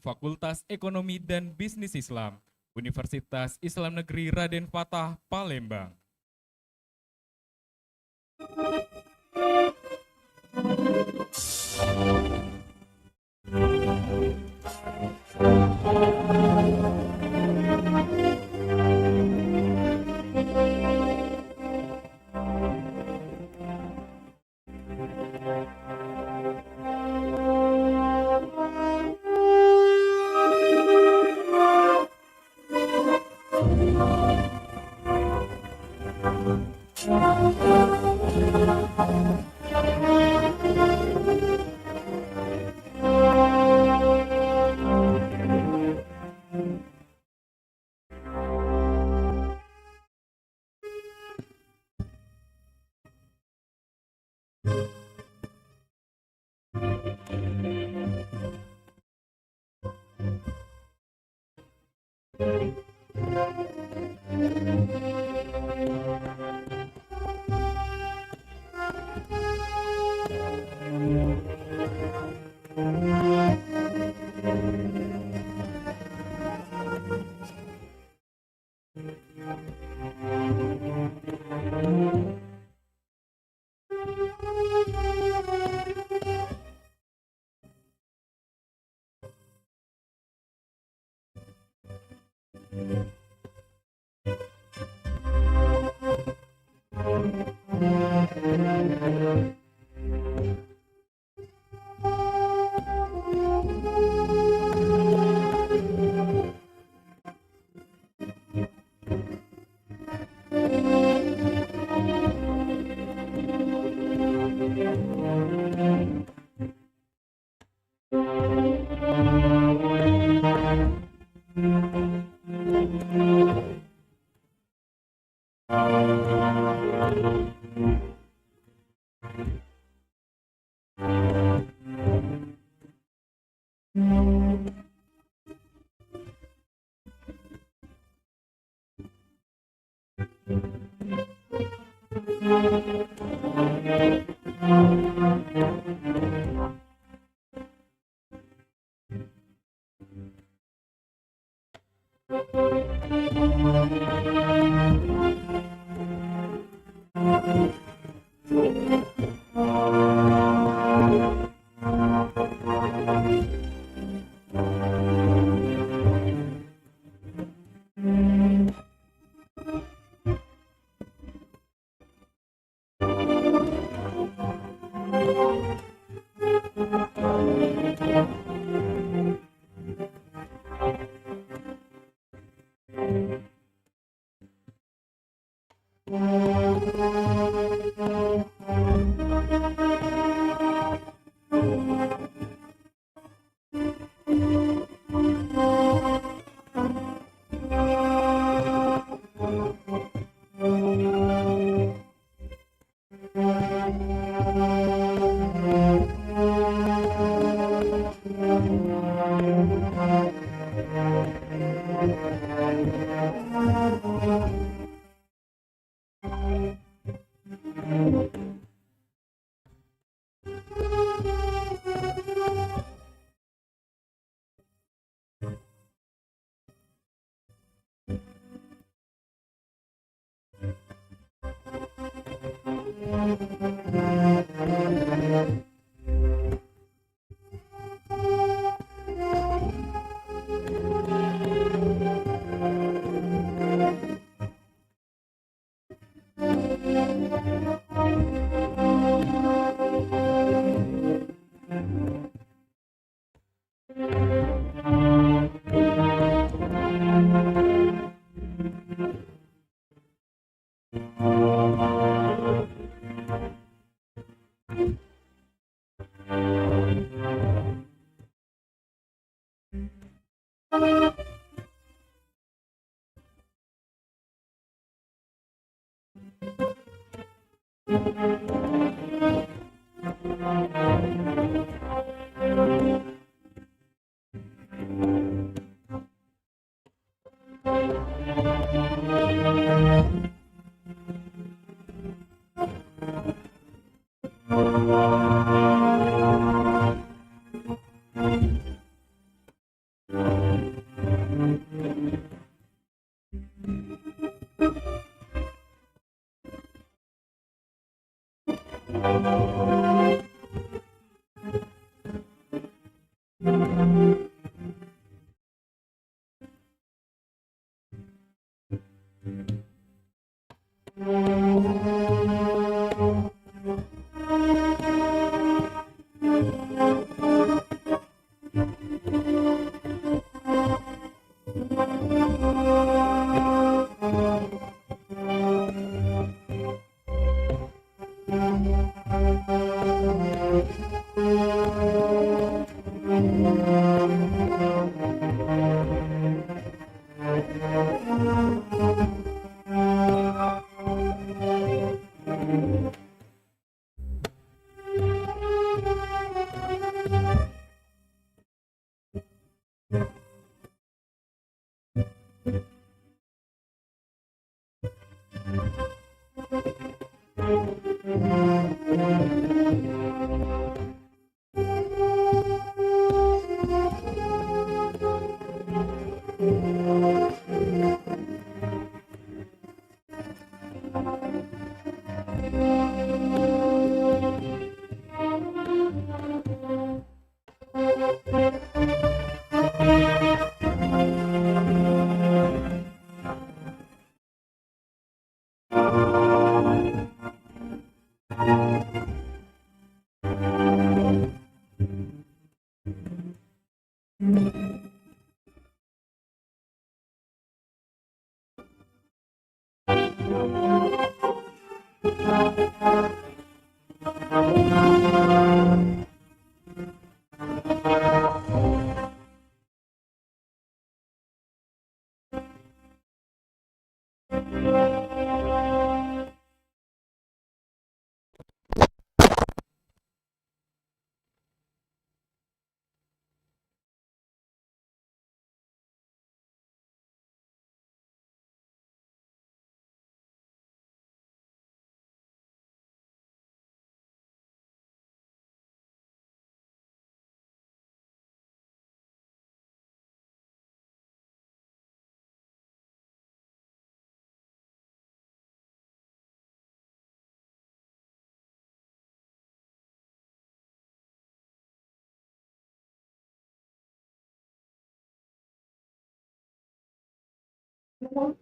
Fakultas Ekonomi dan Bisnis Islam, Universitas Islam Negeri Raden Fatah, Palembang.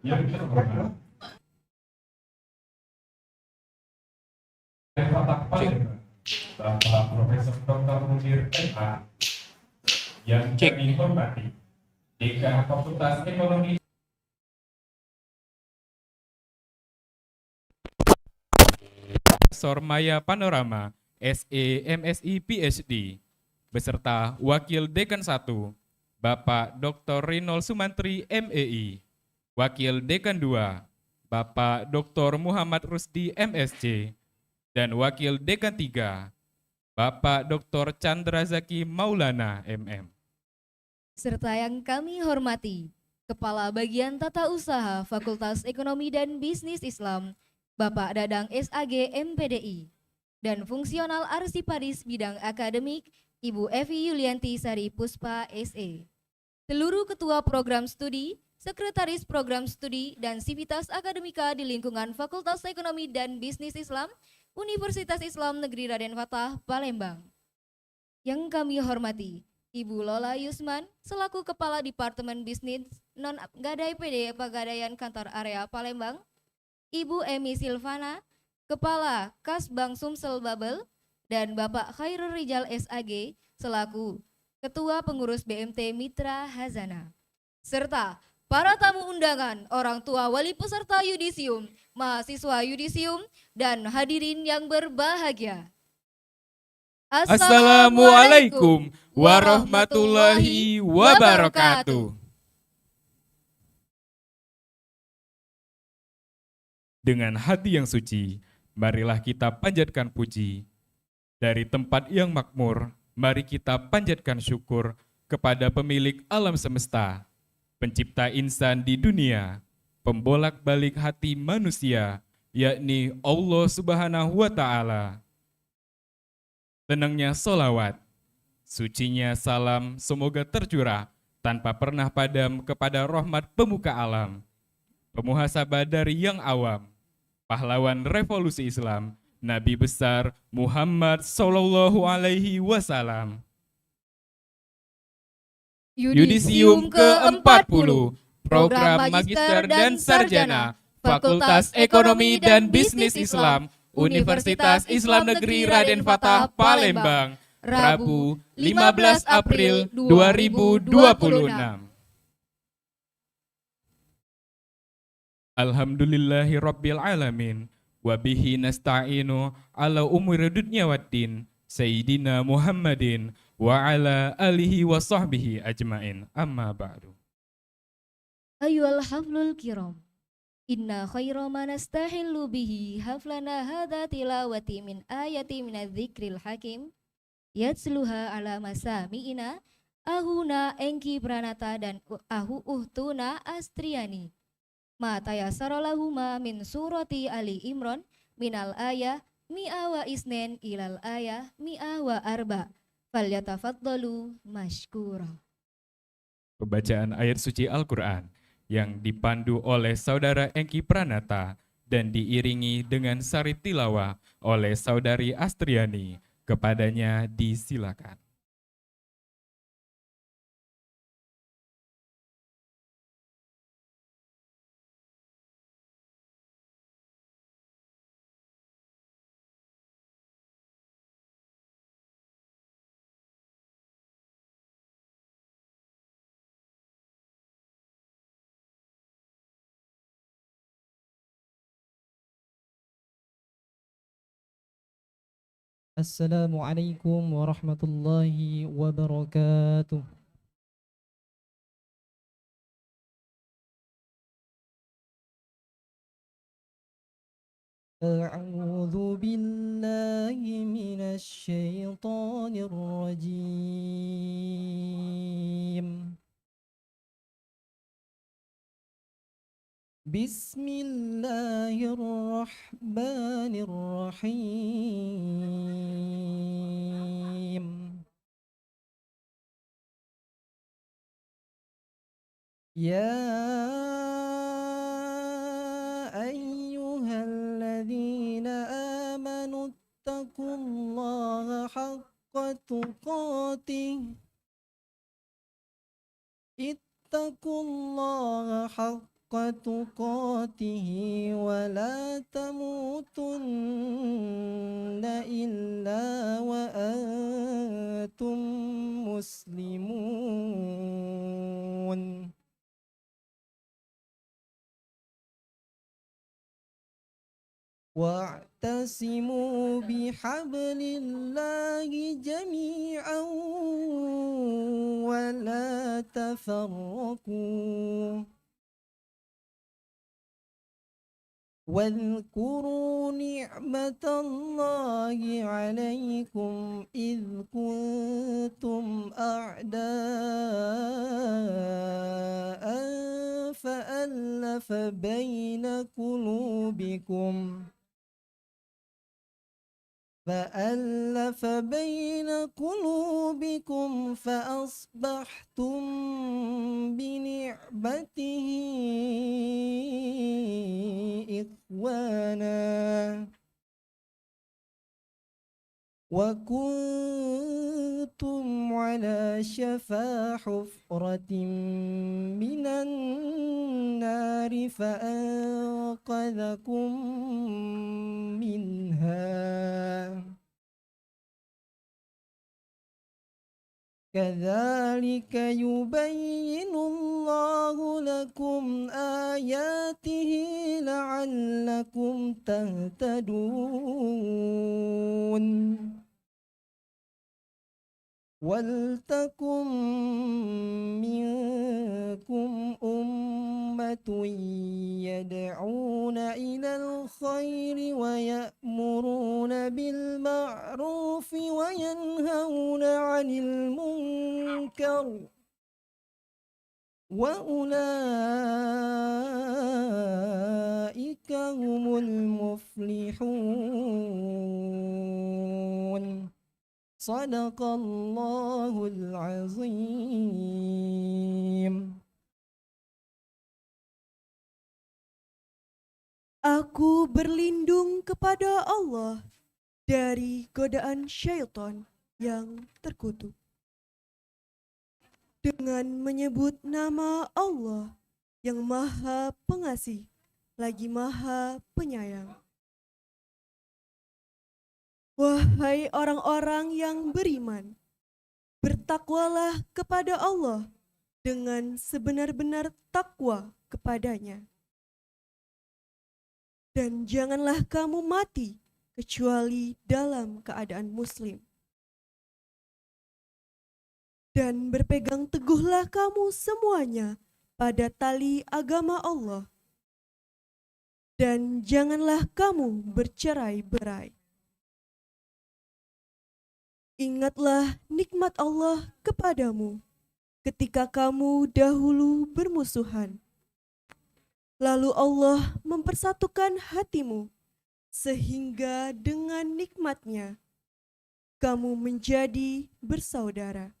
Yang terhormat dan Fatah Palembang, Bapak Profesor Dr. Munir MA, yang kami hormati, Dekan Fakultas Ekonomi Profesor Maya Panorama, SE, MSI, PhD, beserta Wakil Dekan 1, Bapak Dr. Rinol Sumantri, MEI, Wakil Dekan 2, Bapak Dr. Muhammad Rusdi, MSc, dan Wakil Dekan 3, Bapak Dr. Chandra Zaki Maulana, MM. Serta yang kami hormati, Kepala Bagian Tata Usaha Fakultas Ekonomi dan Bisnis Islam, Bapak Dadang SAG MPDI, dan Fungsional Arsiparis Bidang Akademik, Ibu Evi Yulianti Sari Puspa SE. Seluruh Ketua Program Studi, Sekretaris Program Studi, dan Sivitas Akademika di lingkungan Fakultas Ekonomi dan Bisnis Islam, Universitas Islam Negeri Raden Fatah, Palembang. Yang kami hormati, Ibu Lola Yusman selaku Kepala Departemen Bisnis Non-Gadai PD Pegadaian Kantor Area Palembang, Ibu Emi Silvana, Kepala Kas Bank Sumsel Babel, dan Bapak Khairul Rijal SAG selaku Ketua Pengurus BMT Mitra Hazana, serta para tamu undangan, orang tua wali peserta yudisium, mahasiswa yudisium, dan hadirin yang berbahagia. Assalamualaikum warahmatullahi wabarakatuh. Dengan hati yang suci, marilah kita panjatkan puji. Dari tempat yang makmur, mari kita panjatkan syukur kepada pemilik alam semesta, pencipta insan di dunia, pembolak-balik hati manusia, yakni Allah Subhanahu wa Ta'ala. Tenangnya solawat, sucinya salam semoga tercurah tanpa pernah padam kepada rahmat pemuka alam, pemuhasabah dari yang awam, pahlawan revolusi Islam, Nabi besar Muhammad Sallallahu Alaihi Wasallam. Yudisium ke-40, Program Magister dan Sarjana, Fakultas Ekonomi dan Bisnis Islam, Universitas Islam Negeri Raden Fatah, Palembang, Rabu 15 April 2026. Alhamdulillahirabbil alamin wa bihi nasta'inu ala umuri dunya waddin sayyidina Muhammadin wa ala alihi wa sahbihi ajmain, amma ba'du. Ayyuhal haflul kiram, inna khaira ma nastahillu bihi haflana hadha tilawati min ayati minadz dzikril hakim yatsluha ala masami'ina ahuna Engki Pranata dan ahu uhtuna Astriani. Ma tayassara lahuma min surati Ali Imran minal ayah mi'a wa isnen ilal ayah mi'a wa arba. Falyatafaddalu mashkura. Pembacaan ayat suci Al-Quran yang dipandu oleh Saudara Engki Pranata dan diiringi dengan sari tilawah oleh Saudari Astriani. Kepadanya disilakan. السلام عليكم ورحمة الله وبركاته. أعوذ بالله من الشيطان الرجيم. بسم الله الرحمن الرحيم. يا أيها الذين آمنوا اتقوا الله حق تقاته اتقوا الله حق تقاته ولا تموتن إلا وأنتم مسلمون. واعتصموا بحبل الله جميعا ولا تفرقوا واذكروا نعمة الله عليكم إذ كنتم أعداء فألف بين قلوبكم فأصبحتم بنعمته إخوانا وكنتم على شفا حفرة من النار فأنقذكم منها. كذلك يبين الله لكم آياته لعلكم تهتدون. ولتكن منكم أمة يدعون إلى الخير ويأمرون بالمعروف وينهون عن المنكر وأولئك هم المفلحون. صدق الله العظيم. Aku berlindung kepada Allah dari godaan syaitan yang terkutuk. Dengan menyebut nama Allah yang Maha Pengasih lagi Maha Penyayang. Wahai orang-orang yang beriman, bertakwalah kepada Allah dengan sebenar-benar takwa kepadanya. Dan janganlah kamu mati kecuali dalam keadaan muslim. Dan berpegang teguhlah kamu semuanya pada tali agama Allah. Dan janganlah kamu bercerai-berai. Ingatlah nikmat Allah kepadamu ketika kamu dahulu bermusuhan. Lalu Allah mempersatukan hatimu sehingga dengan nikmatnya kamu menjadi bersaudara.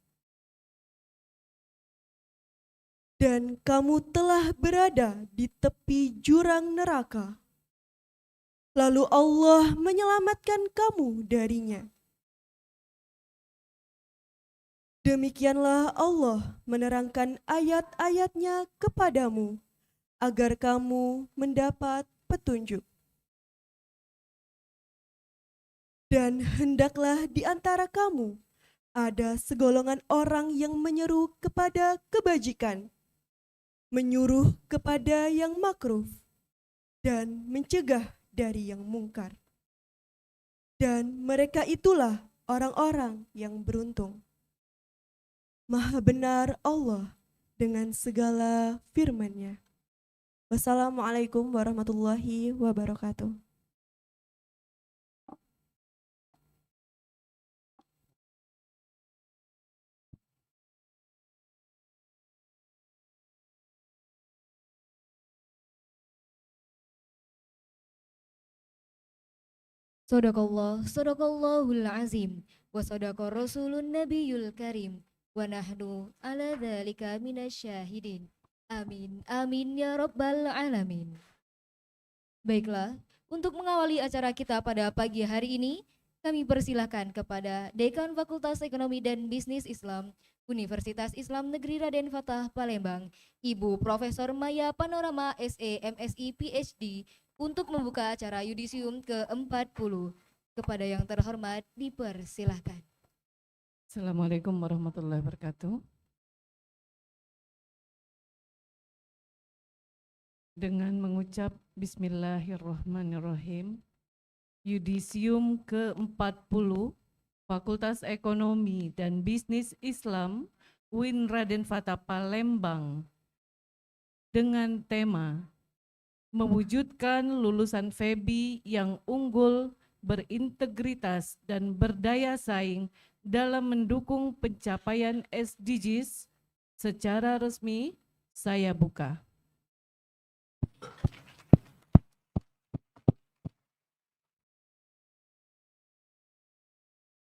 Dan kamu telah berada di tepi jurang neraka. Lalu Allah menyelamatkan kamu darinya. Demikianlah Allah menerangkan ayat-ayatnya kepadamu agar kamu mendapat petunjuk. Dan hendaklah di antara kamu ada segolongan orang yang menyeru kepada kebajikan, menyuruh kepada yang makruh, dan mencegah dari yang mungkar. Dan mereka itulah orang-orang yang beruntung. Maha benar Allah dengan segala firman-Nya. Wassalamualaikum warahmatullahi wabarakatuh. Sadaqallahul azim, wa sadaqa rasulun nabiyul karim, wa nahnu ala dzalika minasyahidin. Amin, amin ya rabbal alamin. Baiklah, untuk mengawali acara kita pada pagi hari ini, kami persilahkan kepada Dekan Fakultas Ekonomi dan Bisnis Islam Universitas Islam Negeri Raden Fatah Palembang, Ibu Profesor Maya Panorama SE MSI PhD, untuk membuka acara yudisium ke-40. Kepada yang terhormat dipersilahkan. Assalamualaikum warahmatullahi wabarakatuh. Dengan mengucap Bismillahirrahmanirrahim, yudisium ke-40 Fakultas Ekonomi dan Bisnis Islam UIN Raden Fatah Palembang dengan tema mewujudkan lulusan FEBI yang unggul, berintegritas dan berdaya saing dalam mendukung pencapaian SDGs secara resmi saya buka.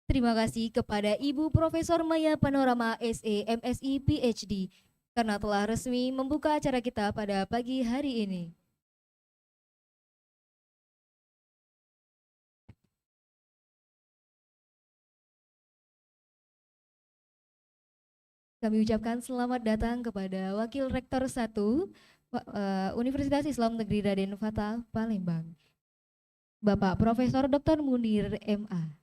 Terima kasih kepada Ibu Profesor Maya Panorama SE MSI PhD karena telah resmi membuka acara kita pada pagi hari ini. Kami ucapkan selamat datang kepada Wakil Rektor 1 Universitas Islam Negeri Raden Fatah Palembang, Bapak Profesor Dr. Munir MA.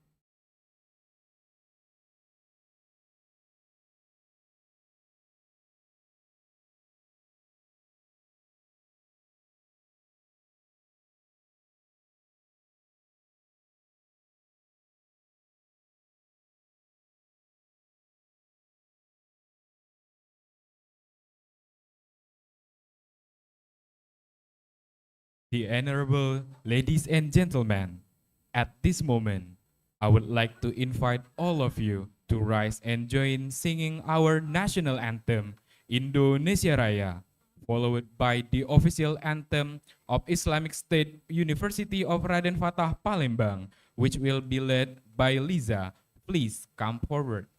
The Honorable Ladies and Gentlemen, at this moment, I would like to invite all of you to rise and join singing our national anthem, Indonesia Raya, followed by the official anthem of Islamic State University of Raden Fatah Palembang, which will be led by Liza. Please come forward.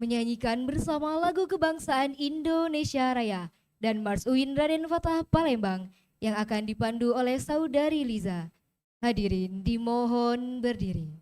Menyanyikan bersama lagu kebangsaan Indonesia Raya dan Mars UIN Raden Fatah Palembang yang akan dipandu oleh Saudari Liza. Hadirin dimohon berdiri.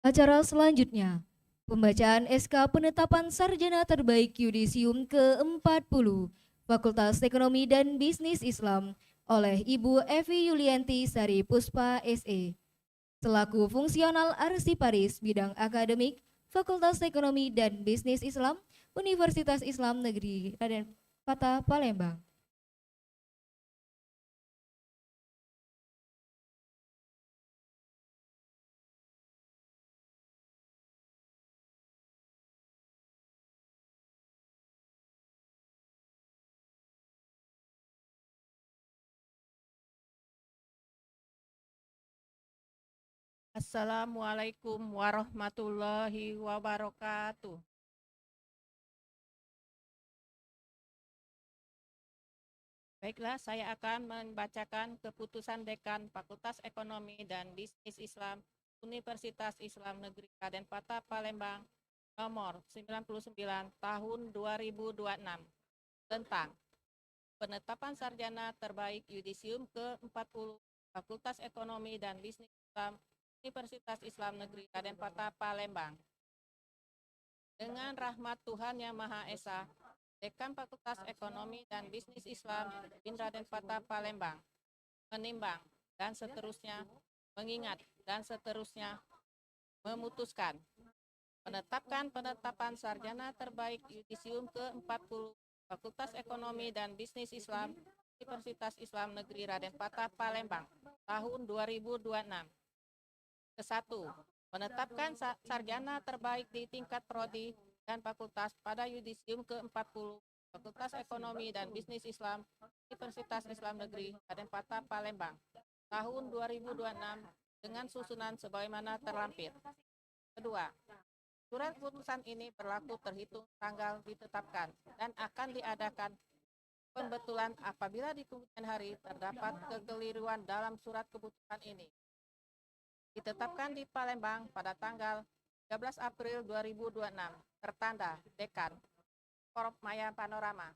Acara selanjutnya, pembacaan SK Penetapan Sarjana Terbaik Yudisium ke-40 Fakultas Ekonomi dan Bisnis Islam oleh Ibu Evi Yulianti Sari Puspa SE selaku fungsional arsiparis bidang akademik Fakultas Ekonomi dan Bisnis Islam Universitas Islam Negeri Raden Fatah Palembang. Assalamualaikum warahmatullahi wabarakatuh. Baiklah, saya akan membacakan keputusan Dekan Fakultas Ekonomi dan Bisnis Islam Universitas Islam Negeri Raden Fatah Palembang nomor 99 tahun 2026 tentang penetapan sarjana terbaik Yudisium ke-40 Fakultas Ekonomi dan Bisnis Islam Universitas Islam Negeri Raden Fatah Palembang. Dengan rahmat Tuhan Yang Maha Esa, Dekan Fakultas Ekonomi dan Bisnis Islam bin Raden Fatah Palembang menimbang dan seterusnya mengingat dan seterusnya memutuskan menetapkan penetapan sarjana terbaik Yudisium ke-40 Fakultas Ekonomi dan Bisnis Islam Universitas Islam Negeri Raden Fatah Palembang tahun 2026. Ke-1. Menetapkan sarjana terbaik di tingkat prodi dan fakultas pada Yudisium ke-40 Fakultas Ekonomi dan Bisnis Islam Universitas Islam Negeri Raden Fatah Palembang tahun 2026 dengan susunan sebagaimana terlampir. Kedua, surat putusan ini berlaku terhitung tanggal ditetapkan dan akan diadakan pembetulan apabila di kemudian hari terdapat kekeliruan dalam surat keputusan ini. Ditetapkan di Palembang pada tanggal 13 April 2026, tertanda Dekan Korup Maya Panorama.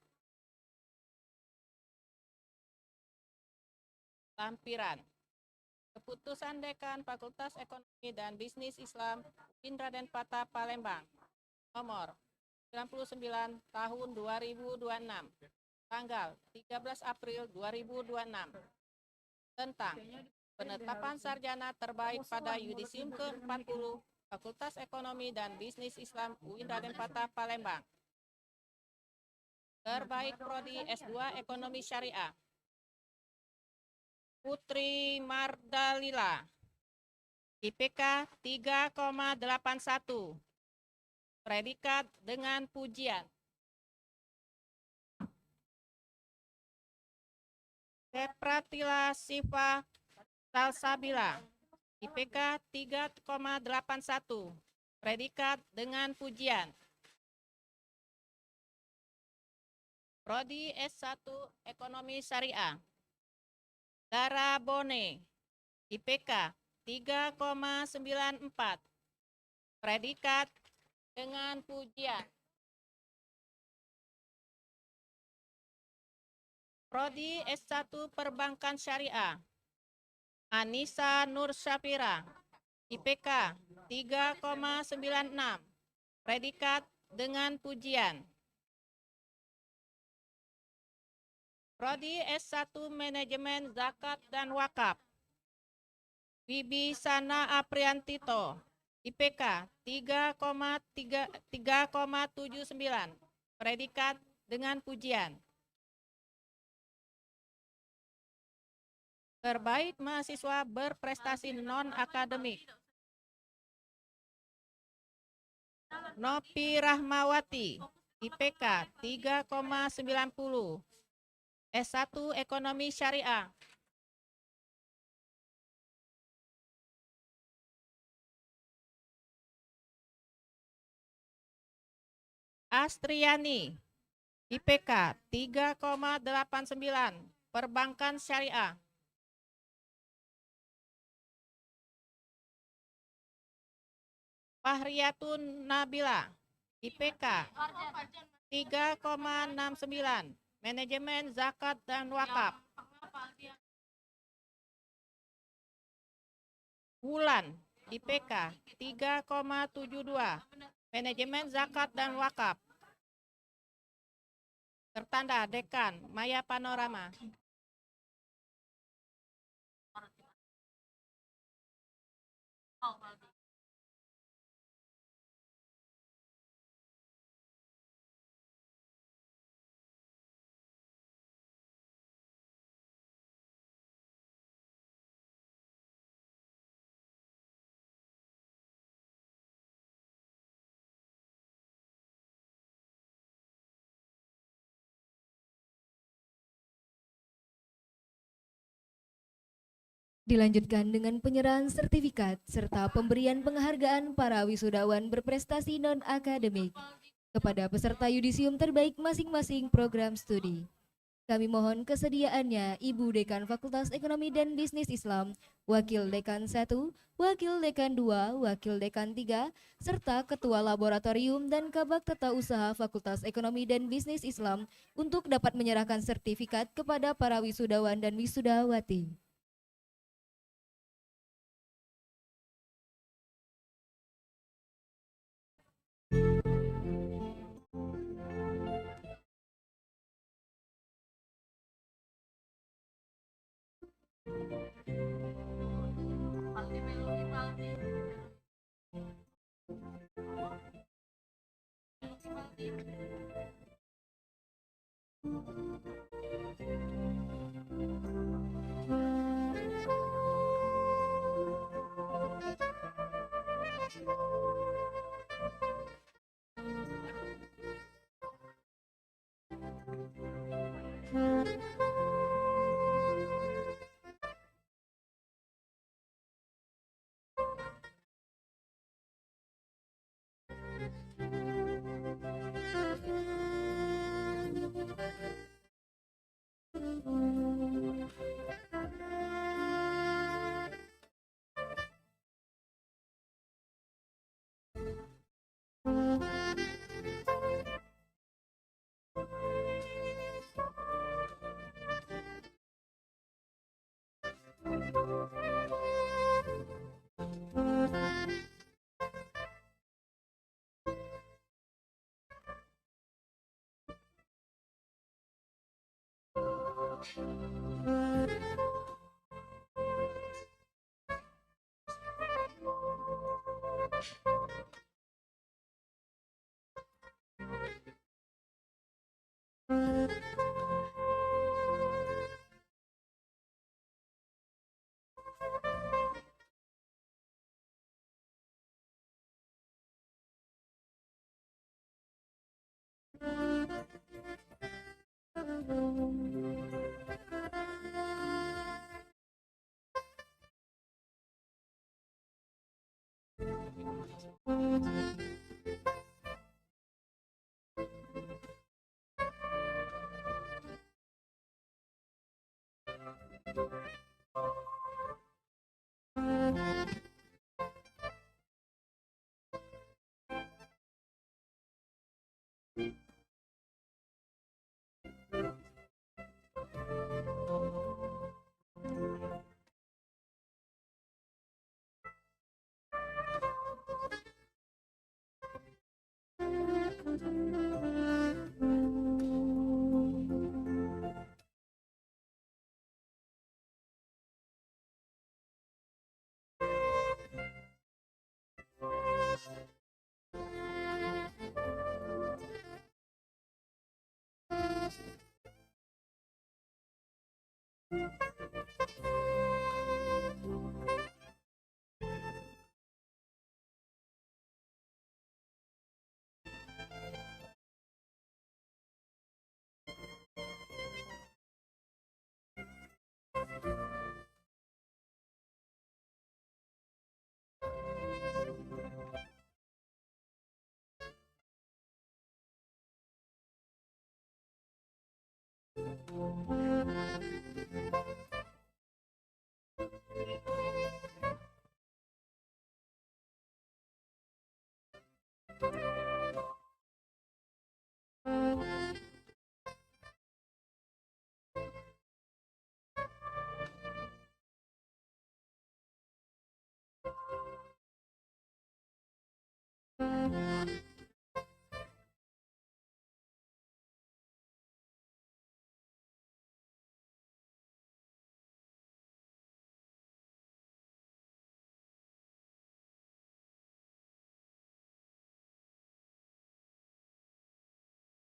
Lampiran. Keputusan Dekan Fakultas Ekonomi dan Bisnis Islam UIN Raden Fatah Palembang nomor 99 tahun 2026, tanggal 13 April 2026 tentang penetapan sarjana terbaik pada Yudisium ke-40 Fakultas Ekonomi dan Bisnis Islam UIN Raden Fatah Palembang. Terbaik Prodi S2 Ekonomi Syariah, Putri Mardalila, IPK 3,81, predikat dengan pujian. Sepratila Siva Salsabila, IPK 3,81, predikat dengan pujian. Prodi S1 Ekonomi Syariah, Dara Bone, IPK 3,94, predikat dengan pujian. Prodi S1 Perbankan Syariah, Anissa Nur Syafira, IPK 3,96, predikat dengan pujian. Prodi S1 Manajemen Zakat dan Wakaf, Bibi Sana Apriantito, IPK 3,79, predikat dengan pujian. Terbaik mahasiswa berprestasi non-akademik, Nopi Rahmawati, IPK 3,90, S1 Ekonomi Syariah. Astriani, IPK 3,89, Perbankan Syariah. Fahriyatun Nabila, IPK 3,69, Manajemen Zakat dan Wakaf. Wulan, IPK 3,72, Manajemen Zakat dan Wakaf. Tertanda Dekan Maya Panorama. Dilanjutkan dengan penyerahan sertifikat serta pemberian penghargaan para wisudawan berprestasi non-akademik kepada peserta yudisium terbaik masing-masing program studi. Kami mohon kesediaannya Ibu Dekan Fakultas Ekonomi dan Bisnis Islam, Wakil Dekan 1, Wakil Dekan 2, Wakil Dekan 3, serta Ketua Laboratorium dan Kabak Tata Usaha Fakultas Ekonomi dan Bisnis Islam untuk dapat menyerahkan sertifikat kepada para wisudawan dan wisudawati.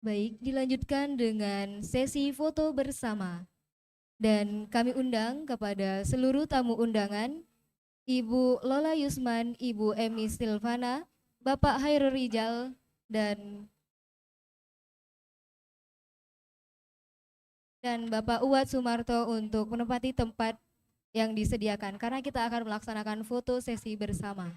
Baik, dilanjutkan dengan sesi foto bersama. Dan kami undang kepada seluruh tamu undangan, Ibu Lola Yusman, Ibu Emi Silvana, Bapak Hairul Rijal, dan Bapak Uwat Sumarto untuk menempati tempat yang disediakan karena kita akan melaksanakan foto sesi bersama.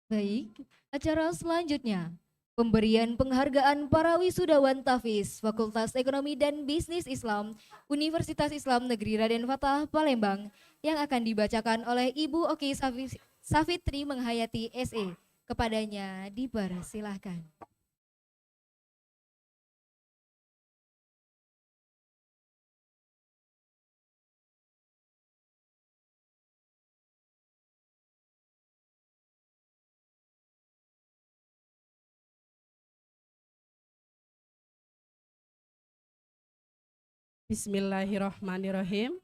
Baik, acara selanjutnya, pemberian penghargaan para wisudawan Tafiz Fakultas Ekonomi dan Bisnis Islam Universitas Islam Negeri Raden Fatah Palembang yang akan dibacakan oleh Ibu Oki Safitri Menghayati SE. Kepadanya dipersilahkan. Bismillahirrahmanirrahim.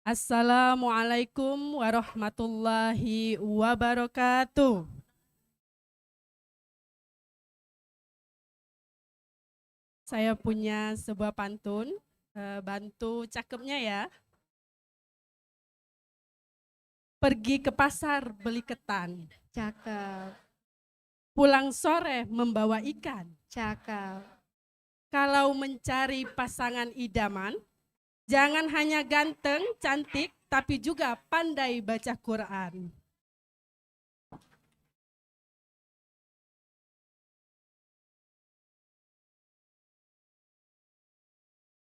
Assalamualaikum warahmatullahi wabarakatuh. Saya punya sebuah pantun, bantu cakepnya ya. Pergi ke pasar beli ketan, Cakep, pulang sore membawa ikan. cakep. Kalau mencari pasangan idaman, jangan hanya ganteng, cantik, tapi juga pandai baca Quran.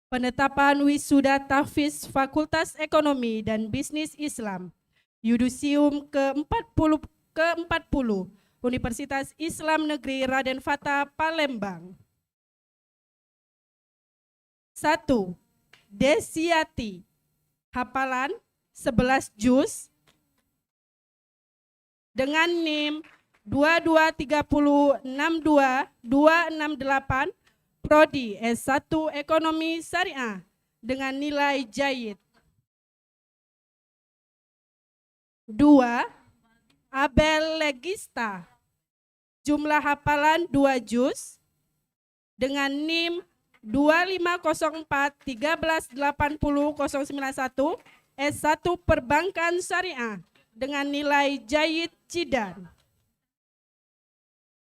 Penetapan wisuda tahfiz Fakultas Ekonomi dan Bisnis Islam Yudisium ke-40 Universitas Islam Negeri Raden Fatah Palembang. 1. Desiati, hafalan 11 juz dengan NIM 223062268, Prodi S1 Ekonomi Syariah dengan nilai jayid. 2. Abel Legista, jumlah hafalan 2 juz dengan NIM 2504138091, S1 Perbankan Syariah dengan nilai jayid Cidan.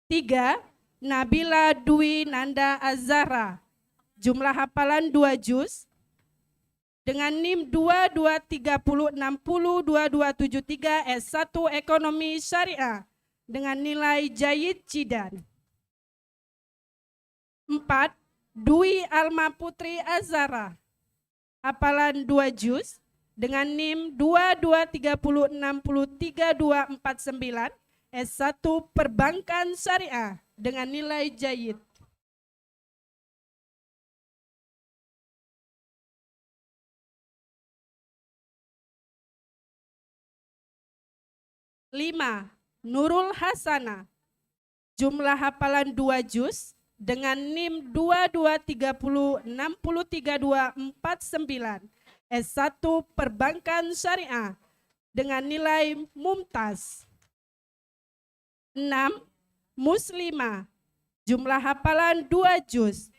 3. Nabila Dwi Nanda Azara, jumlah hafalan 2 juz dengan NIM 2230602273, S1 Ekonomi Syariah dengan nilai jayid Cidan. 4. Dwi Alma Putri Azara, hafalan 2 juz dengan NIM 2230632249, S1 Perbankan Syariah dengan nilai jayid. 5. Nurul Hasana, jumlah hafalan 2 juz dengan NIM 2230632249, S1 Perbankan Syariah dengan nilai mumtaz. 6. Muslimah, jumlah hafalan 2 juz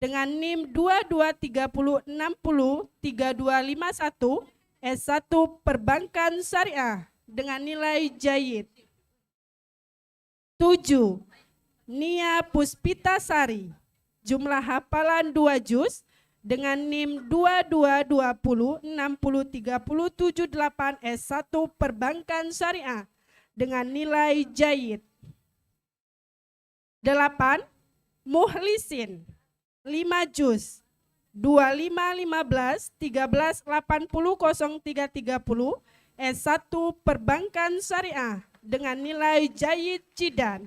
dengan NIM 2230603251, S1 Perbankan Syariah dengan nilai jayid. 7. Nia Puspitasari, jumlah hafalan 2 juz dengan NIM 2220603078, S1 Perbankan Syariah dengan nilai jayid. 8. Muhlisin, 5 juz 251513800330, S1 Perbankan Syariah dengan nilai jayid Cidan.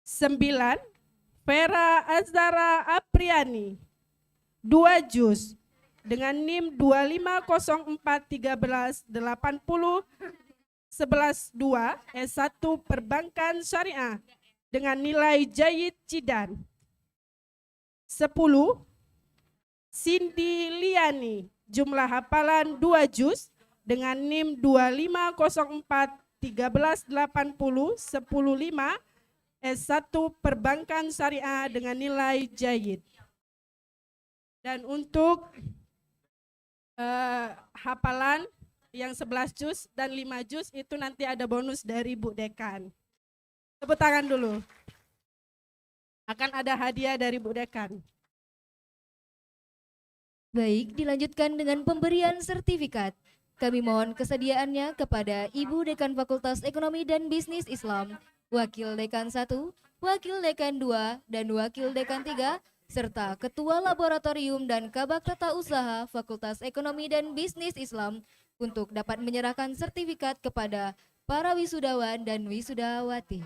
9. Vera Azara Apriani, 2 juz dengan NIM 250413801112, S1 Perbankan Syariah dengan nilai jayid Cidan. 10. Cindy Liani, jumlah hafalan 2 juz dengan NIM 250413801015, S1 Perbankan Syariah dengan nilai jayid. Dan untuk hafalan yang 11 juz dan 5 juz itu nanti ada bonus dari Bu Dekan. Tepuk tangan dulu. Akan ada hadiah dari Bu Dekan. Baik, dilanjutkan dengan pemberian sertifikat. Kami mohon kesediaannya kepada Ibu Dekan Fakultas Ekonomi dan Bisnis Islam, Wakil Dekan 1, Wakil Dekan 2, dan Wakil Dekan 3, serta Ketua Laboratorium dan Kabak Tata Usaha Fakultas Ekonomi dan Bisnis Islam untuk dapat menyerahkan sertifikat kepada para wisudawan dan wisudawati.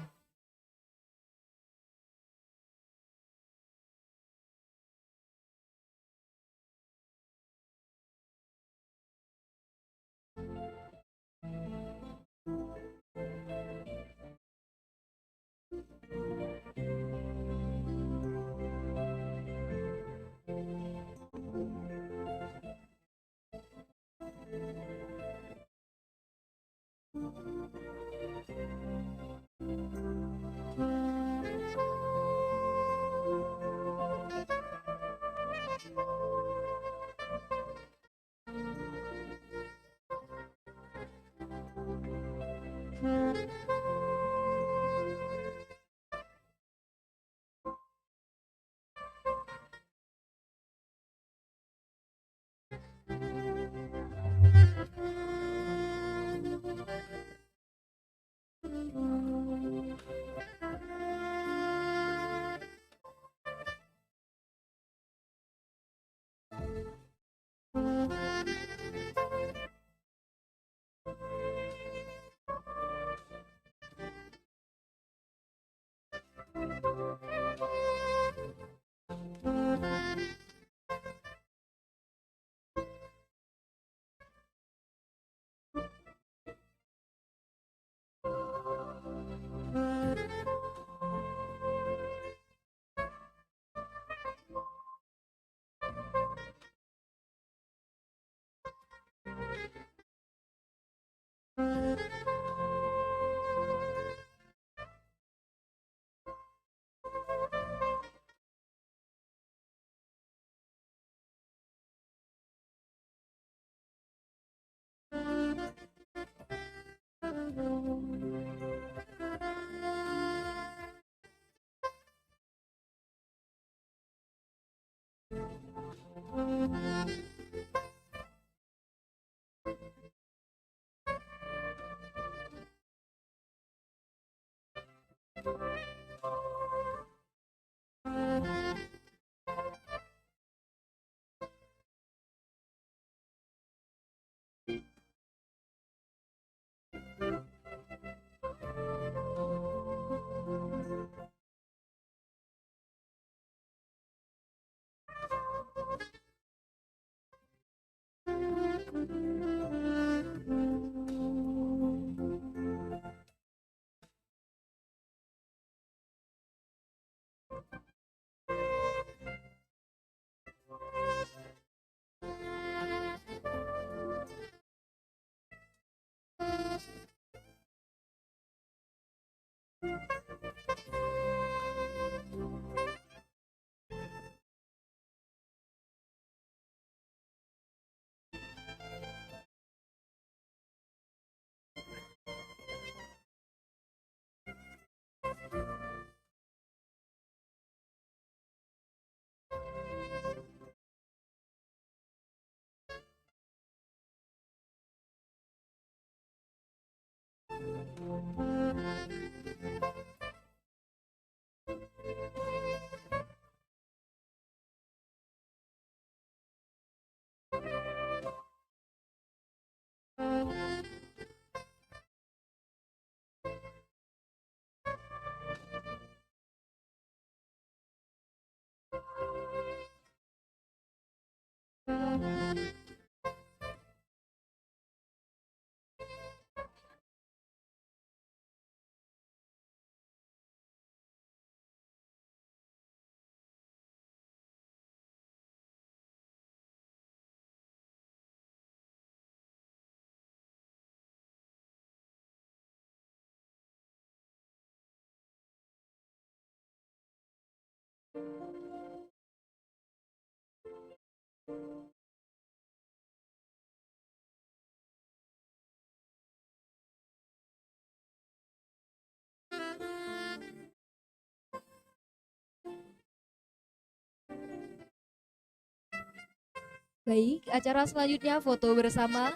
Baik, acara selanjutnya foto bersama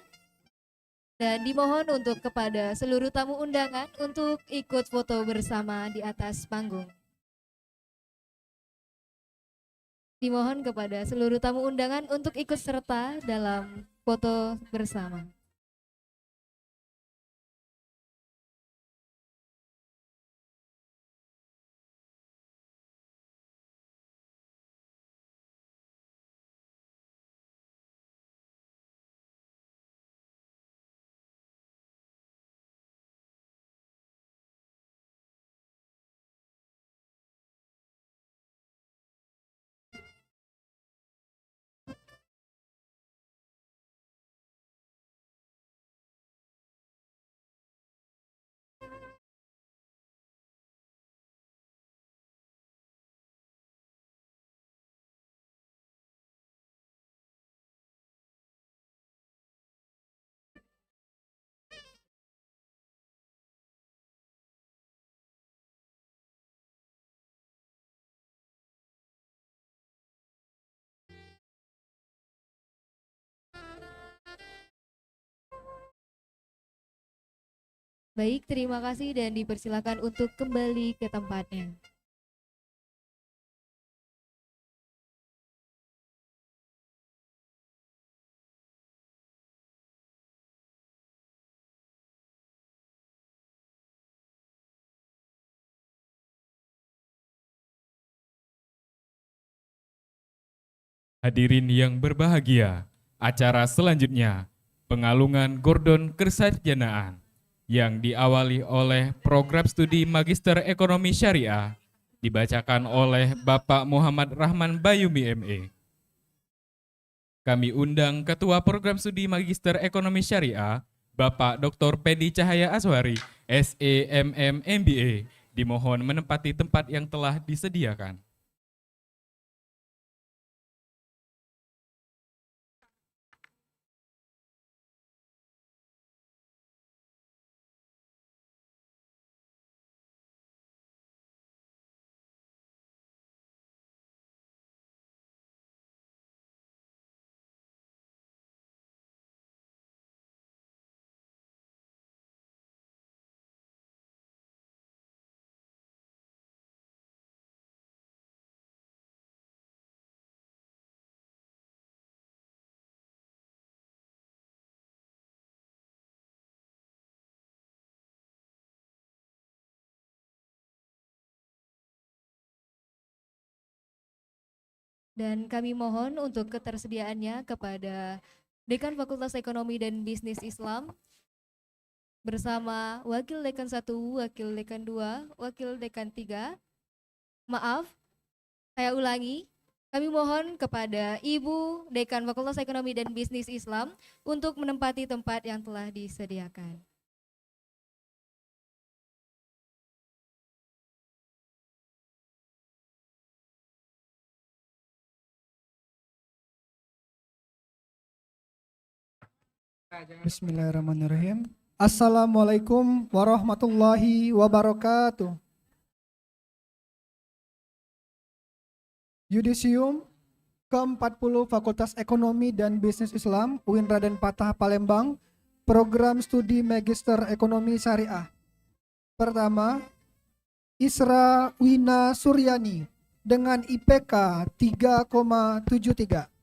dan dimohon untuk kepada seluruh tamu undangan untuk ikut foto bersama di atas panggung. Dimohon kepada seluruh tamu undangan untuk ikut serta dalam foto bersama. Baik, terima kasih dan dipersilakan untuk kembali ke tempatnya. Hadirin yang berbahagia, acara selanjutnya pengalungan Gordon Kesarjanaan yang diawali oleh program studi Magister Ekonomi Syariah dibacakan oleh Bapak Muhammad Rahman Bayumi ME. Kami undang Ketua Program Studi Magister Ekonomi Syariah, Bapak Dr. Pedi Cahaya Aswari, SEMM MBA, dimohon menempati tempat yang telah disediakan. Dan kami mohon untuk ketersediaannya kepada Dekan Fakultas Ekonomi dan Bisnis Islam bersama Wakil Dekan 1, Wakil Dekan 2, Wakil Dekan 3. Maaf, saya ulangi. Kami mohon kepada Ibu Dekan Fakultas Ekonomi dan Bisnis Islam untuk menempati tempat yang telah disediakan. Bismillahirrahmanirrahim. Assalamualaikum warahmatullahi wabarakatuh. Yudisium ke-40 Fakultas Ekonomi dan Bisnis Islam UIN Raden Patah Palembang, Program Studi Magister Ekonomi Syariah. Pertama, Isra Wina Suryani dengan IPK 3,73.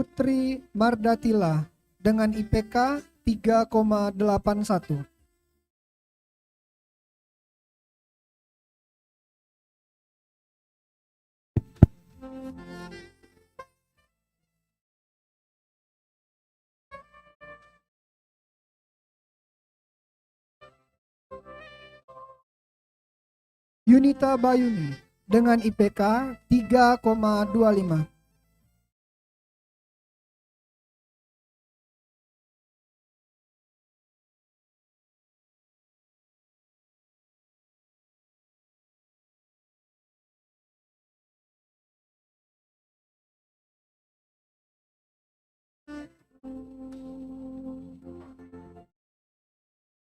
Putri Mardatila dengan IPK 3,81. Yunita Bayuni dengan IPK 3,25.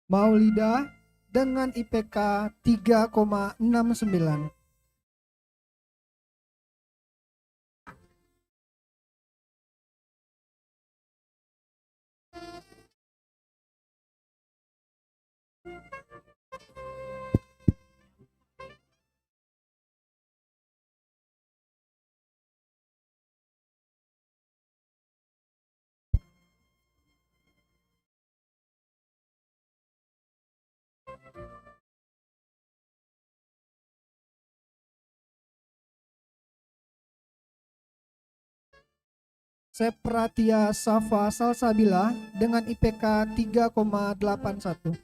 Maulida dengan IPK 3,69. Sepratia Safa Salsabila dengan IPK 3,81.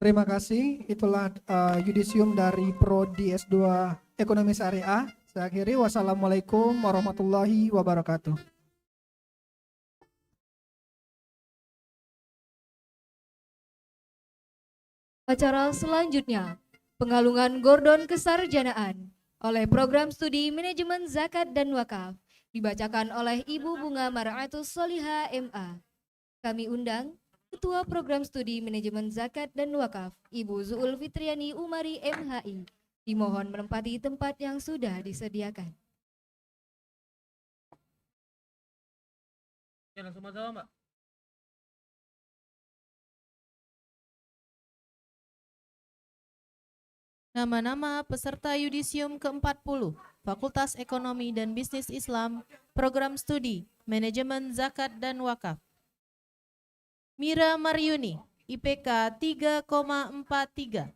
Terima kasih. Itulah yudisium dari Prodi S2 Ekonomi Syariah. Saya akhiri. Wassalamualaikum warahmatullahi wabarakatuh. Acara selanjutnya, pengalungan Gordon Kesarjanaan oleh Program Studi Manajemen Zakat dan Wakaf, dibacakan oleh Ibu Bunga Mar'atus Soliha MA. Kami undang Ketua Program Studi Manajemen Zakat dan Wakaf, Ibu Zuul Fitriani Umari MHI. Dimohon menempati tempat yang sudah disediakan. Ya, langsung masalah, Mbak. Nama-nama peserta yudisium ke-40, Fakultas Ekonomi dan Bisnis Islam, Program Studi, Manajemen Zakat dan Wakaf. Mira Maryuni, IPK 3,43.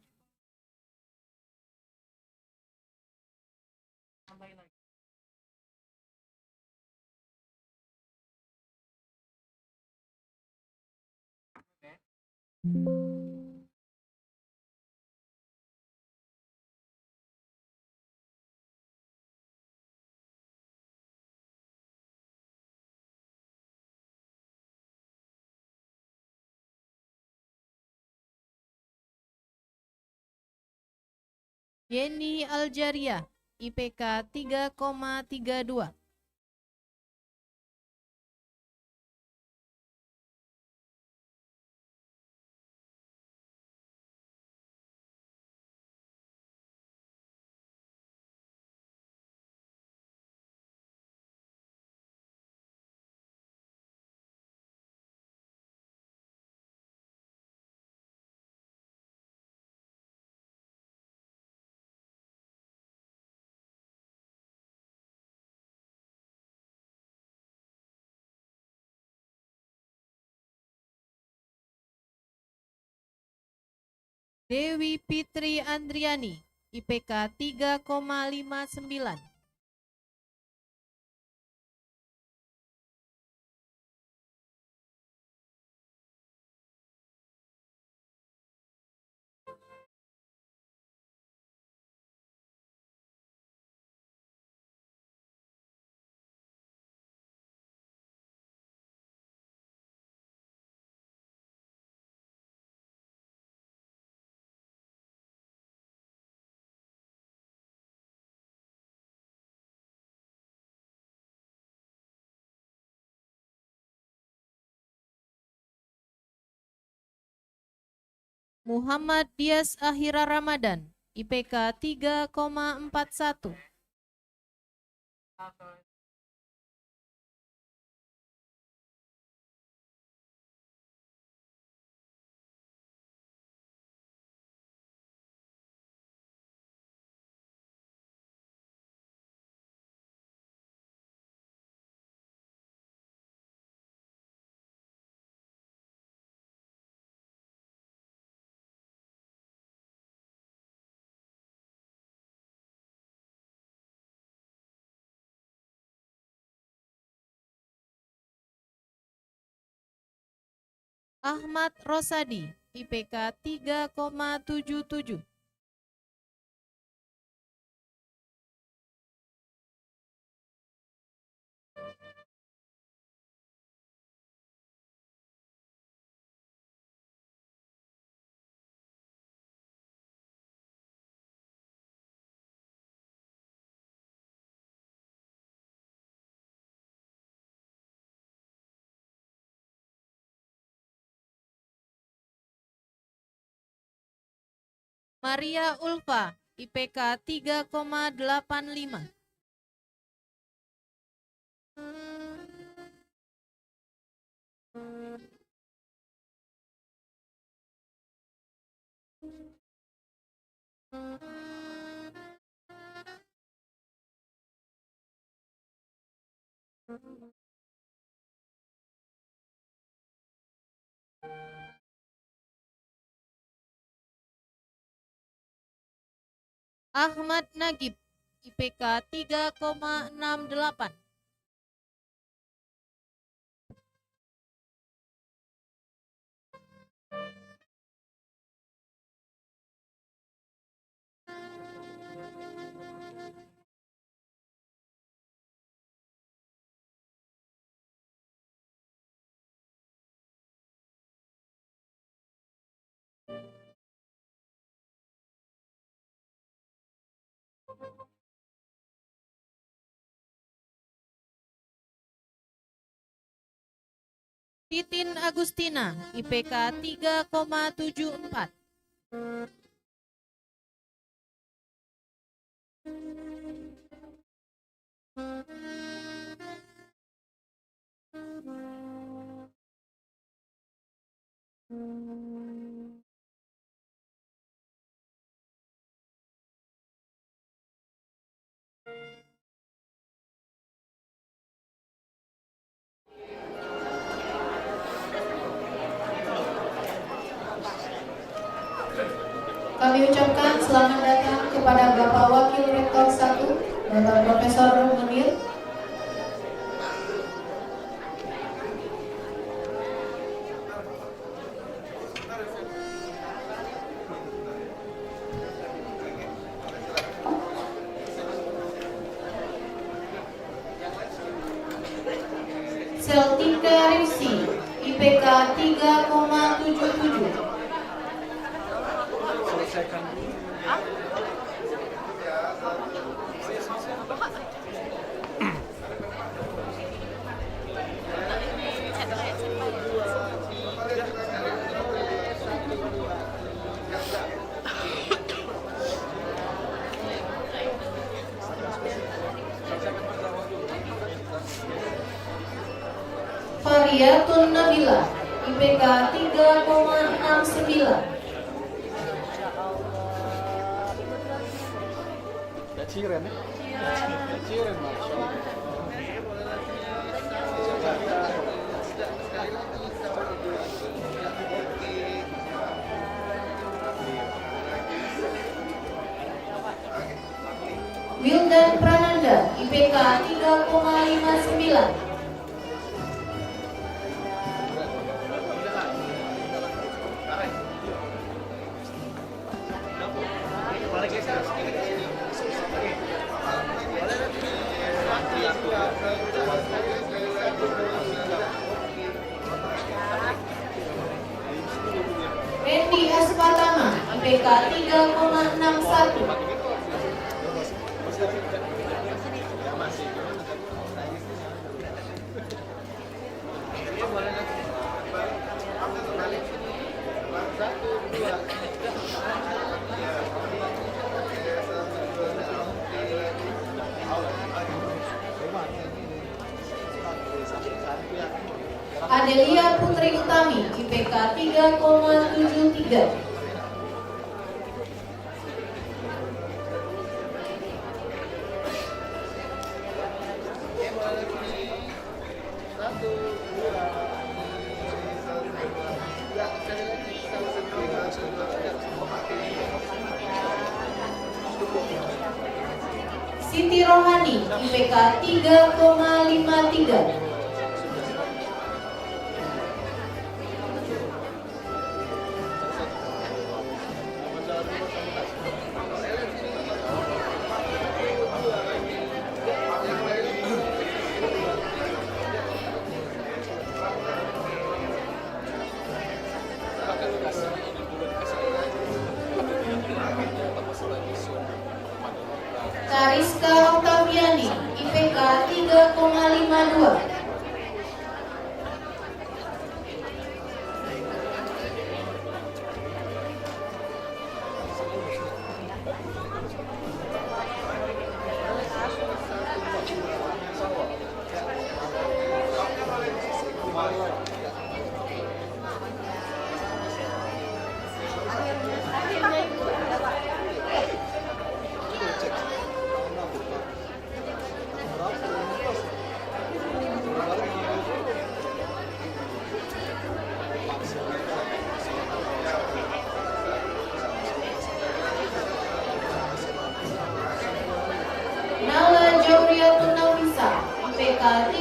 Yeni Aljaria, IPK 3,32. Dewi Fitri Andriani, IPK 3,59. Muhammad Dias Ahira Ramadan, IPK 3,41. Ahmad Rosadi, IPK 3,77. Maria Ulfa, IPK 3,85. Ahmad Nagib, IPK 3,68. Titin Agustina, IPK 3,74. Kami ucapkan selamat datang kepada Bapak Wakil Rektor 1, Bapak Profesor Munir. Seltika Rifsi, IPK 3,77. Fariyatun Nabila, IPK 3,69. Wildan Prananda, IPK 3,59. Randy Aspatama, IPK 3,61. Adelia Putri Utami, IPK 3,73. Siti Rohani, IPK 3,53. Kariska Oktaviani, IPK 3,52.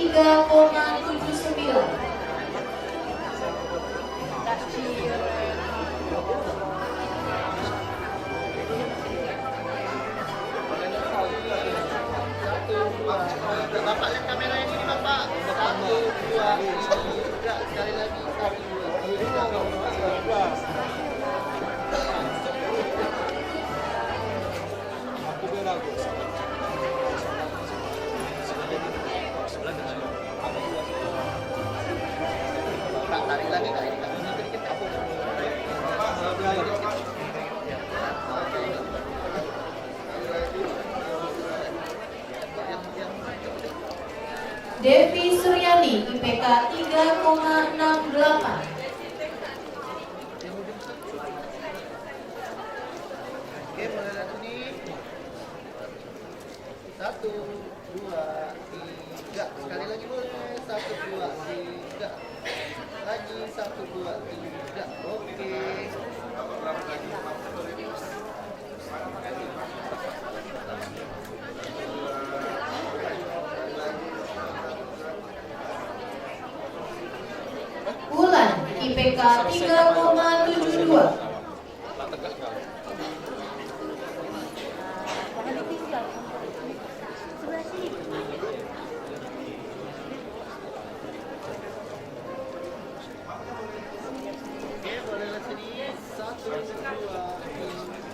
3,79. Bapak lihat kamera yang ini Bapak. 1, 2, 3, sekali lagi 1, 2, 3. Tarik lagi Kak, ini Kak. Dikit Kak. Devi Suryani, IPK 3,68. Oke, mulai dari sini. 1, 2, 3. Sekali lagi boleh. 1, 2, 3. Lagi 1, 2, 3. Oke. Bulan, IPK 3,72. Oke, boleh dari sini. 1, 2,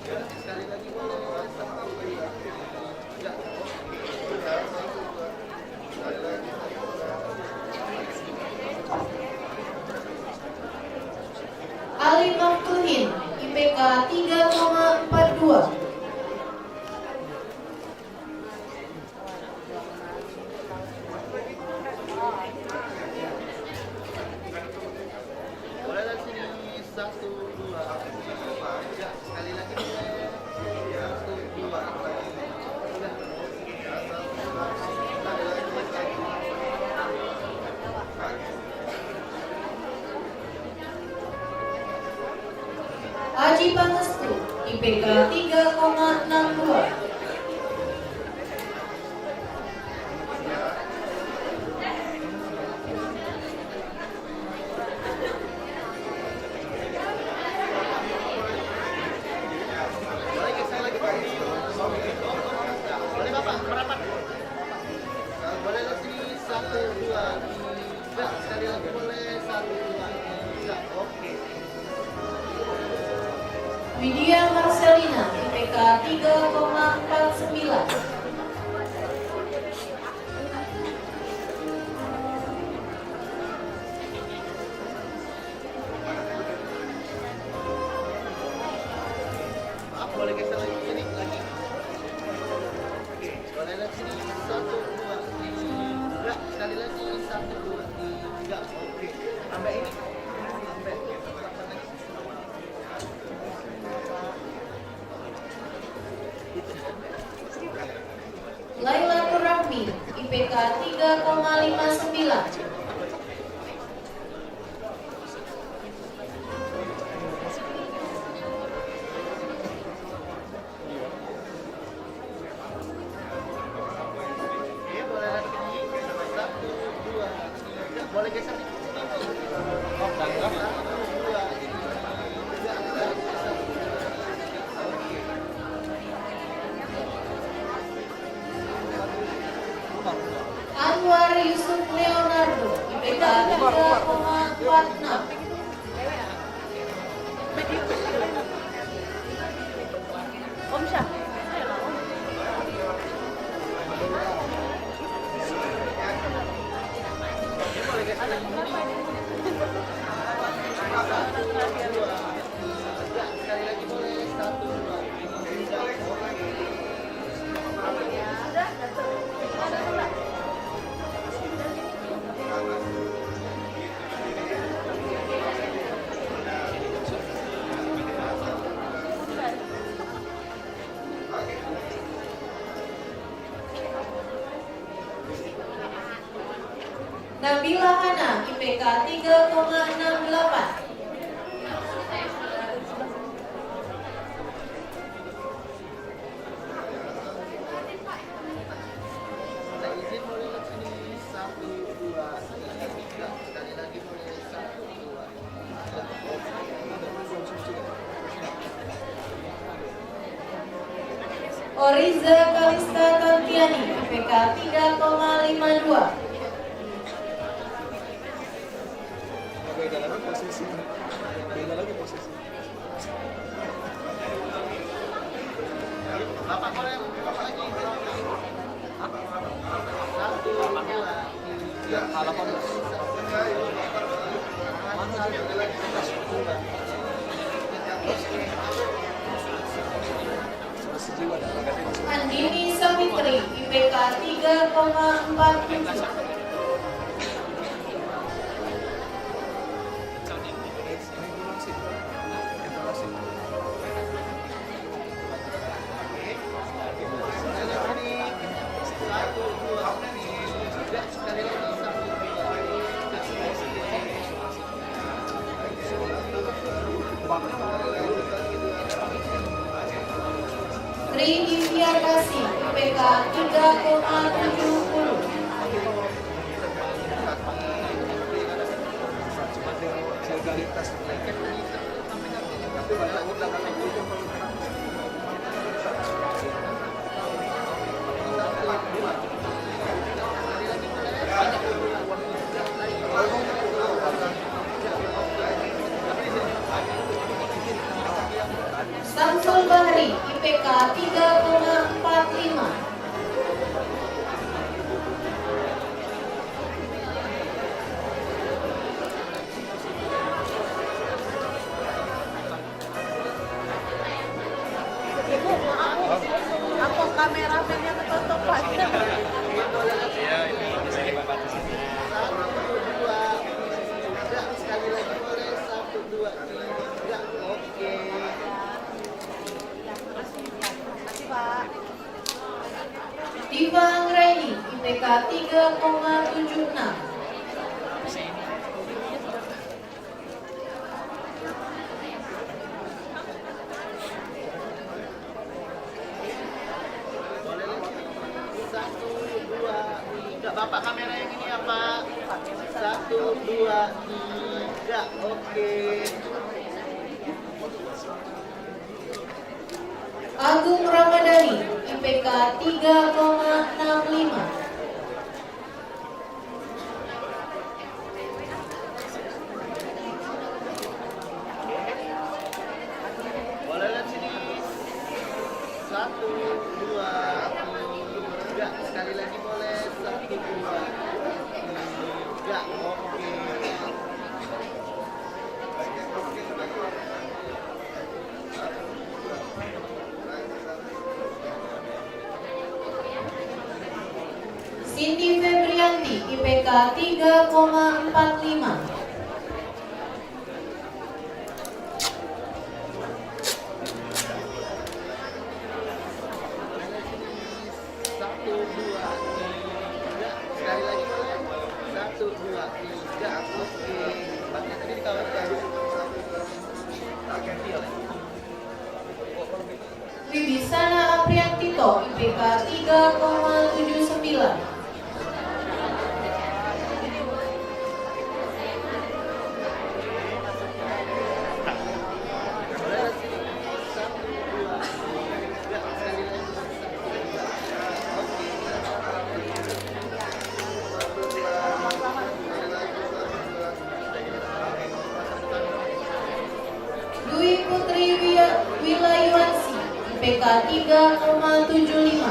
3. Sekali lagi boleh. 1, 2, 3. Ali Maftuhin, IPK 3,42. Boleh dari sini. 1, 2, 3. Sekali lagi boleh. 1, 2, 3. Haji Pangestu, IPK 3,62. Boleh geser lagi Pak. Boleh Bapak, merapat. Boleh dari sini. 1, 2, 3. Sekali lagi boleh. 1, 2, 3. Oke. Widya Marcelina, IPK 3,49. Maaf, boleh geser lagi sini lagi. Oke, boleh dari sini. 1, 2, 3. Sekali lagi. 1, 2, 3. Oke. Sampai ini. Sampai. Merapat lagi. Lailatul Rahmi, IPK 3,59. Oke, boleh dari sini. 1, 2, 3. Boleh geser nih. 1, 2, 3. Anwar Yusuf Leonardo, IPK 3,46. Sekali lagi boleh. 1, 2, 3. Nabila Hana, IPK 3,68. Izin boleh ke sini. 1, Noriza Kalista Tantiani, IPK 3,52. Bapak boleh bapak lagi. Satu, dua, tiga, halaman. Andini Samitri, IPK 3,47. Satu, dua, tiga, sekali lagi. Satu, Tri Diviakasi, IPK 3,70. Samsul Bahri, IPK 3,45. Aku kamera pennya ketutup Pak. sekali lagi boleh. Satu, dua, tiga, oke. Diva Anggreni, IPK 3,76. Boleh lagi. Satu, dua, tiga. Bapak kamera yang ini ya Pak. Satu, dua, tiga, oke. Agung Ramadhani, IPK 3,65. Boleh lihat sini. Satu, dua, tiga. Sekali lagi boleh. Satu, dua, tiga, oke. Cindy Febrianti, IPK 3,45. Satu, dua, tiga. Sekali lagi boleh. Satu, dua, tiga, oke. Bapak tadi dikawarkan. Wibisana Apriantito, IPK 3,79. Boleh lihat sini. Satu, dua, tiga. Sekali lagi. Dwi Putri Wilayuansi, IPK 3,75.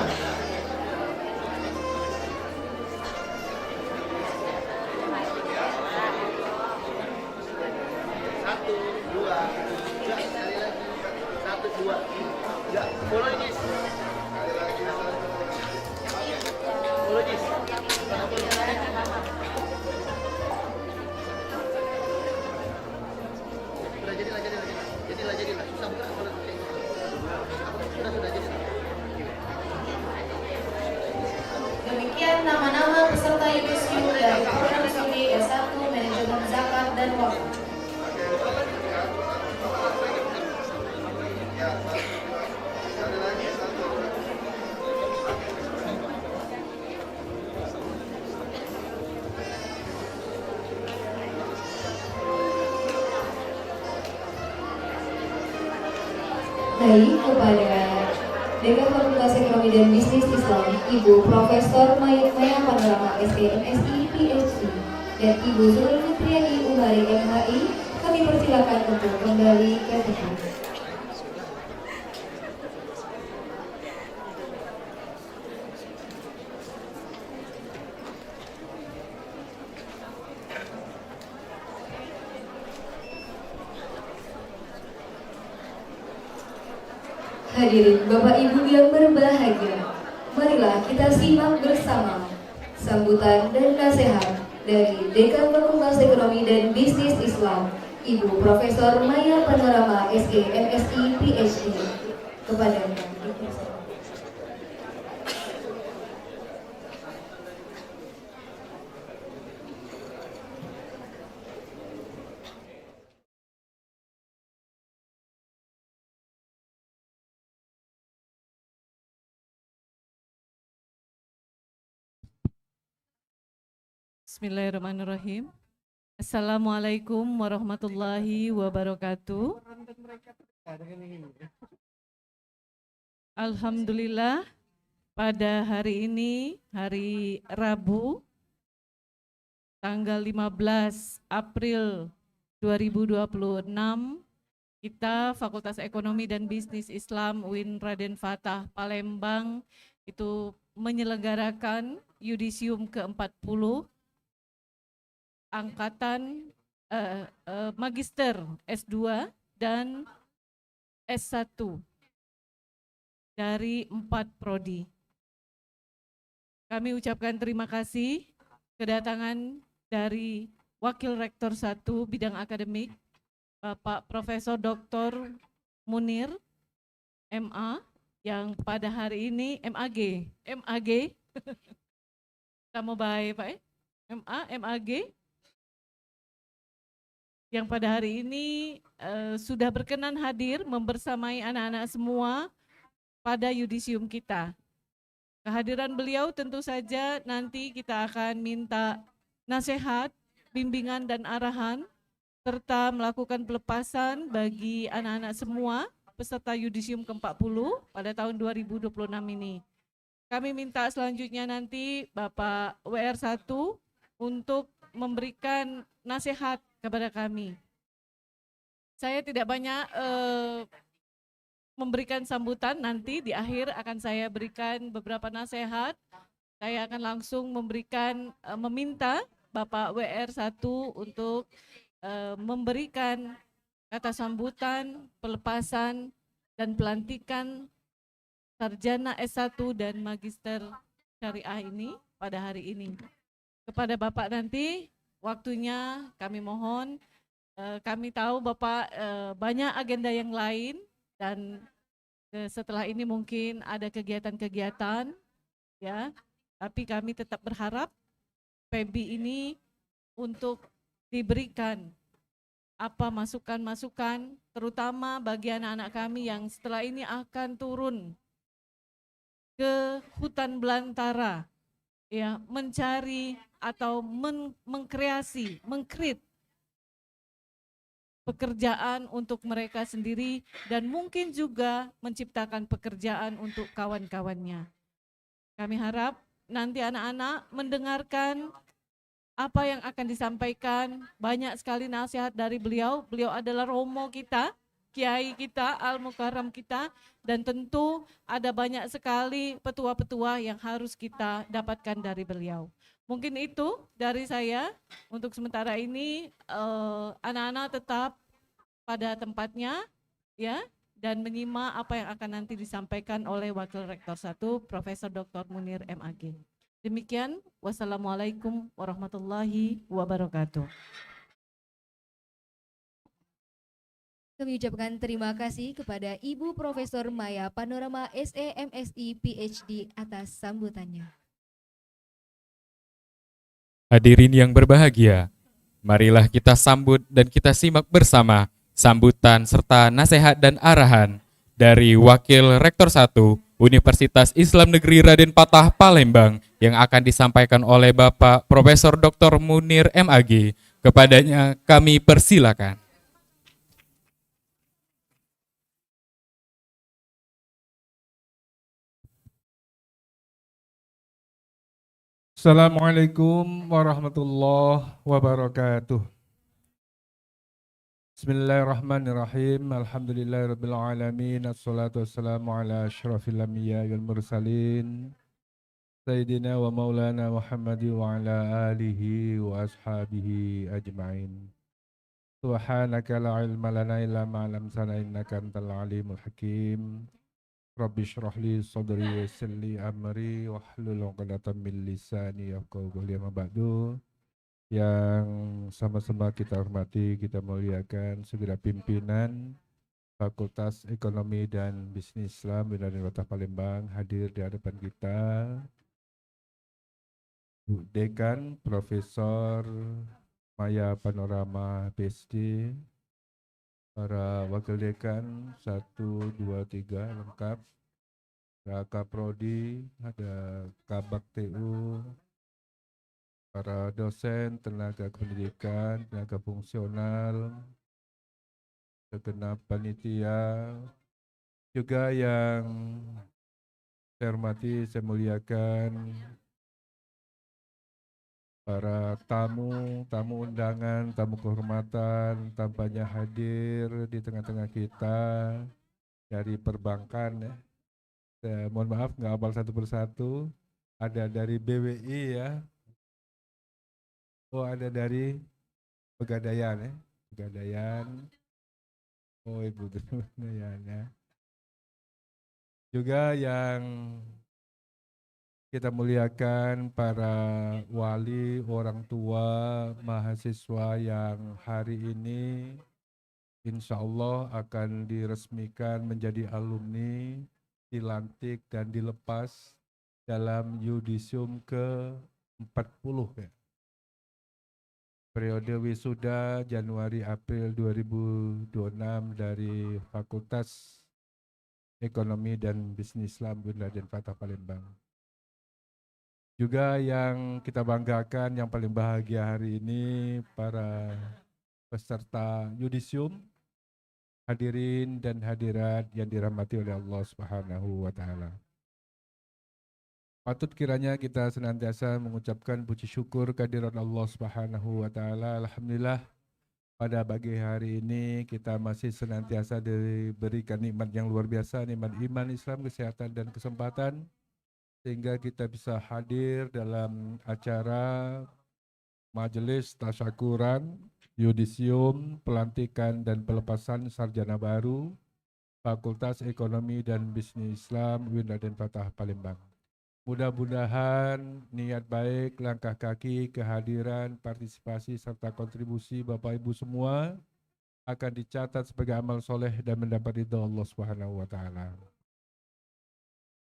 Satu, dua, tiga. Sekali lagi. Satu, dua, tiga. Bolognese. Bolognese. Sudah jadilah. Jadilah. Susah bukan kalau kayak gitu. Sudah jadi. Demikian nama-nama peserta yudisium dari program studi S1 Manajemen Zakat dan Wakaf. Baik, kepada Dekan Fakultas Ekonomi dan Bisnis Islam, Ibu Profesor Maya Panorama SMSI PhD, dan Ibu Zulfitriani Umari MHI, kami persilakan untuk kembali ke tempat. Hadirin Bapak Ibu yang berbahagia, marilah kita simak bersama sambutan dan nasihat dari Dekan Fakultas Ekonomi dan Bisnis Islam, Ibu Profesor Maya Panorama SMSI PhD. Kepada Bismillahirrahmanirrahim. Assalamualaikum warahmatullahi wabarakatuh. Alhamdulillah, pada hari ini, hari Rabu, tanggal 15 April 2026, kita Fakultas Ekonomi dan Bisnis Islam UIN Raden Fatah Palembang itu menyelenggarakan yudisium ke-40 angkatan Magister S2 dan S1 dari 4 prodi. Kami ucapkan terima kasih kedatangan dari Wakil Rektor 1 Bidang Akademik, Bapak Profesor Dr. Munir MA, yang pada hari ini MAG, kamu baik Pak MAG, yang pada hari ini sudah berkenan hadir membersamai anak-anak semua pada yudisium kita. Kehadiran beliau tentu saja nanti kita akan minta nasihat, bimbingan dan arahan, serta melakukan pelepasan bagi anak-anak semua peserta yudisium ke-40 pada tahun 2026 ini. Kami minta selanjutnya nanti Bapak WR1 untuk memberikan nasihat kepada kami. Saya tidak banyak memberikan sambutan, nanti di akhir akan saya berikan beberapa nasihat. Saya akan langsung meminta Bapak WR1 untuk memberikan kata sambutan, pelepasan, dan pelantikan sarjana S1 dan Magister Syariah ini pada hari ini. Kepada Bapak nanti, waktunya kami mohon, kami tahu Bapak banyak agenda yang lain dan setelah ini mungkin ada kegiatan-kegiatan, ya. Tapi kami tetap berharap PEBI ini untuk diberikan apa masukan-masukan, terutama bagi anak-anak kami yang setelah ini akan turun ke hutan belantara, ya, mencari atau mengkreasi, mengkreat pekerjaan untuk mereka sendiri dan mungkin juga menciptakan pekerjaan untuk kawan-kawannya. Kami harap nanti anak-anak mendengarkan apa yang akan disampaikan, banyak sekali nasihat dari beliau. Beliau adalah romo kita, kiai kita, al-mukarram kita, dan tentu ada banyak sekali petua-petua yang harus kita dapatkan dari beliau. Mungkin itu dari saya. Untuk sementara ini anak-anak tetap pada tempatnya, ya, dan menyimak apa yang akan nanti disampaikan oleh Wakil Rektor 1 Profesor Dr. Munir MAG. Demikian, wassalamualaikum warahmatullahi wabarakatuh. kami ucapkan terima kasih kepada Ibu Profesor Maya Panorama SEMSI PhD atas sambutannya. Hadirin yang berbahagia, marilah kita sambut dan kita simak bersama sambutan serta nasihat dan arahan dari Wakil Rektor 1 Universitas Islam Negeri Raden Fatah Palembang yang akan disampaikan oleh Bapak Profesor Dr. Munir MAG. Kepadanya kami persilakan. Assalamualaikum warahmatullahi wabarakatuh. Bismillahirrahmanirrahim. Alhamdulillahirabbil alamin. Assalatu wassalamu ala asyrafil anbiya'i wal mursalin. Sayyidina wa maulana Muhammad wa ala alihi wa ashabihi ajma'in. Subhanaka la ilma lana illa ma 'allamtana innaka antal alimul hakim. Rabbi shrah li sadri wa yassir li amri wahlul 'uqdatam min lisani yafqahu qawli. Amma ba'du. Yang sama-sama kita hormati, kita muliakan segera pimpinan Fakultas Ekonomi dan Bisnis Islam Universitas Kota Palembang hadir di hadapan kita. Bu Dekan Profesor Maya Panorama PhD, para wakil dekan 1, 2, 3 lengkap, Raka Prodi, ada Kabak TU, para dosen, tenaga pendidikan, tenaga fungsional, segenap panitia, juga yang saya hormati, saya muliakan para tamu undangan, tamu kehormatan, tampaknya hadir di tengah-tengah kita dari perbankan ya. Saya mohon maaf nggak hafal satu persatu. Ada dari BWI ya. Oh, ada dari Pegadaian ya. Pegadaian. Oh, Ibu Pegadaian ya. Juga yang kita muliakan para wali, orang tua, mahasiswa yang hari ini insya Allah akan diresmikan menjadi alumni, dilantik dan dilepas dalam yudisium ke-40 ya. Periode wisuda Januari-April 2026 dari Fakultas Ekonomi dan Bisnis Islam Raden Fatah Palembang. Juga yang kita banggakan, yang paling bahagia hari ini para peserta yudisium, hadirin dan hadirat yang dirahmati oleh Allah Subhanahu wa taala. Patut kiranya kita senantiasa mengucapkan puji syukur kehadirat Allah Subhanahu wa taala. Alhamdulillah pada pagi hari ini kita masih senantiasa diberikan nikmat yang luar biasa, nikmat iman, Islam, kesehatan dan kesempatan sehingga kita bisa hadir dalam acara majelis tasyakuran yudisium pelantikan dan pelepasan sarjana baru Fakultas Ekonomi dan Bisnis Islam Raden Fatah Palembang. Mudah-mudahan niat baik, langkah kaki, kehadiran, partisipasi, serta kontribusi Bapak Ibu semua akan dicatat sebagai amal soleh dan mendapat ridha Allah Subhanahu wa taala.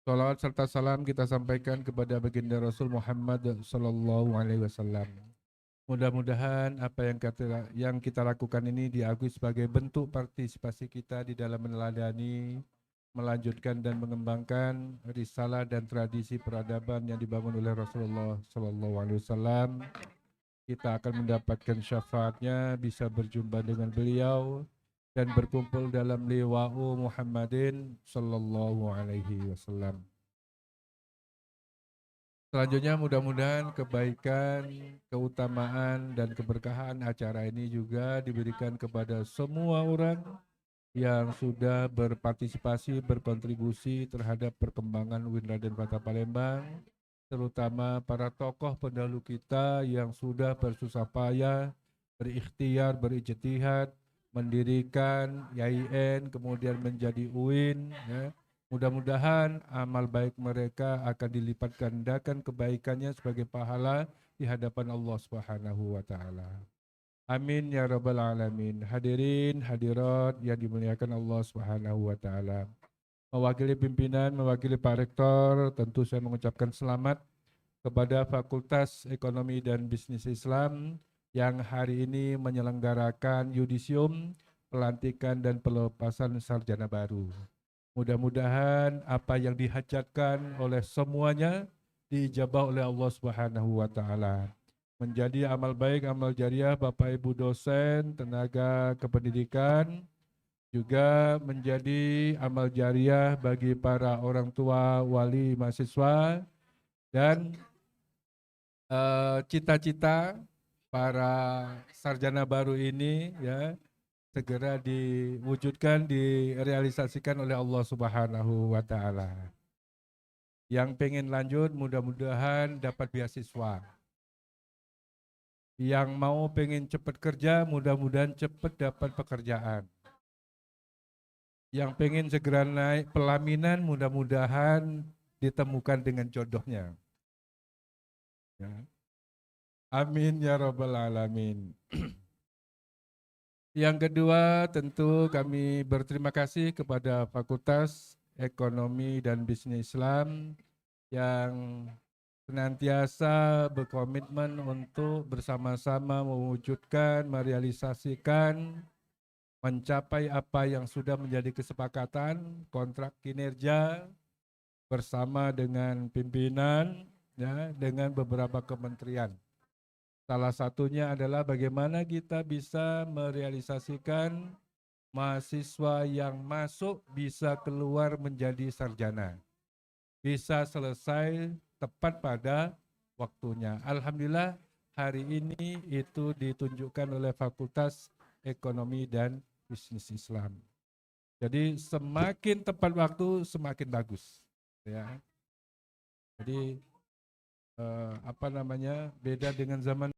Salawat serta salam kita sampaikan kepada baginda Rasul Muhammad sallallahu alaihi wasallam. Mudah-mudahan apa yang kita lakukan ini diakui sebagai bentuk partisipasi kita di dalam meneladani, melanjutkan dan mengembangkan risalah dan tradisi peradaban yang dibangun oleh Rasulullah SAW. Kita akan mendapatkan syafaatnya, bisa berjumpa dengan beliau dan berkumpul dalam liwa'u Muhammadin sallallahu alaihi wasallam. Selanjutnya mudah-mudahan kebaikan, keutamaan dan keberkahan acara ini juga diberikan kepada semua orang yang sudah berpartisipasi, berkontribusi terhadap perkembangan UIN Raden Fatah Palembang, terutama para tokoh pendahulu kita yang sudah bersusah payah, berikhtiar, berijtihad, mendirikan YIN, kemudian menjadi UIN. Ya. Mudah-mudahan amal baik mereka akan dilipat gandakan kebaikannya sebagai pahala di hadapan Allah Subhanahu wa taala. Amin ya rabbal alamin. Hadirin hadirat yang dimuliakan Allah Subhanahu wa taala. Mewakili pimpinan, mewakili Pak Rektor, tentu saya mengucapkan selamat kepada Fakultas Ekonomi dan Bisnis Islam yang hari ini menyelenggarakan yudisium, pelantikan dan pelepasan sarjana baru. Mudah-mudahan apa yang dihajatkan oleh semuanya diijabah oleh Allah Subhanahu wa taala. Menjadi amal baik, amal jariah Bapak Ibu dosen, tenaga kependidikan, juga menjadi amal jariah bagi para orang tua, wali, mahasiswa, dan cita-cita para sarjana baru ini ya segera diwujudkan, direalisasikan oleh Allah Subhanahu wa taala. Yang pengen lanjut mudah-mudahan dapat beasiswa. Yang mau pengen cepat kerja mudah-mudahan cepat dapat pekerjaan. Yang pengen segera naik pelaminan mudah-mudahan ditemukan dengan jodohnya. Ya. Amin ya rabbal alamin. Yang kedua tentu kami berterima kasih kepada Fakultas Ekonomi dan Bisnis Islam yang senantiasa berkomitmen untuk bersama-sama mewujudkan, merealisasikan, mencapai apa yang sudah menjadi kesepakatan kontrak kinerja bersama dengan pimpinan, ya, dengan beberapa kementerian. Salah satunya adalah bagaimana kita bisa merealisasikan mahasiswa yang masuk bisa keluar menjadi sarjana, bisa selesai tepat pada waktunya. Alhamdulillah hari ini itu ditunjukkan oleh Fakultas Ekonomi dan Bisnis Islam. Jadi semakin tepat waktu semakin bagus, ya. Jadi beda dengan zaman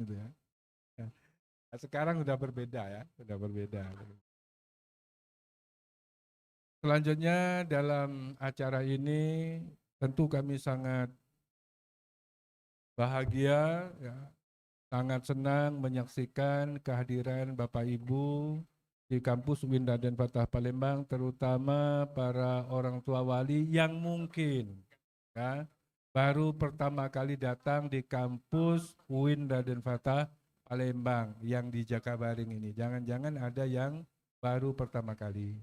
gitu ya. Nah, sekarang sudah berbeda ya, sudah berbeda. Selanjutnya dalam acara ini tentu kami sangat bahagia, ya, sangat senang menyaksikan kehadiran Bapak Ibu di kampus UIN Raden Fatah Palembang, terutama para orang tua wali yang mungkin ya, baru pertama kali datang di kampus UIN Raden Fatah Palembang yang di Jakabaring ini. Jangan-jangan ada yang baru pertama kali.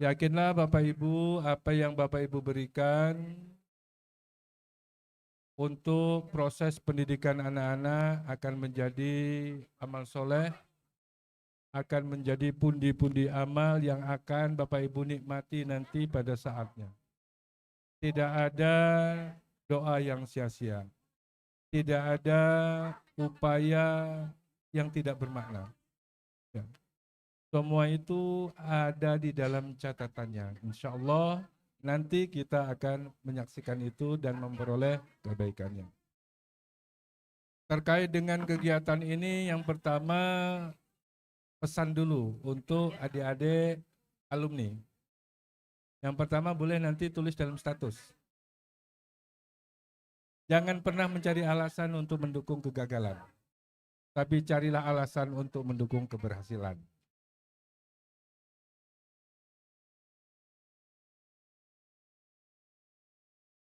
Yakinlah Bapak Ibu, apa yang Bapak Ibu berikan untuk proses pendidikan anak-anak akan menjadi amal soleh, akan menjadi pundi-pundi amal yang akan Bapak Ibu nikmati nanti pada saatnya. Tidak ada doa yang sia-sia, tidak ada upaya yang tidak bermakna. Ya. Semua itu ada di dalam catatannya. Insya Allah nanti kita akan menyaksikan itu dan memperoleh kebaikannya. Terkait dengan kegiatan ini, yang pertama pesan dulu untuk adik-adik alumni. Yang pertama boleh nanti tulis dalam status. Jangan pernah mencari alasan untuk mendukung kegagalan, tapi carilah alasan untuk mendukung keberhasilan.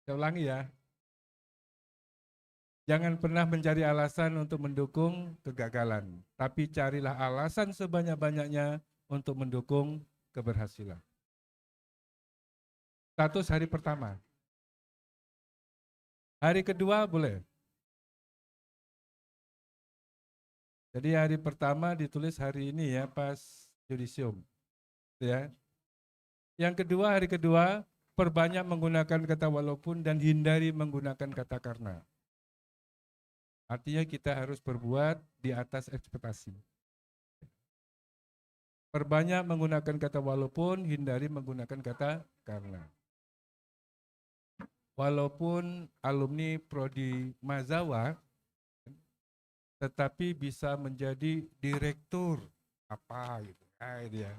Saya ulangi ya. Jangan pernah mencari alasan untuk mendukung kegagalan, tapi carilah alasan sebanyak-banyaknya untuk mendukung keberhasilan. Status hari pertama. Hari kedua boleh. Jadi hari pertama ditulis hari ini ya, pas yudisium. Ya. Yang kedua, hari kedua, perbanyak menggunakan kata walaupun dan hindari menggunakan kata karena. Artinya kita harus berbuat di atas ekspektasi. Perbanyak menggunakan kata walaupun, hindari menggunakan kata karena. Walaupun alumni Prodi Mazawa, tetapi bisa menjadi direktur apa gitu. Dia.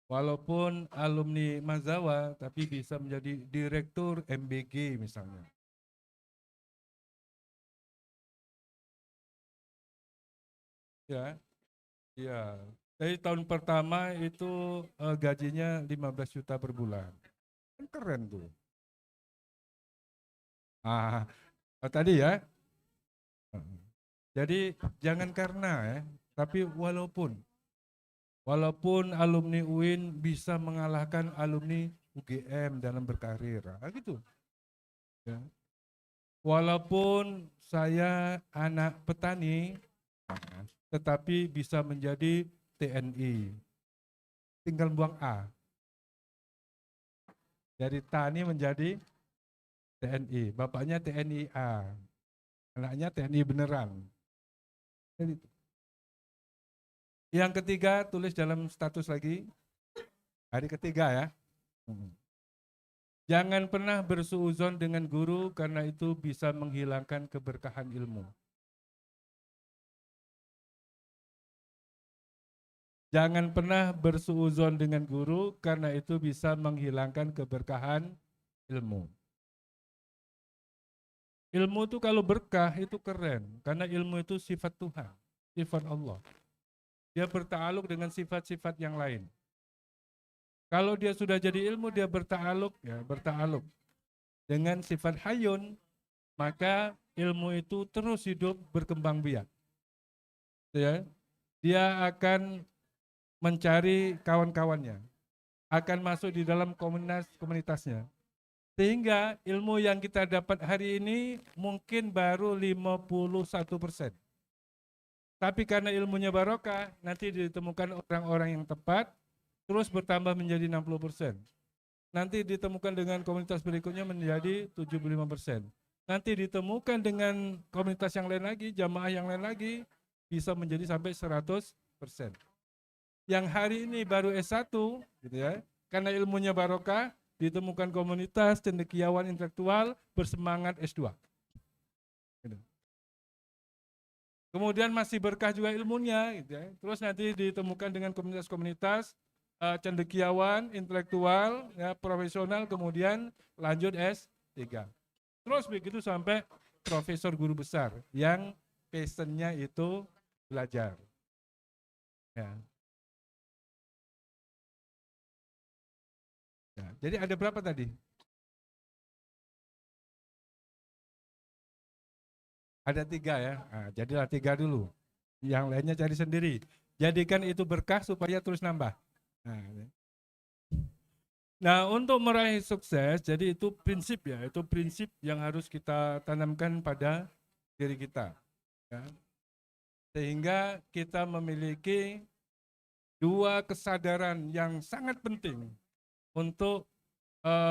Walaupun alumni Mazawa, tapi bisa menjadi direktur MBG misalnya. Ya, ya. Dari tahun pertama itu gajinya 15 juta per bulan. Kan keren tuh. Tadi ya. Jadi jangan karena ya, tapi walaupun alumni UIN bisa mengalahkan alumni UGM dalam berkarir, gitu. Ya. Walaupun saya anak petani, tetapi bisa menjadi TNI. Tinggal buang A. Dari tani menjadi TNI. Bapaknya TNI A. Anaknya TNI beneran. Jadi, yang ketiga, tulis dalam status lagi. Hari ketiga ya. Jangan pernah bersuuzon dengan guru karena itu bisa menghilangkan keberkahan ilmu. Jangan pernah bersuuzon dengan guru karena itu bisa menghilangkan keberkahan ilmu. Ilmu itu kalau berkah itu keren, karena ilmu itu sifat Tuhan, sifat Allah. Dia bertakluk dengan sifat-sifat yang lain. Kalau dia sudah jadi ilmu, dia bertakluk dengan sifat hayun, maka ilmu itu terus hidup berkembang biak. Ya, dia akan mencari kawan-kawannya, akan masuk di dalam komunitasnya. Sehingga ilmu yang kita dapat hari ini mungkin baru 51%. Tapi karena ilmunya barokah, nanti ditemukan orang-orang yang tepat, terus bertambah menjadi 60%. Nanti ditemukan dengan komunitas berikutnya menjadi 75%. Nanti ditemukan dengan komunitas yang lain lagi, jamaah yang lain lagi, bisa menjadi sampai 100%. Yang hari ini baru S1, gitu ya, karena ilmunya barokah, ditemukan komunitas cendekiawan intelektual bersemangat S2. Gitu. Kemudian masih berkah juga ilmunya, gitu ya. Terus nanti ditemukan dengan komunitas-komunitas cendekiawan intelektual, ya, profesional, kemudian lanjut S3. Terus begitu sampai profesor guru besar yang passionnya itu belajar. Ya. Nah, jadi ada berapa tadi? Ada 3 ya. Nah, jadilah 3 dulu. Yang lainnya cari sendiri. Jadikan itu berkah supaya terus nambah. Nah, untuk meraih sukses, jadi itu prinsip ya. Itu prinsip yang harus kita tanamkan pada diri kita. Ya. Sehingga kita memiliki 2 kesadaran yang sangat penting untuk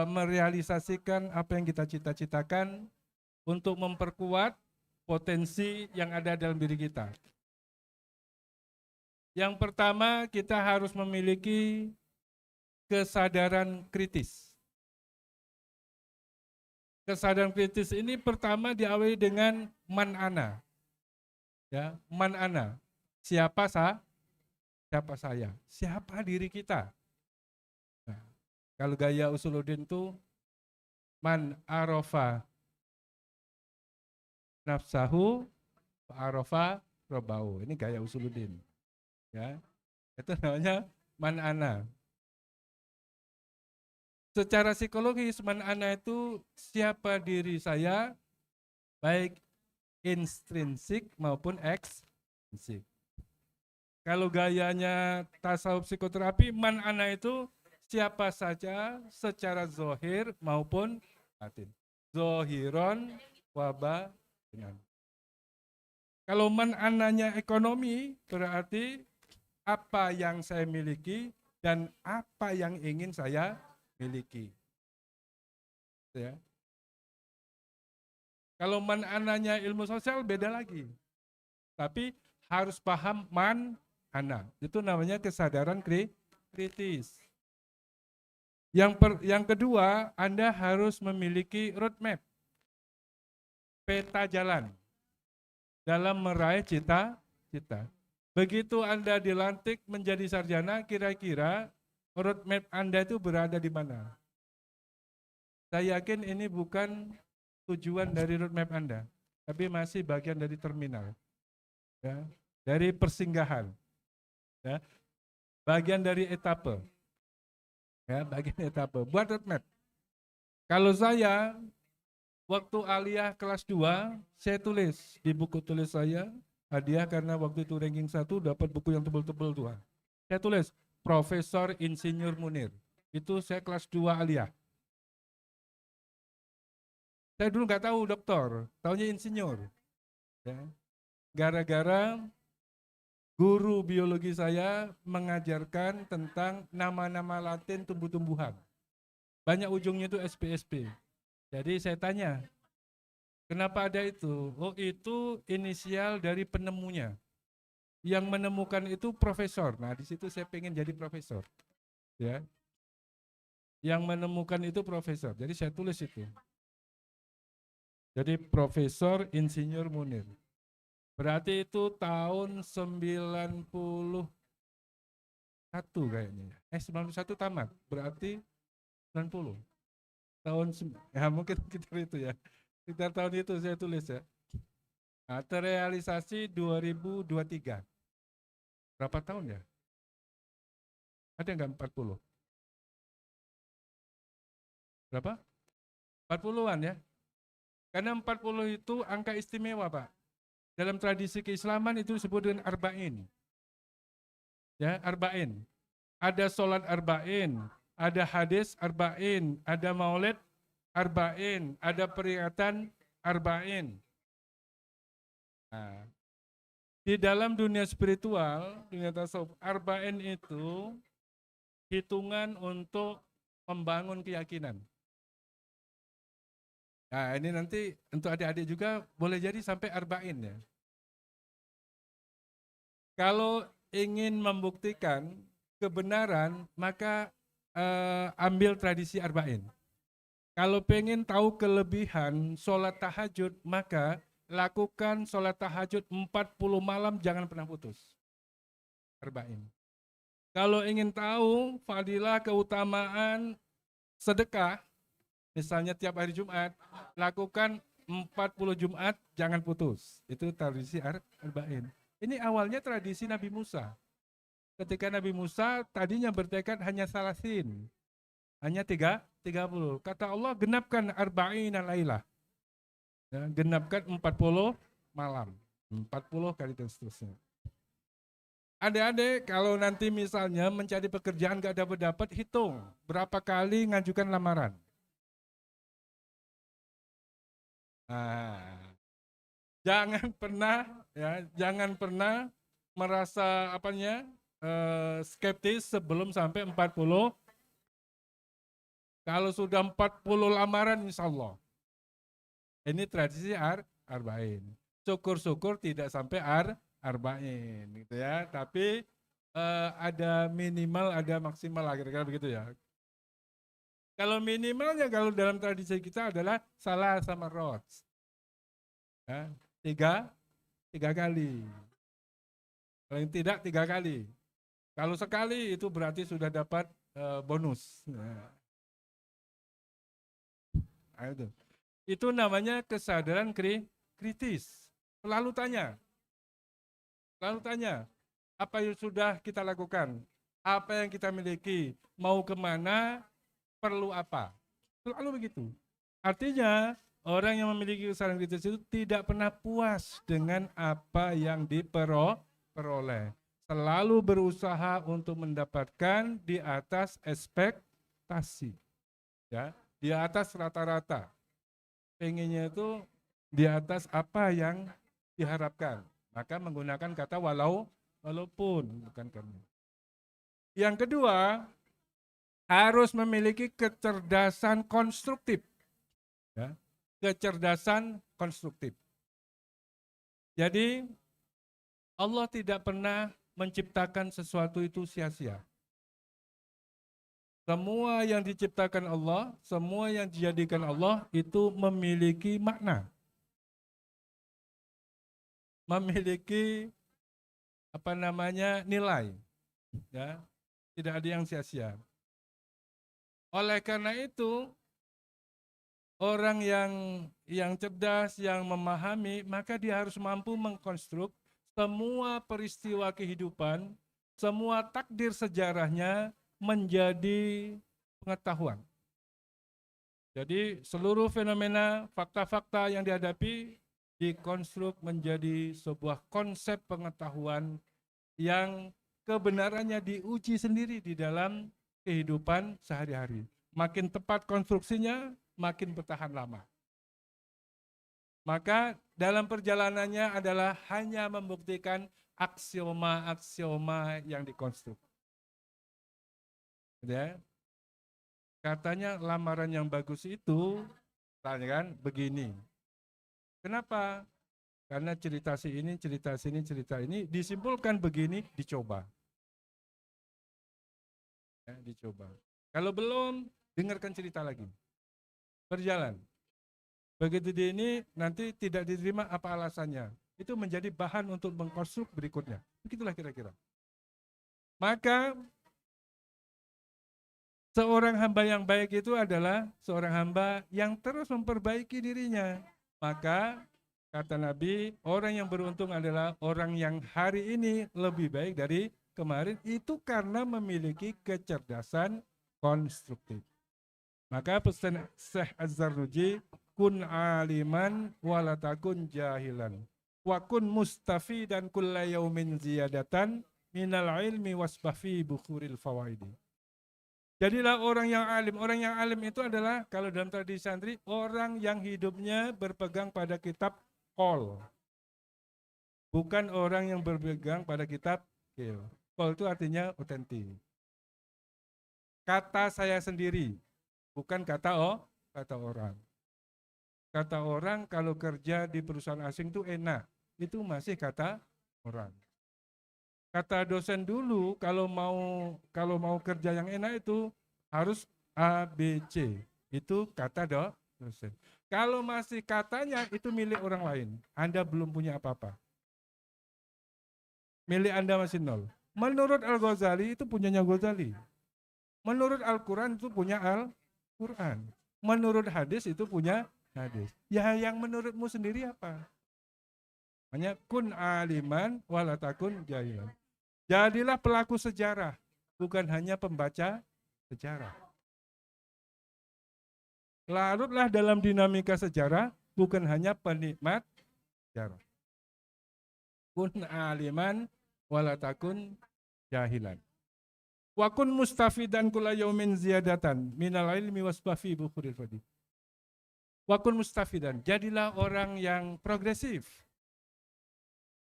merealisasikan apa yang kita cita-citakan, untuk memperkuat potensi yang ada dalam diri kita. Yang pertama, kita harus memiliki kesadaran kritis. Kesadaran kritis ini pertama diawali dengan man ana. Ya, man ana. Siapa saya? Siapa diri kita? Kalau gaya Usuluddin itu man arafa nafsahu arafa robbau. Ini gaya Usuluddin. Ya. Itu namanya man ana. Secara psikologis man ana itu siapa diri saya, baik intrinsik maupun ekstrinsik. Kalau gayanya tasawuf psikoterapi, man ana itu siapa saja secara zohir maupun batin. Zohiron wabatinan. Kalau man ananya ekonomi, berarti apa yang saya miliki dan apa yang ingin saya miliki. Ya. Kalau man ananya ilmu sosial beda lagi. Tapi harus paham man ana. Itu namanya kesadaran kritis. Yang kedua, Anda harus memiliki roadmap, peta jalan dalam meraih cita-cita. Begitu Anda dilantik menjadi sarjana, kira-kira roadmap Anda itu berada di mana? Saya yakin ini bukan tujuan dari roadmap Anda, tapi masih bagian dari terminal, ya, dari persinggahan, ya, bagian dari etape. Ya, bagian etape. Buat roadmap. Kalau saya waktu aliyah kelas 2, saya tulis di buku tulis saya hadiah karena waktu itu ranking 1 dapat buku yang tebel-tebel tuh. Saya tulis Profesor Insinyur Munir. Itu saya kelas 2 aliyah. Saya dulu nggak tahu doktor, taunya insinyur. Ya. Gara-gara guru biologi saya mengajarkan tentang nama-nama Latin tumbuh-tumbuhan. Banyak ujungnya itu SP. Jadi saya tanya, kenapa ada itu? Oh, itu inisial dari penemunya. Yang menemukan itu profesor. Nah, di situ saya pengen jadi profesor. Ya. Yang menemukan itu profesor. Jadi saya tulis itu. Jadi Profesor Insinyur Munir. Berarti itu tahun 91 kayaknya. 91 tamat. Berarti 90. Ya mungkin sekitar itu ya. Sekitar tahun itu saya tulis ya. Nah, terrealisasi 2023. Berapa tahun ya? Ada enggak 40? Berapa? 40-an ya? Karena 40 itu angka istimewa, Pak. Dalam tradisi keislaman itu disebut dengan arba'in. Ya, arba'in. Ada sholat arba'in, ada hadis arba'in, ada maulid arba'in, ada peringatan arba'in. Nah, di dalam dunia spiritual, dunia tasawuf, arba'in itu hitungan untuk membangun keyakinan. Nah, ini nanti untuk adik-adik juga boleh jadi sampai arba'in ya. Kalau ingin membuktikan kebenaran, maka ambil tradisi arba'in. Kalau pengen tahu kelebihan sholat tahajud, maka lakukan sholat tahajud 40 malam, jangan pernah putus. Arba'in. Kalau ingin tahu fadilah keutamaan sedekah, misalnya tiap hari Jumat, lakukan 40 Jumat, jangan putus. Itu tradisi arba'in. Ini awalnya tradisi Nabi Musa. Ketika Nabi Musa tadinya bertekad hanya salasin. Hanya 30. Kata Allah, genapkan arba'in lailah. Ya, genapkan 40 malam. 40 kali dan seterusnya. Adik-adik, kalau nanti misalnya mencari pekerjaan gak dapat-dapat, hitung berapa kali ngajukan lamaran. Nah, jangan pernah merasa skeptis sebelum sampai 40. Kalau sudah 40 lamaran, insya Allah. Ini tradisi arba'in. Syukur-syukur tidak sampai arba'in, gitu ya. Tapi ada minimal, ada maksimal, kira-kira begitu ya. Kalau minimalnya kalau dalam tradisi kita adalah salah sama rots. Ya, tiga kali. Paling tidak 3 kali. Kalau sekali itu berarti sudah dapat bonus. Nah, itu namanya kesadaran kritis. Selalu tanya, apa yang sudah kita lakukan, apa yang kita miliki, mau kemana, perlu apa. Selalu begitu. Artinya orang yang memiliki kesadaran kritis itu tidak pernah puas dengan apa yang diperoleh. Selalu berusaha untuk mendapatkan di atas ekspektasi. Ya, di atas rata-rata. Pengennya itu di atas apa yang diharapkan. Maka menggunakan kata walaupun, bukan karena. Yang kedua, harus memiliki kecerdasan konstruktif. Ya, kecerdasan konstruktif. Jadi Allah tidak pernah menciptakan sesuatu itu sia-sia. Semua yang diciptakan Allah, semua yang dijadikan Allah itu memiliki makna. Memiliki nilai. Ya, tidak ada yang sia-sia. Oleh karena itu, orang yang cerdas, yang memahami, maka dia harus mampu mengkonstruk semua peristiwa kehidupan, semua takdir sejarahnya menjadi pengetahuan. Jadi seluruh fenomena, fakta-fakta yang dihadapi, dikonstruk menjadi sebuah konsep pengetahuan yang kebenarannya diuji sendiri di dalam kehidupan sehari-hari. Makin tepat konstruksinya, makin bertahan lama. Maka dalam perjalanannya adalah hanya membuktikan aksioma-aksioma yang dikonstruk. Ya. Katanya lamaran yang bagus itu, kan begini. Kenapa? Karena cerita si ini, cerita sini, cerita ini, disimpulkan begini, dicoba. Ya, dicoba. Kalau belum, dengarkan cerita lagi. Berjalan. Begitu di ini, nanti tidak diterima apa alasannya. Itu menjadi bahan untuk mengkonstruk berikutnya. Begitulah kira-kira. Maka, seorang hamba yang baik itu adalah seorang hamba yang terus memperbaiki dirinya. Maka kata Nabi, orang yang beruntung adalah orang yang hari ini lebih baik dari kemarin. Itu karena memiliki kecerdasan konstruktif. Maka pesan Syekh Az-Zarnuji, kun aliman walatakun jahilan. Wa kun mustafidan kulla yaumin ziyadatan minal ilmi wasbafi bukhuril fawaidi. Jadilah orang yang alim. Orang yang alim itu adalah, kalau dalam tradisi santri, orang yang hidupnya berpegang pada kitab Qol. Bukan orang yang berpegang pada kitab Qil. Qol itu artinya otentik. Kata saya sendiri, bukan kata orang. Kata orang kalau kerja di perusahaan asing itu enak. Itu masih kata orang. Kata dosen dulu, kalau mau kerja yang enak itu harus A, B, C. Itu kata dosen. Kalau masih katanya, itu milik orang lain. Anda belum punya apa-apa. Milik Anda masih nol. Menurut Al-Ghazali, itu punyanya Ghazali. Menurut Al-Quran, itu punya Al-Quran. Menurut hadis, itu punya hadis. Ya, yang menurutmu sendiri apa? Hanya kun aliman walatakun jahilan. Jadilah pelaku sejarah, bukan hanya pembaca sejarah. Larutlah dalam dinamika sejarah, bukan hanya penikmat sejarah. Kun aliman walatakun jahilan. Wa kun mustafidan kulla yaumin ziyadatan minal ilmi wasbafi bukhuril fadi. Wa kun mustafidan, jadilah orang yang progresif.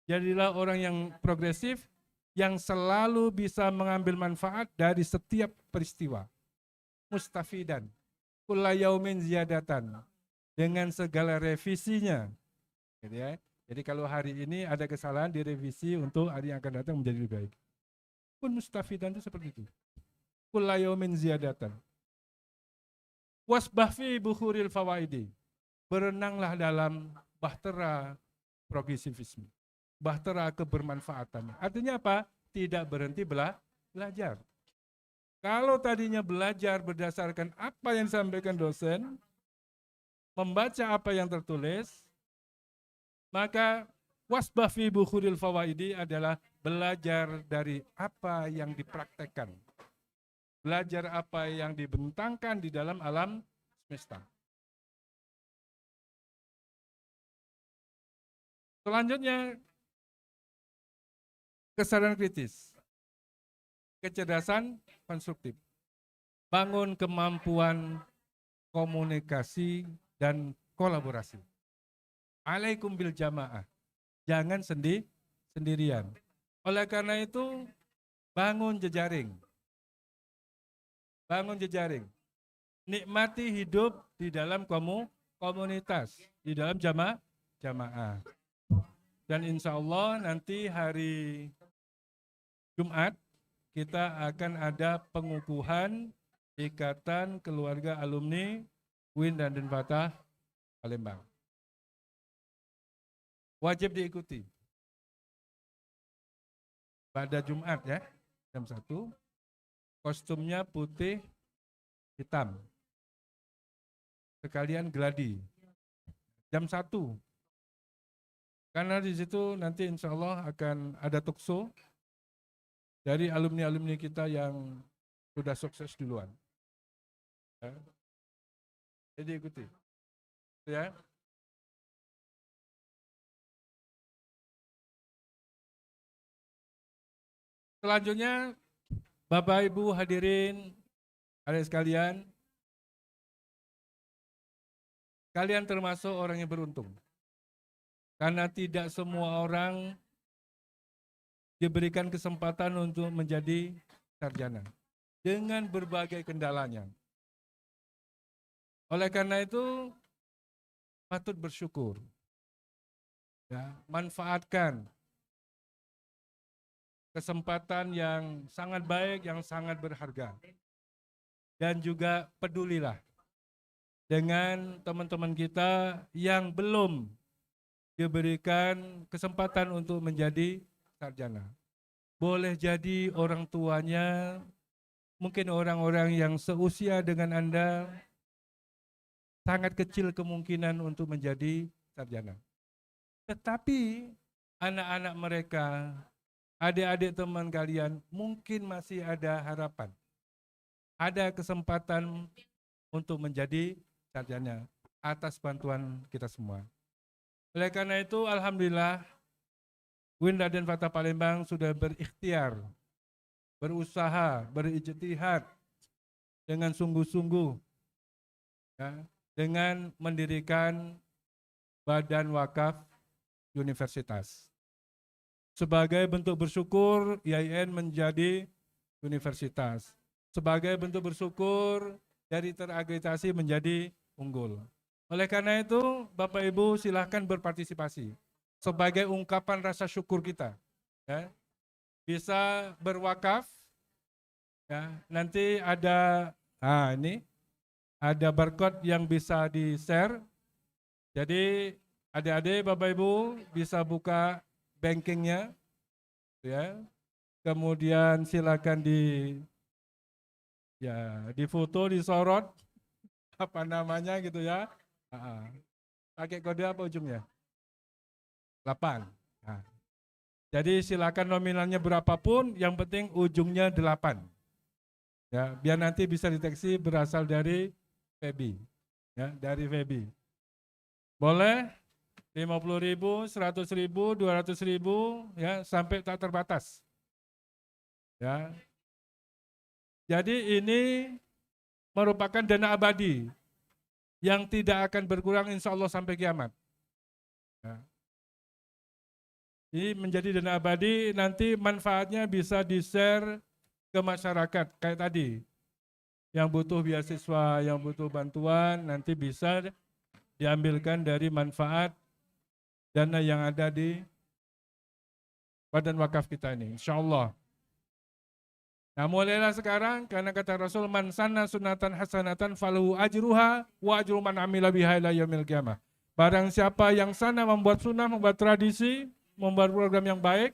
Jadilah orang yang progresif, yang selalu bisa mengambil manfaat dari setiap peristiwa. Mustafidan, kulla yaumin ziyadatan, dengan segala revisinya. Gitu ya. Jadi kalau hari ini ada kesalahan, direvisi untuk hari yang akan datang menjadi lebih baik. Pun mustafidan itu seperti itu. Kulla yaumin ziyadatan. Wasbah fi bukhuril fawaidi. Berenanglah dalam bahtera progresivisme. Bahtera kebermanfaatan. Artinya apa? Tidak berhenti belajar. Kalau tadinya belajar berdasarkan apa yang disampaikan dosen, membaca apa yang tertulis, maka wasbah fi bukhuril fawaidi adalah belajar dari apa yang dipraktekkan. Belajar apa yang dibentangkan di dalam alam semesta. Selanjutnya, kesadaran kritis, kecerdasan konstruktif, bangun kemampuan komunikasi dan kolaborasi. Alaikum bil jamaah, jangan sendirian. Oleh karena itu, bangun jejaring. Bangun jejaring. Nikmati hidup di dalam komunitas, di dalam jamaah. Dan insya Allah nanti hari Jumat kita akan ada pengukuhan Ikatan Keluarga Alumni UIN dan Denpasar Palembang. Wajib diikuti. Pada Jumat ya, jam 1. Kostumnya putih hitam. Sekalian gladi. Jam 1. Karena di situ nanti insya Allah akan ada talkshow dari alumni-alumni kita yang sudah sukses duluan. Ya. Jadi ikuti. Ya. Selanjutnya, Bapak Ibu hadirin, adik sekalian, kalian termasuk orang yang beruntung. Karena tidak semua orang diberikan kesempatan untuk menjadi sarjana dengan berbagai kendalanya. Oleh karena itu, patut bersyukur. Ya, manfaatkan kesempatan yang sangat baik, yang sangat berharga. Dan juga pedulilah dengan teman-teman kita yang belum diberikan kesempatan untuk menjadi sarjana. Boleh jadi orang tuanya, mungkin orang-orang yang seusia dengan Anda, sangat kecil kemungkinan untuk menjadi sarjana. Tetapi anak-anak mereka, adik-adik teman kalian, mungkin masih ada harapan. Ada kesempatan untuk menjadi sarjana atas bantuan kita semua. Oleh karena itu, alhamdulillah, UIN Raden Fatah Palembang sudah berikhtiar, berusaha, berijtihad dengan sungguh-sungguh, ya, dengan mendirikan Badan Wakaf Universitas. Sebagai bentuk bersyukur, IAIN menjadi universitas. Sebagai bentuk bersyukur, dari terakreditasi menjadi unggul. Oleh karena itu, Bapak Ibu silahkan berpartisipasi sebagai ungkapan rasa syukur kita. Ya. Bisa berwakaf, ya. Nanti ada, ini ada barcode yang bisa di-share. Jadi adik-adik, Bapak Ibu bisa buka bankingnya, ya. Kemudian silakan difoto, disorot, apa namanya gitu ya. Pakai kode apa ujungnya? 8. Nah, jadi silakan nominalnya berapapun, yang penting ujungnya 8. Ya, biar nanti bisa deteksi berasal dari Febi. Ya, dari Febi. Boleh 50.000, 100.000, 200.000, ya, sampai tak terbatas. Ya. Jadi ini merupakan dana abadi yang tidak akan berkurang insya Allah sampai kiamat. Ya. Ini menjadi dana abadi, nanti manfaatnya bisa di-share ke masyarakat. Kayak tadi, yang butuh beasiswa, yang butuh bantuan, nanti bisa diambilkan dari manfaat dana yang ada di badan wakaf kita ini, insya Allah. Nah, mulailah sekarang, karena kata Rasul, man sanna sunatan hasanatan falahu ajruha wa ajru man amila biha ila yaumil qiyamah. Barang siapa yang sana membuat sunnah, membuat tradisi, membuat program yang baik,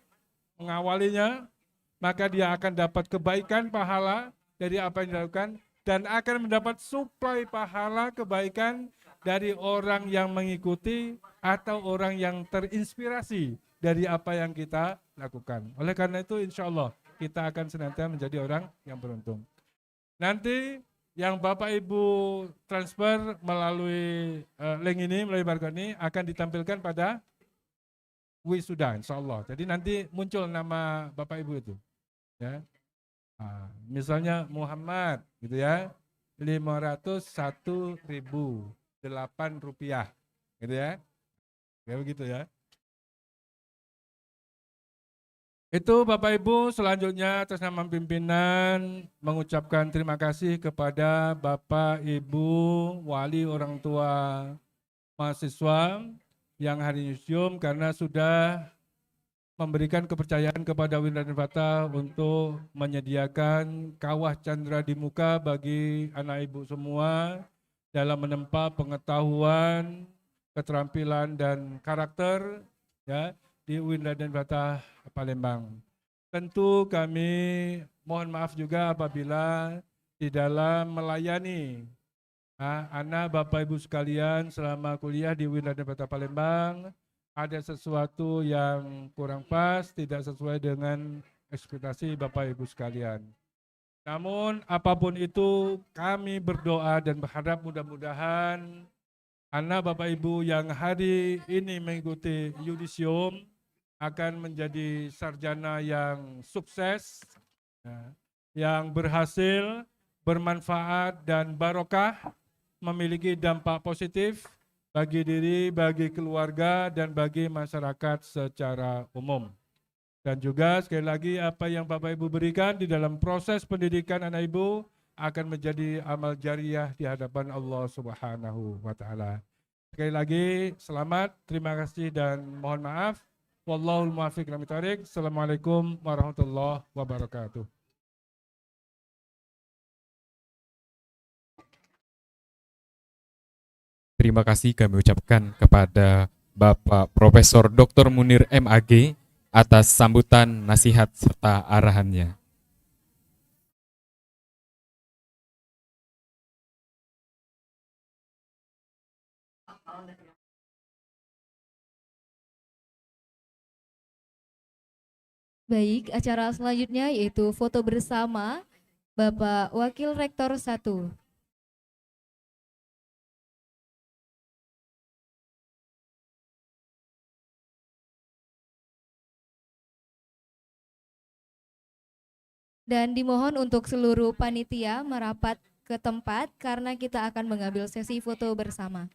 mengawalinya, maka dia akan dapat kebaikan pahala dari apa yang dilakukan dan akan mendapat suplai pahala kebaikan dari orang yang mengikuti atau orang yang terinspirasi dari apa yang kita lakukan. Oleh karena itu, insya Allah kita akan senantiasa menjadi orang yang beruntung. Nanti yang Bapak Ibu transfer melalui link ini, melalui barcode ini akan ditampilkan pada wisuda, insya Allah. Jadi nanti muncul nama Bapak Ibu itu. Ya. Nah, misalnya Muhammad, gitu ya, 501.008 rupiah, gitu ya. Kayak begitu ya. Itu Bapak Ibu, selanjutnya atas nama pimpinan mengucapkan terima kasih kepada Bapak Ibu wali orang tua mahasiswa yang hari ini Zoom karena sudah memberikan kepercayaan kepada UIN Raden Fatah untuk menyediakan kawah candra di muka bagi anak ibu semua dalam menempa pengetahuan, keterampilan dan karakter, ya, di UIN Raden Fatah Palembang. Tentu kami mohon maaf juga apabila di dalam melayani anak Bapak Ibu sekalian selama kuliah di UIN Raden Fatah Palembang ada sesuatu yang kurang pas, tidak sesuai dengan ekspektasi Bapak Ibu sekalian. Namun apapun itu kami berdoa dan berharap mudah-mudahan anak Bapak Ibu yang hari ini mengikuti yudisium akan menjadi sarjana yang sukses, ya, yang berhasil, bermanfaat dan barokah, memiliki dampak positif bagi diri, bagi keluarga, dan bagi masyarakat secara umum. Dan juga sekali lagi apa yang Bapak Ibu berikan di dalam proses pendidikan anak Ibu akan menjadi amal jariah di hadapan Allah Subhanahu wa taala. Sekali lagi selamat, terima kasih dan mohon maaf. Wallahul muwaffiq ila thoriq. Assalamualaikum warahmatullahi wabarakatuh. Terima kasih kami ucapkan kepada Bapak Profesor Dr. Munir MAG atas sambutan, nasihat, serta arahannya. Baik, acara selanjutnya yaitu foto bersama Bapak Wakil Rektor 1. Dan dimohon untuk seluruh panitia merapat ke tempat karena kita akan mengambil sesi foto bersama.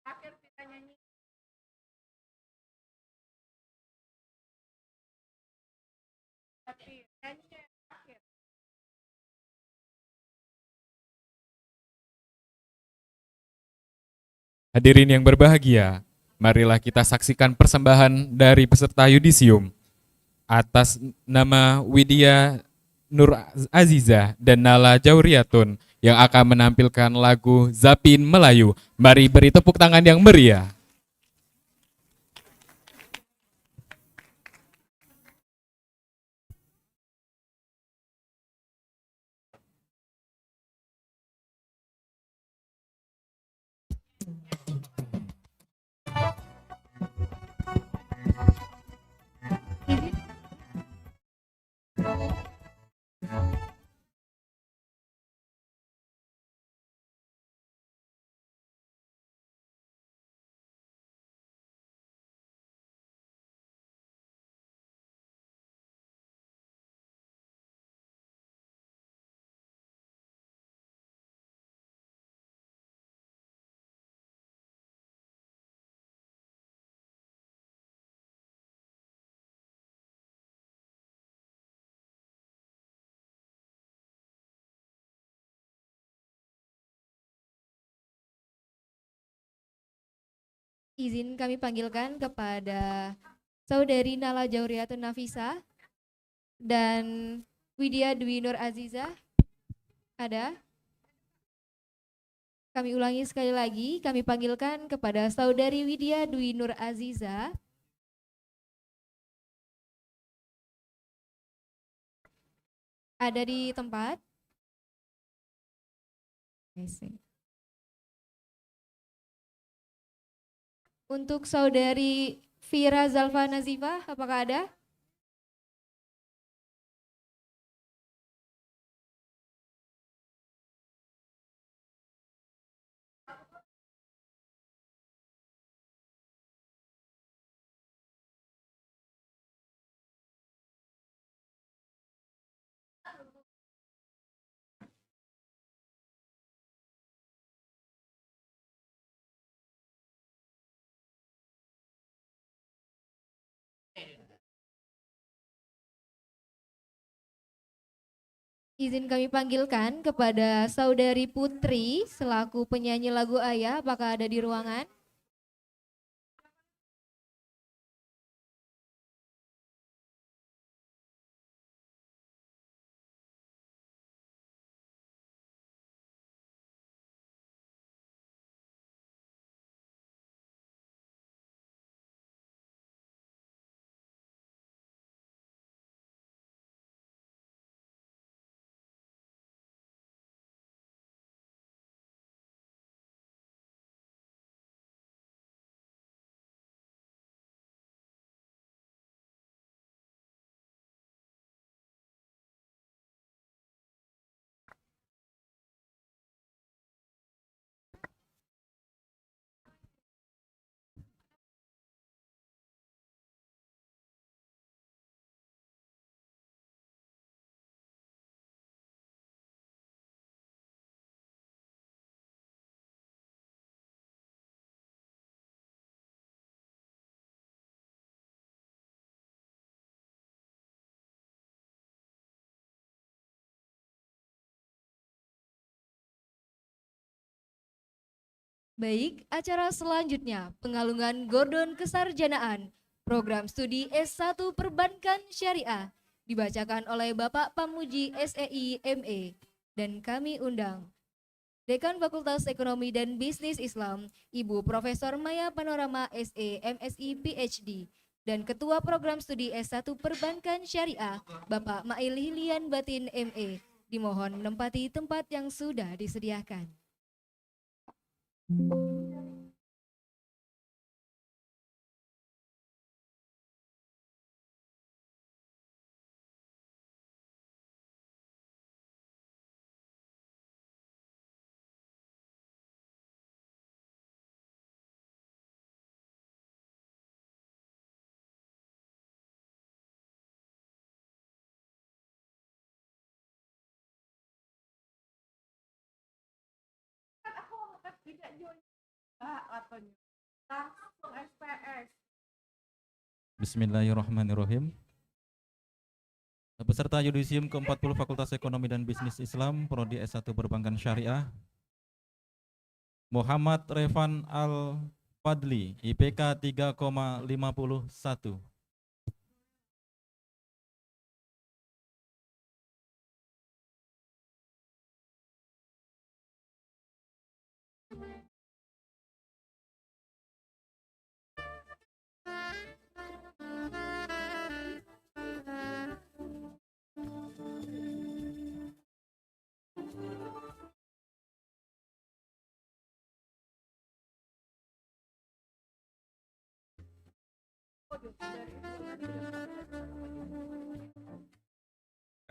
Akhir kita nyanyi. Tapi nyanyi akhir. Hadirin yang berbahagia, marilah kita saksikan persembahan dari peserta yudisium atas nama Widya Nur Aziza dan Nala Jauriatun yang akan menampilkan lagu Zapin Melayu. Mari beri tepuk tangan yang meriah. Izin kami panggilkan kepada Saudari Nala Jauriatun Nafisa dan Widya Dwi Nur Aziza. Ada? Kami ulangi sekali lagi, kami panggilkan kepada Saudari Widya Dwi Nur Aziza ada di tempat. Untuk Saudari Fira Zalfa Nazifah, apakah ada? Izin kami panggilkan kepada Saudari Putri selaku penyanyi lagu Ayah, apakah ada di ruangan? Baik, acara selanjutnya pengalungan Gordon Kesarjanaan Program Studi S1 Perbankan Syariah dibacakan oleh Bapak Pamuji SEI ME dan kami undang Dekan Fakultas Ekonomi dan Bisnis Islam Ibu Profesor Maya Panorama SE MSI PhD dan Ketua Program Studi S1 Perbankan Syariah Bapak Mail Hilian Batin ME dimohon menempati tempat yang sudah disediakan. Bismillahirrahmanirrahim. Peserta yudisium ke-40 Fakultas Ekonomi dan Bisnis Islam Prodi S1 Perbankan Syariah. Muhammad Revan Al-Fadli, IPK 3,51.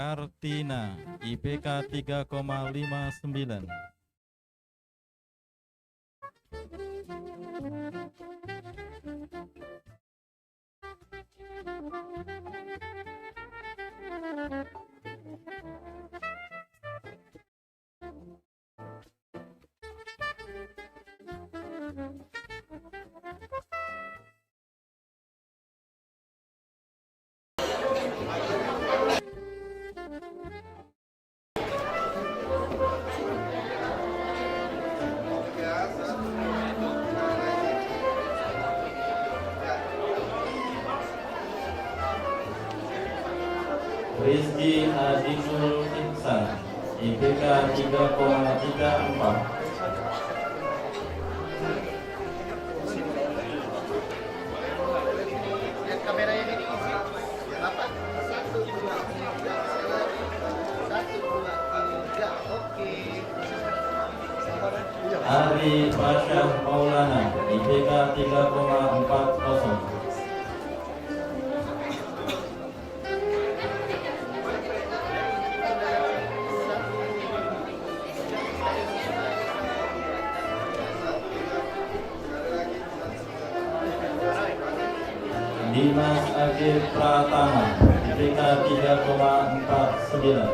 Kartina, IPK 3,59. Rizky Azizul Ihsan, IPK 3,34. Lihat kamera yang ini. Bapak, 1, 2, 3, sekali lagi. 1, 2, 3, oke. Ari Fasyah Maulana, IPK 3,40. Dimas Agil Pratama, IPK 3,49.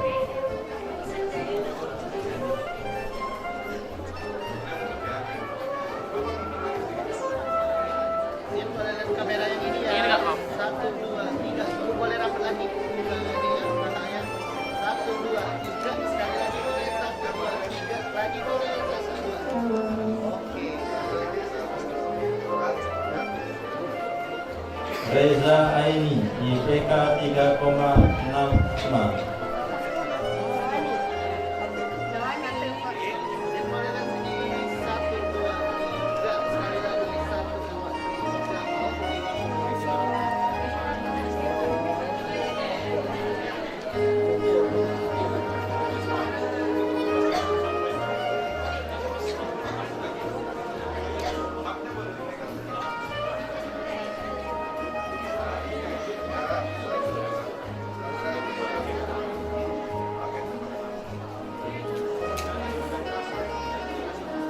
Boleh lihat kamera yang ini ya. 1, 2, 3. Baru boleh rapat lagi. Bukan ini ya, matanya. 1, 2, 3. Sekali lagi boleh. 1, 2, 3. Lagi boleh. 1, 2. Oke. Reza Aini, IPK 3,65.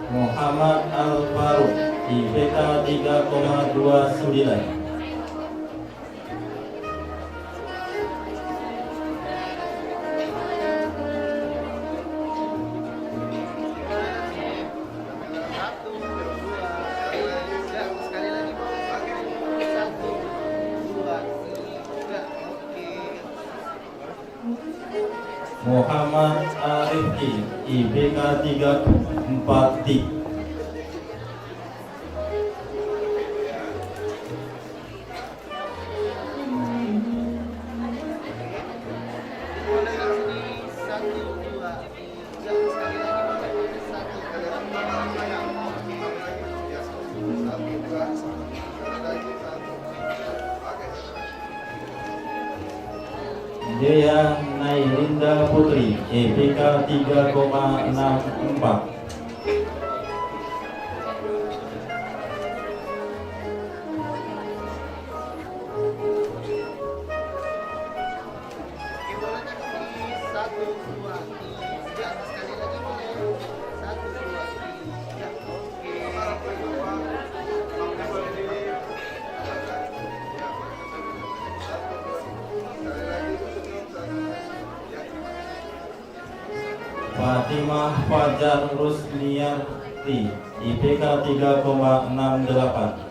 Muhammad Al-Faruq, IPK 3,29. Muhammad Arifki, IPK 3,43. Dea Nailinda Putri, IPK 3,64. Fatimah Fajar Rusniarti, IPK 3,68.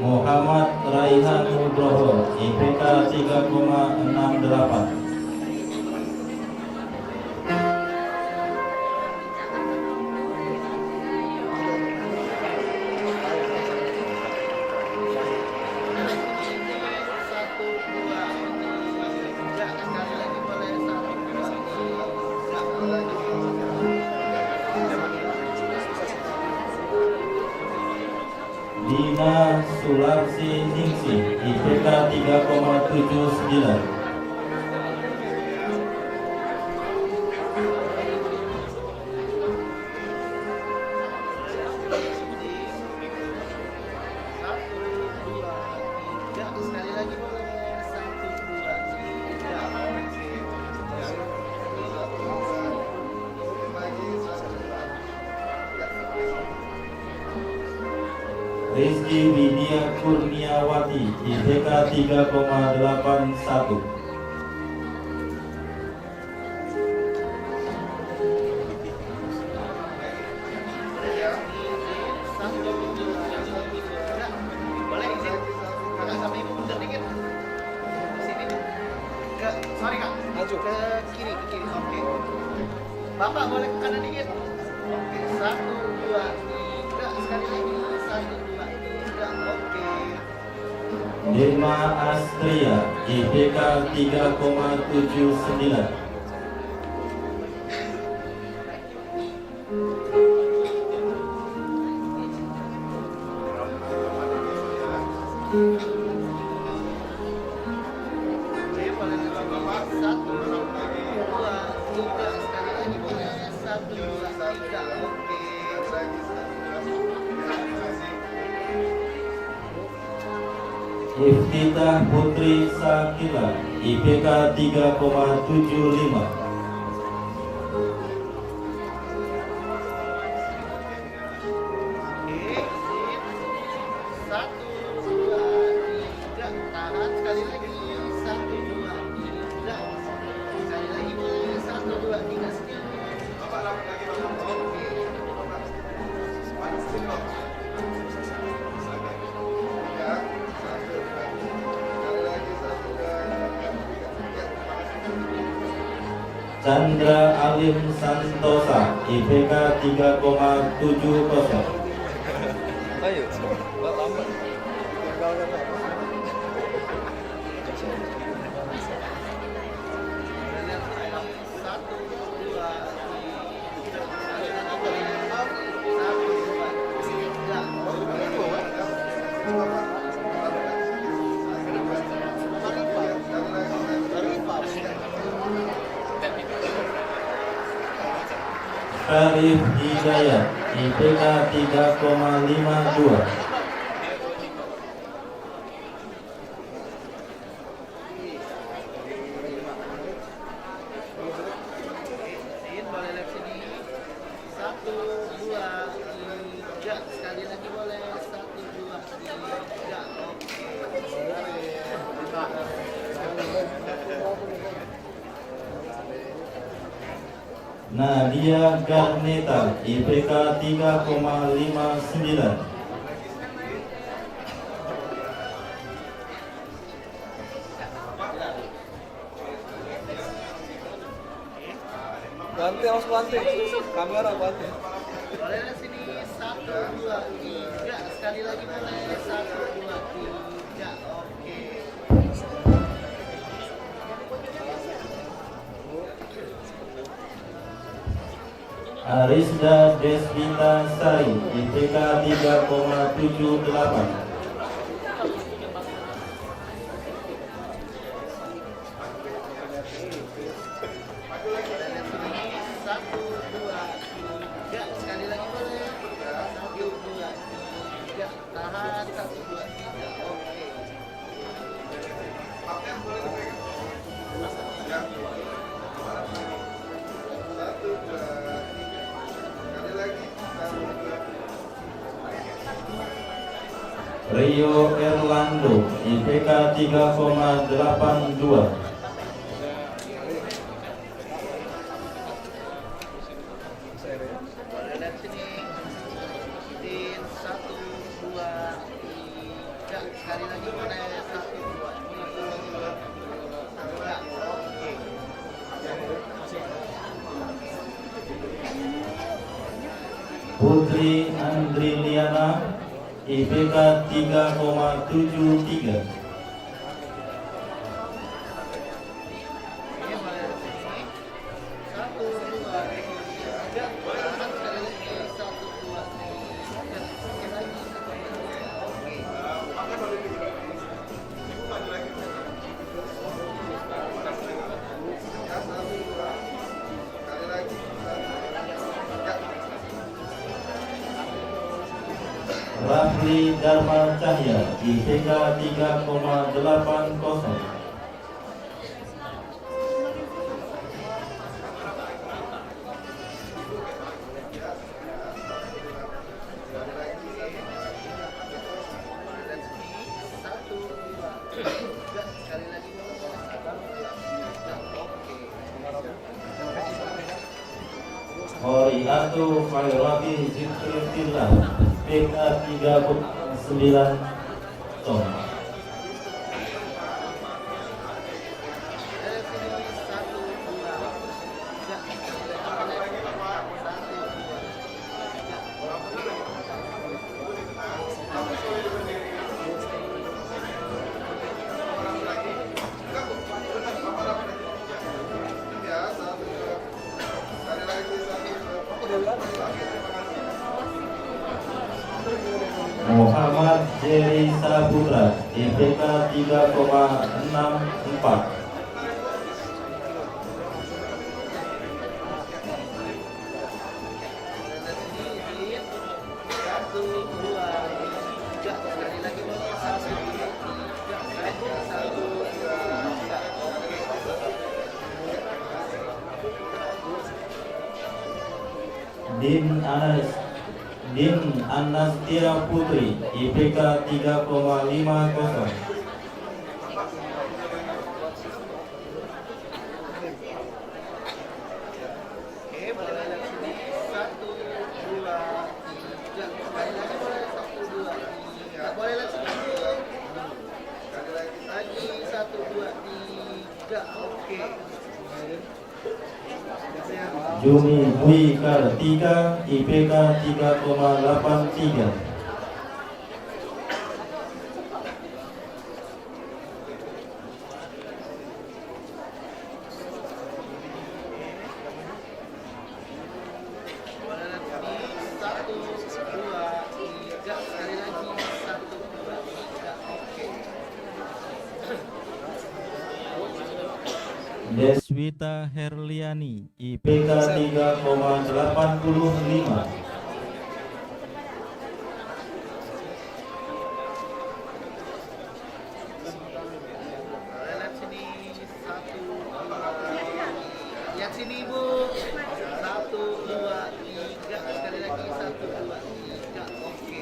Muhammad Raihan Nugroho, IPK 3,68. Dina Sularsi Ningsi, IPK 3,79. Rizky Widya Kurniawati, IPK 3,81. Boleh izin kakak sama ibu mundur dikit. Sini nih. Sorry kak, maju ke kiri, oke. Bapak boleh ke kanan dikit. Oke, 1, 2, 3, sekali lagi. 1, 2, 3, oke. Irma Astria, IPK 3,79. Oke, boleh lagi. 1, 2, 3, sekali lagi boleh. 1, 2, 3, oke. Iftitah Putri Sakila, IPK 3,75. Chandra Alim Santosa, IPK 3,70. Ayo, lambat. Arif Hidayat, IPK 3,52. Boleh lihat sini. 1, 2, 3, sekali lagi boleh. 1, 2, 3, Nadia Garneta, IPK 3,59. Bantu harus bantu. Kamera bantu. boleh lihat sini. 1, 2, 3, sekali lagi boleh. 1, 2, 3, oke. Arisda Desvita Sari, IPK 3,78. Sekali lagi boleh. 1, 2, 3, tahan. 1, 2, 3, oke. Rio Erlando, IPK 3,82. Boleh lihat sini. Izin 1, 2, 3. Sekali lagi boleh 1, 2, 3. Oke. Putri Andriliana, IPK 3,73. Ini boleh lihat sini. 1, 2, 3. Sekali lagi 1, 2, 3. Sekali lagi 1, 2, 3. Oke. Rafli Dharma Cahya, IPK 3,80. Sekali lagi. Horiatu Khairati Zikrillah, IPK 3,9 ton. Muhammad Jerry Saputra, IPK 3,64. Din Anastia Putri, IPK 3,50. Juni Dwi Kartika, IPK 3,83. Deswita Herliani, IPK 3,85. Lihat sini Ibu. 1, 2, 3. Sekali lagi 1, 2, 3. Oke.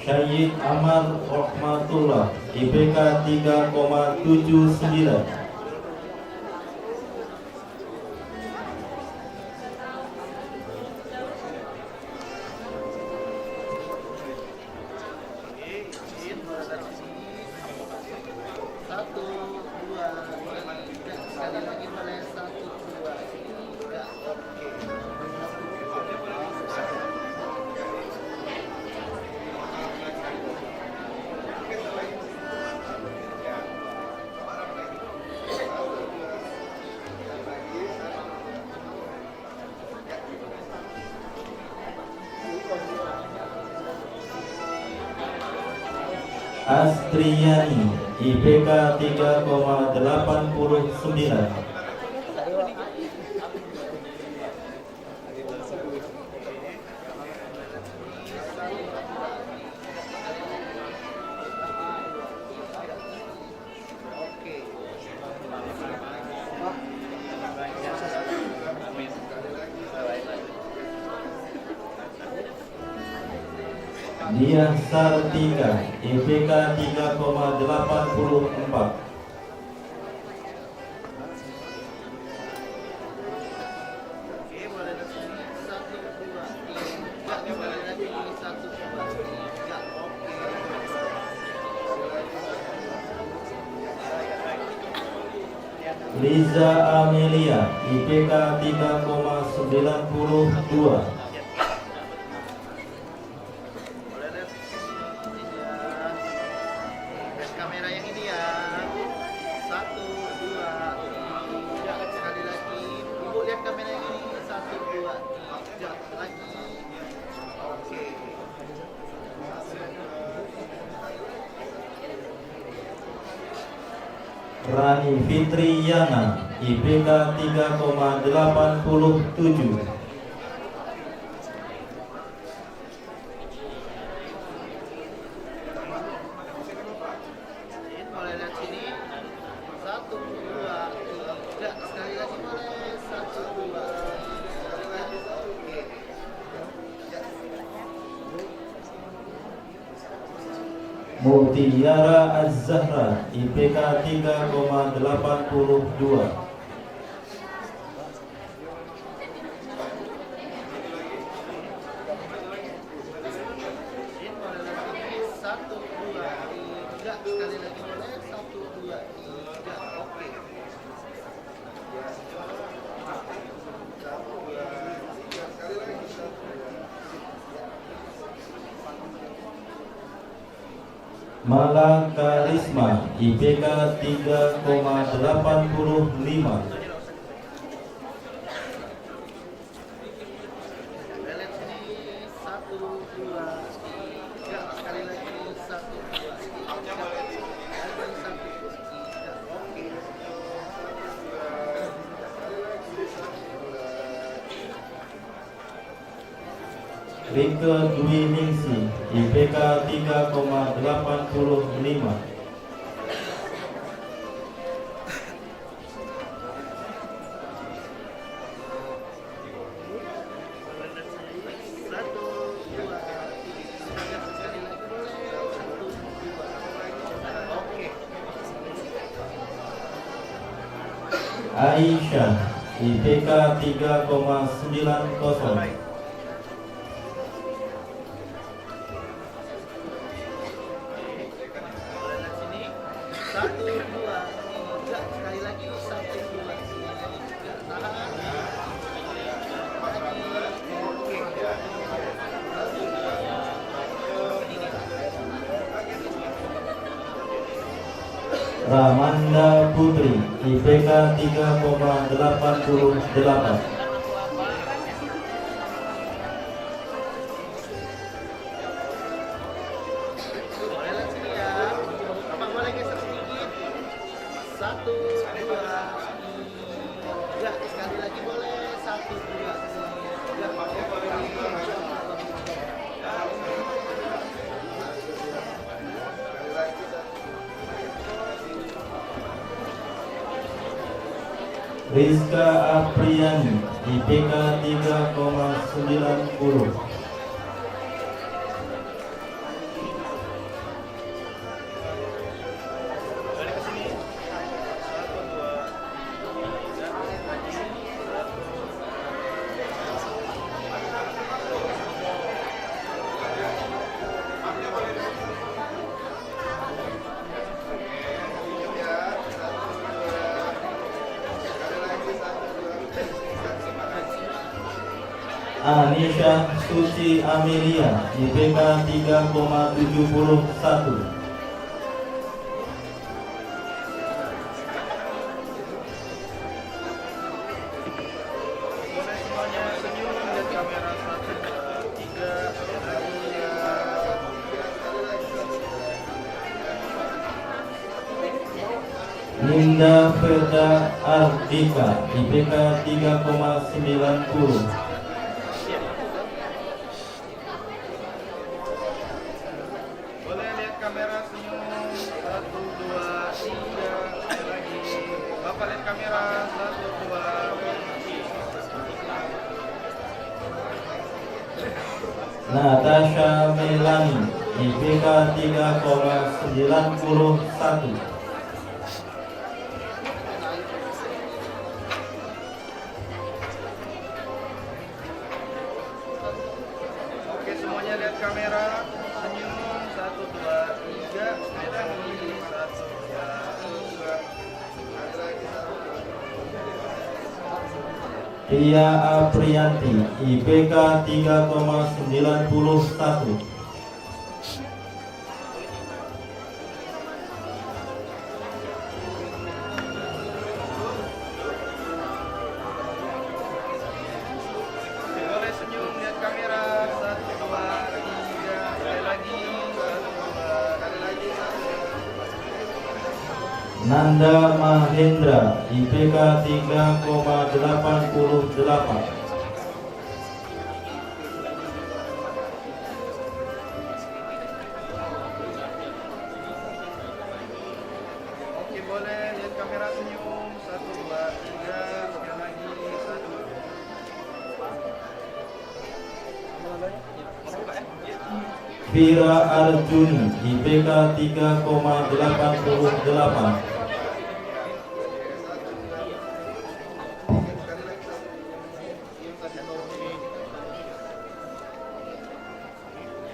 Syed Amar Rahmatullah, IPK 3,79. Astriyani, IPK 3,89. Diah Sartika, IPK 3,84. Liza Amelia, IPK 3,92. Kamera yang ini ya. 1, 2, 3. Sekali lagi. Ibu lihat kamera yang ini. 1, 2, 3. Lagi. Oke. Rani Fitri Yana, IPK 3,87. Boleh lihat sini. 1, 2, 3. Sekali lagi boleh. 1, 2, 3. Oke. Mutiara Az-Zahra, IPK 3,82. Satu, dua, tiga. Sekali lagi boleh. 1, 2, 3. Oke. Mala Karisma, IPK 3,85. Lihat sini. 1, 2, 3. Sekali lagi. 1, 2, 3. Lagi 1, 3. Oke. Rike Dwi Ningsi, IPK 3,85. Aisyah, IPK 3,90. Satu, dua, tiga. Sekali lagi. 1, 2, 3. Tahan. Oke. Ramanda Putri, IPK 3,88. Satu, dua, tiga. Sekali lagi boleh. 1, 2, 3. Rizka Apriani, IPK 3,90. Anisha Suci Amelia, IPK 3,71. Linda Ferda Ardika, IPK 3,90. Boleh lihat kamera senyum. 1, 2, 3. Sekali lagi. Bapak lihat kamera. 1, 2. Natasha Melani IPK 3,91. Oke, semuanya lihat kamera. Senyum. 1, 2, 3. Sekali lagi. 1, 2, 3. Sekali lagi. Tia Aprianti IPK 3,91. Boleh senyum, lihat kamera. 1, 2, 3. Sekali lagi. 1, 2, sekali lagi. Nanda Mahendra IPK 3,88. Oke, boleh lihat kamera, senyum. 1, 2, 3. Sekali lagi. 1. Vira Arjuni IPK 3,88.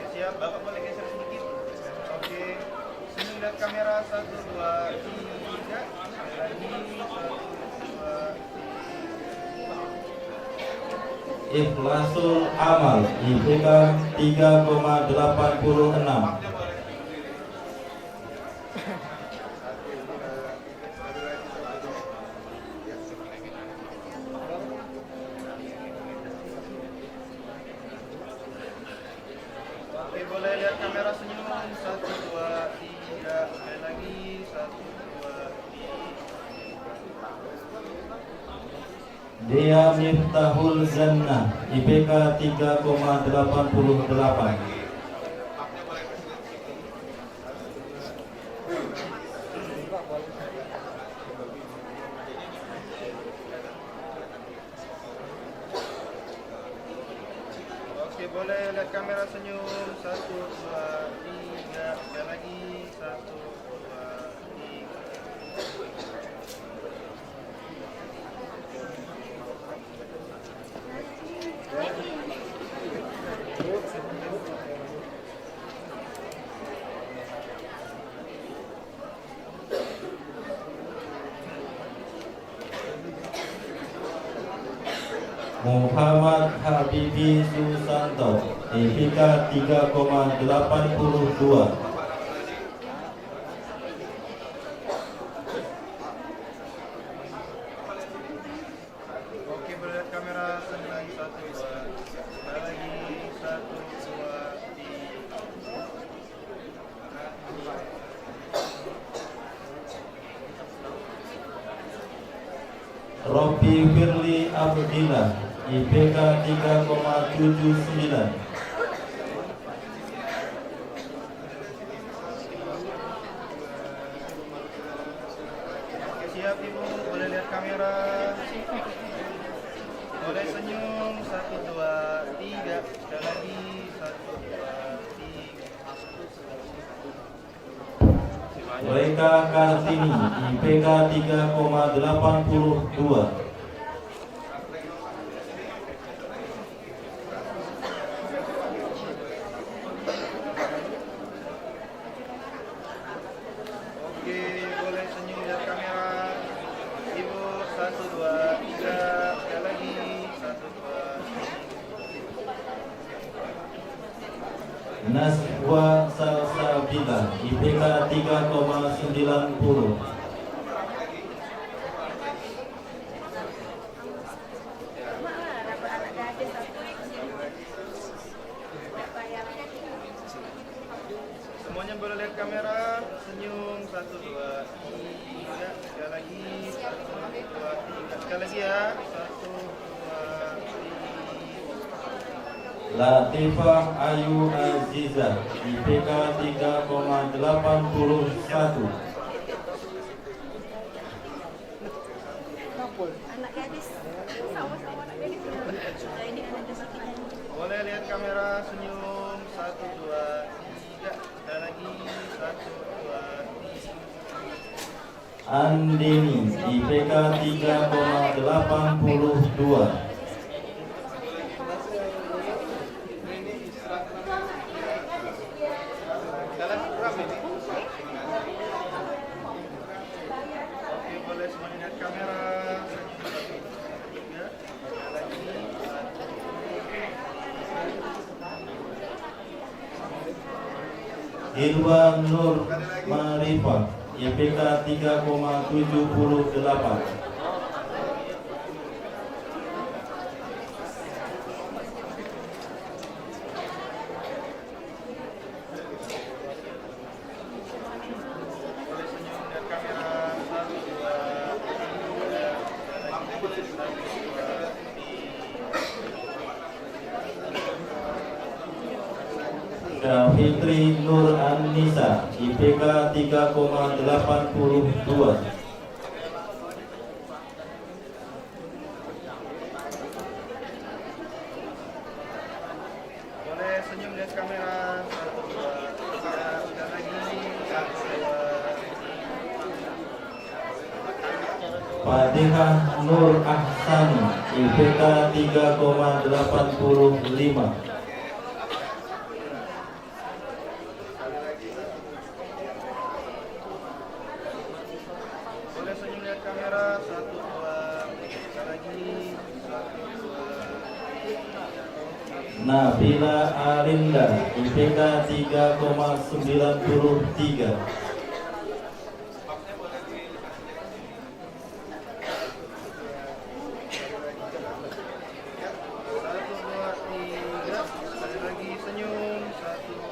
Siap, Bapak boleh geser sedikit. Oke. Senyum, lihat kamera. 1, 2, 3. Sekali lagi. 1, 2. Ikhlasul Amal IPK 3,86. Oke, boleh lihat kamera, senyum. 1, 2, 3. Sekali lagi. 1, 2, 3. Dea Miftahul Jannah IPK 3,88. Oke, boleh lihat kamera, senyum. 1, 2, 3. Sekali lagi. 1, 2, 3. Muhammad Habibi Susanto IPK 3,82. Oke, boleh lihat kamera, senyum lagi. 1, 2. Sekali lagi. 1, 2, 3. Robi Firly Abdillah IPK 3,79. Oke, siap Ibu, boleh lihat kamera. Boleh senyum. 1, 2, 3. Sekali lagi. 1, 2, 3. Reka Kartini IPK 3,82. Oke, boleh senyum, lihat kamera. Ibu, 1, 2, 3. Sekali lagi. 1, 2, 3. Naswa Salsabila IPK 3,90. Semuanya boleh lihat kamera. Senyum. 1, 2, 3. Sekali lagi. 1, 2, 3. Sekali lagi ya. 1, 2, 3. Latifah Ayu Aziza IPK 3,81. Anak gadis, sama-sama anak gadis. Ini anak gadis kita. Boleh lihat kamera, senyum. 1, 2, 3. Sekali lagi. 1, 2, 3. Andini IPK 3,82. Jalan kurang ini. Oke, boleh semuanya lihat kamera. Senyum. 3. Sekali lagi. 1. Irwan Nur Marifah IPK 3,78. Fitri Nur Anissa IPK 3,82. Boleh senyum lihat kamera. 1, 2, 3. Sekali lagi. 1, 2. Fatihah Nur Ahsani IPK 3,85. Boleh senyum lihat kamera. 1, 2. Sekali lagi. 1, 2. Nabila Arinda IPK 3,93. Sekali lagi senyum. 1, 2.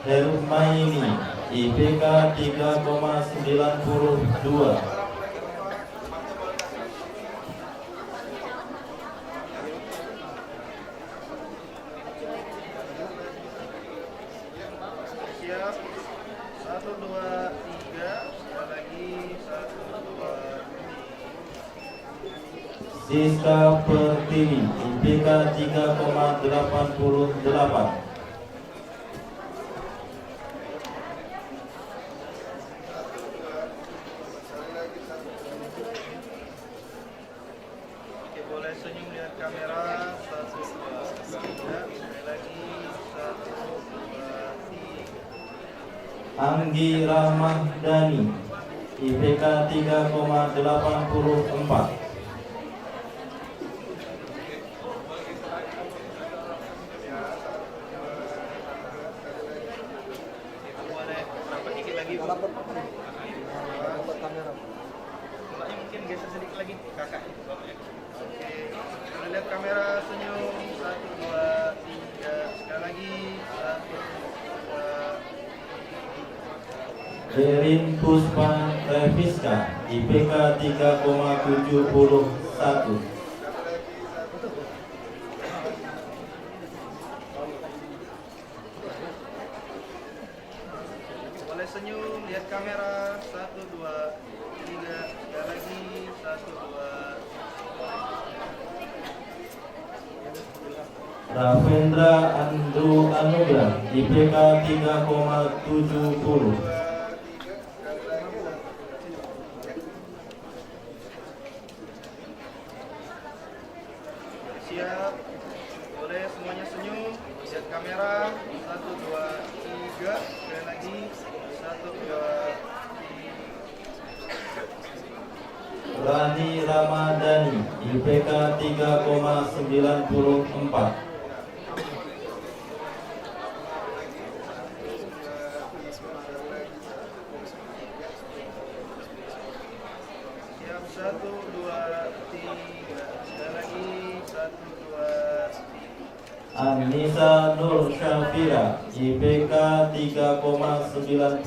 Hermaini IPK 3,92. Siap. 1, 2, 3. Sekali lagi. 1, 2. Siska Pertiwi IPK 3,88. Oke, boleh senyum lihat kamera. 1, 2, 3. Sekali lagi. 1, 2, 3. Anggi Ramahdani IPK 3,84. Boleh rapat dikit lagi. Rapat kamera. Mbaknya mungkin geser sedikit lagi. Kakak. Oke. Boleh lihat kamera, senyum. 1, 2, 3. Sekali lagi. 1, 2. Erin Puspa Reviska IPK 3,71. Boleh senyum, lihat kamera. 1, 2, 3. Sekali lagi. 1, 2. Ravendra Andrew Anugrah IPK 3,70. Siap. Boleh semuanya senyum, lihat kamera. 1, 2, 3. Sekali lagi. 1, 2, 3. Rani Ramadhani IPK 3,94. Siap. 1, 2, 3. Sekali lagi. 1, 2, 3. Anissa Nur Syafira IPK 3,96.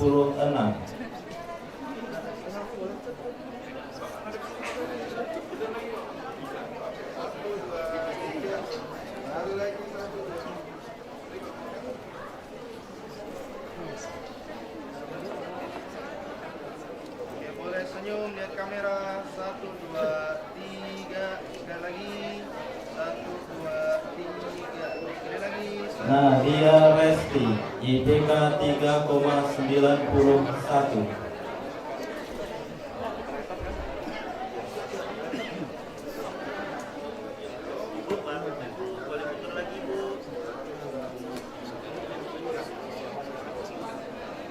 Oke, boleh senyum, lihat kamera. 1, 2, 3. Sekali lagi. Nadia Resti, IPK 3,91.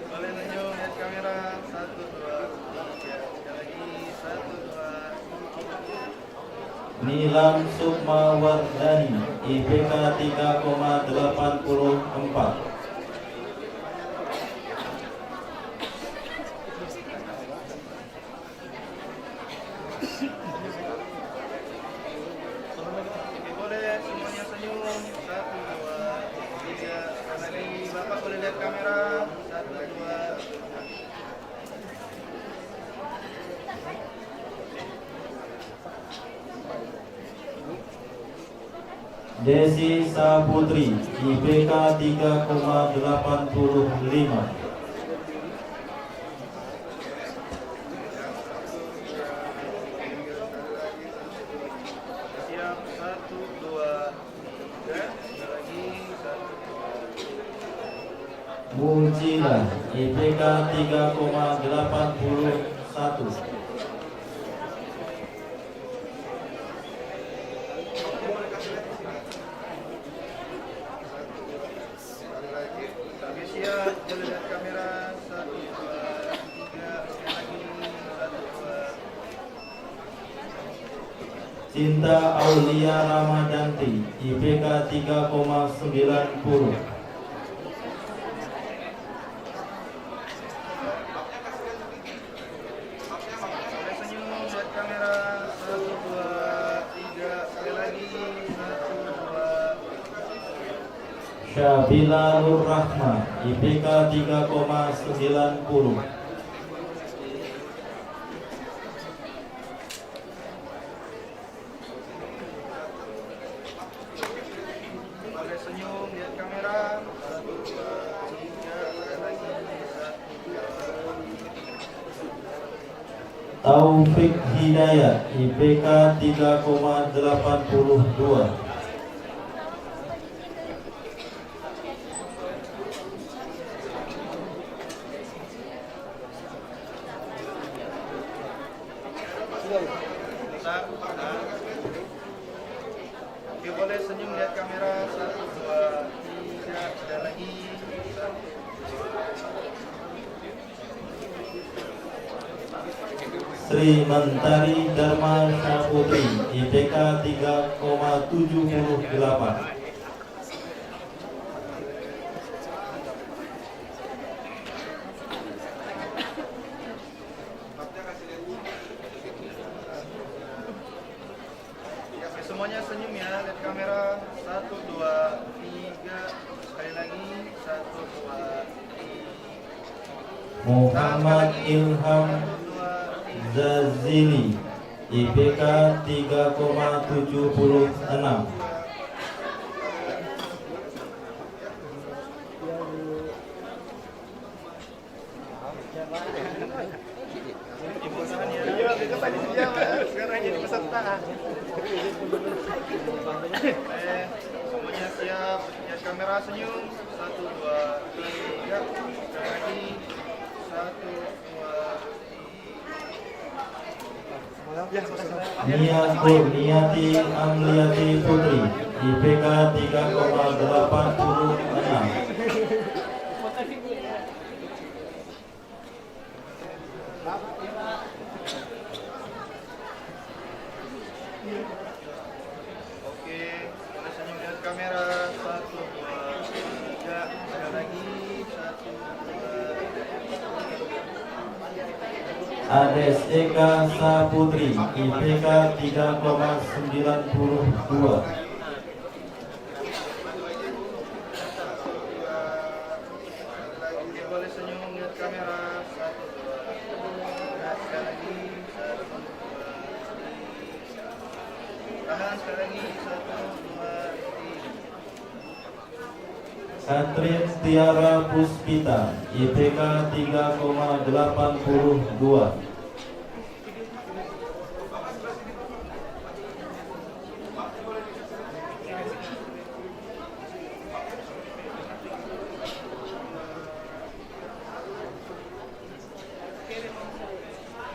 Boleh tunjuk lihat kamera 1 2 3 sekali lagi 1 2 Nilam Sukma Wardani, IPK 3,84. Oke, boleh semuanya senyum 1 2 3 sekali lagi Bapak boleh lihat kamera 1 2 Desi Saputri, IPK 3,85. siap 1 2 3 sekali lagi 1 Mujila, IPK 3,81. sekali lagi. Oke, siap boleh lihat kamera 1 2 3 sekali lagi 1 2 Cinta Aulia Ramadanti, IPK 3,90. Boleh senyum lihat kamera 1 2 3 sekali lagi 1 2 Syabila Nur Rahma, IPK 3,90. Boleh senyum lihat kamera 1 2 3 sekali lagi 1 2 Taufik Hidayat, IPK 3,82. Oke, boleh senyum lihat kamera 1 2 3 sekali lagi 1 Sri Mentari Dharma Saputri, IPK 3,78. Oke, semuanya senyum ya, lihat kamera 1 2 3 sekali lagi 1 2 Muhammad Ilham Zazili, IPK 3,76. Ibu tahan ya. Iya, itu tadi sedia, Mas. Sekarang jadi peserta. Semuanya siap. Lihat kamera senyum. 1 2 3 sekali lagi 1 2 Nia Kurniati Amliati Putri, IPK 3,86. Oke, boleh senyum lihat kamera 1 2 3 sekali lagi 1 2 Ades Eka Saputri, IPK 3,92. Oke, boleh senyum lihat kamera 1 2 sekali lagi 1 2 tahan sekali lagi 1 2 3 Katrin Tiara Puspita, IPK 3,82.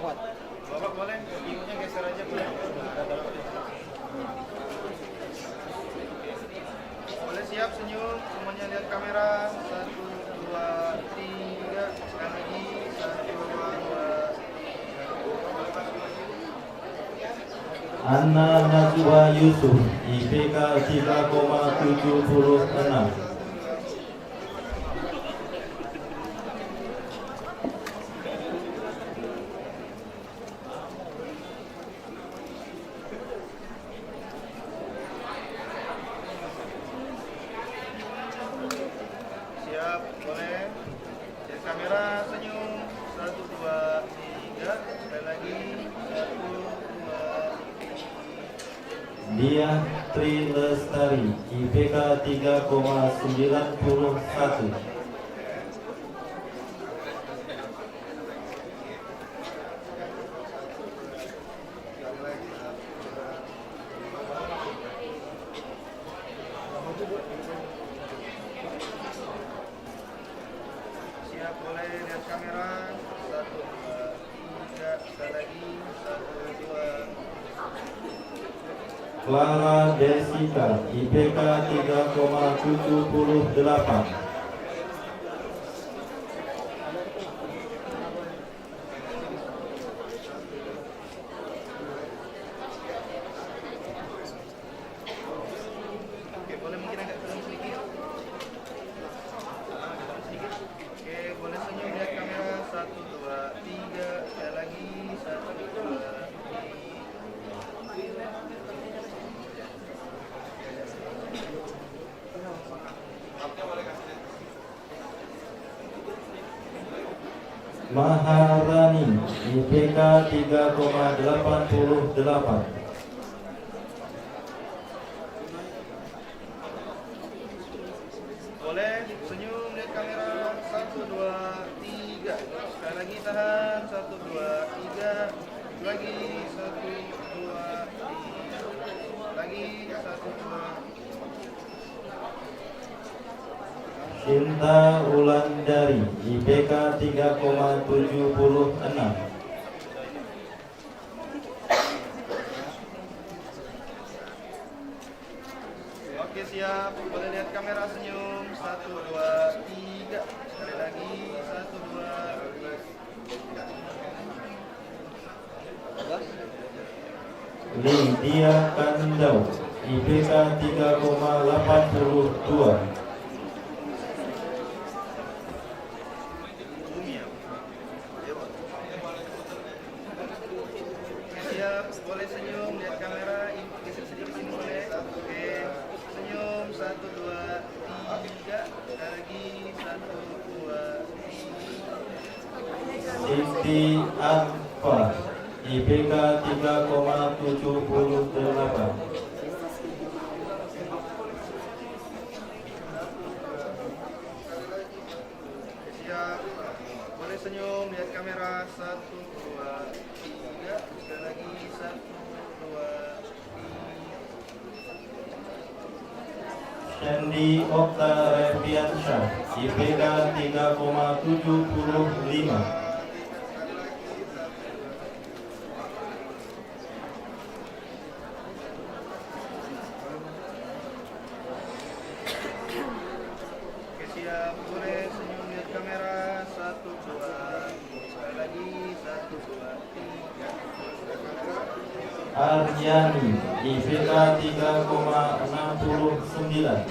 Bapak boleh ibunya geser aja boleh. Boleh siap senyum, semuanya lihat kamera. 1, 2, 3. Sekali lagi 1, 2, 3. Anna Najwa Yusuf, IPK 3,76. Siap, boleh. Lihat kamera, senyum. 1, 2, 3. Sekali lagi 1, 2. Dia Tri Lestari, IPK 3,91. Siap, boleh lihat kamera. 1, 2, 3. Sekali lagi 1, 2. Clara Desika, IPK 3,78. Oke, boleh mungkin agak turun sedikit. Turun sedikit. Oke, boleh senyum lihat kamera. 1, 2, 3. Sekali lagi 1, 2, 3. Maharani, IPK 3,88. Boleh senyum lihat kamera. 1, 2, 3. Sekali lagi tahan. 1, 2, 3. Lagi 1, 2, 3. Lagi 1, 2. Cinta Wulandari, IPK 3,76. Oke, siap. Boleh lihat kamera, senyum. 1, 2, 3. Sekali lagi 1, 2, 3. Lydia Kandau, IPK 3,82. Siap, boleh senyum, lihat kamera, geser sedikit sini boleh. Oke, senyum, 1, 2, 3. Sekali lagi 1, 2, 3. Siti Arfa, IPK 3,78. Siap, boleh senyum, lihat kamera, 1, 2, 3. Sekali lagi 1, 2, 3. Sandy Okta Reviansyah, IPK 3,75. Oke, siap, boleh senyum, lihat kamera, 1, 2. Sekali lagi 1, 2, 3. Arjani, IPK 3,69.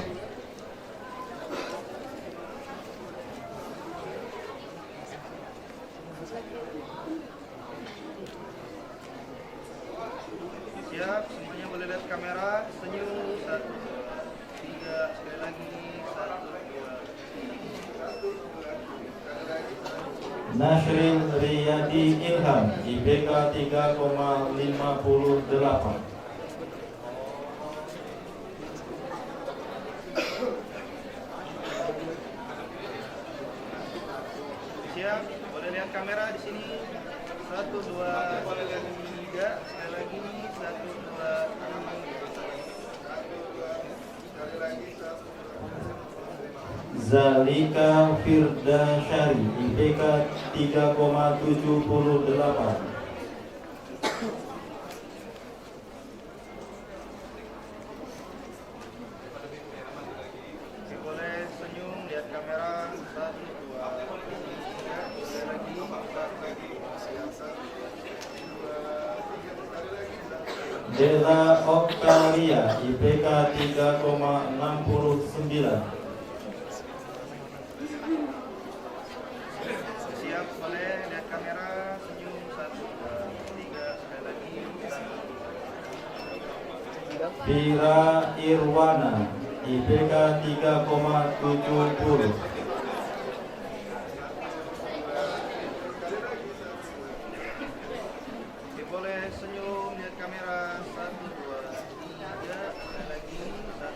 Siap, semuanya boleh lihat kamera, senyum, 1, 2, 3. Sekali lagi 1, 2. Nasrin Riyadi Ilham, IPK 3,58. Siap, boleh lihat kamera di sini. 1, 2, 3. Sekali lagi 1, 2, 3. Zalika Firdasyari, IPK 3,78. Della Octavia, IPK 3,69. Siap, boleh lihat kamera, senyum, 1, 2, 3, sekali lagi, 1. Vira Irwana, IPK 3,70. Oke, boleh senyum, lihat kamera, 1, 2, 3, sekali lagi, 1, 2.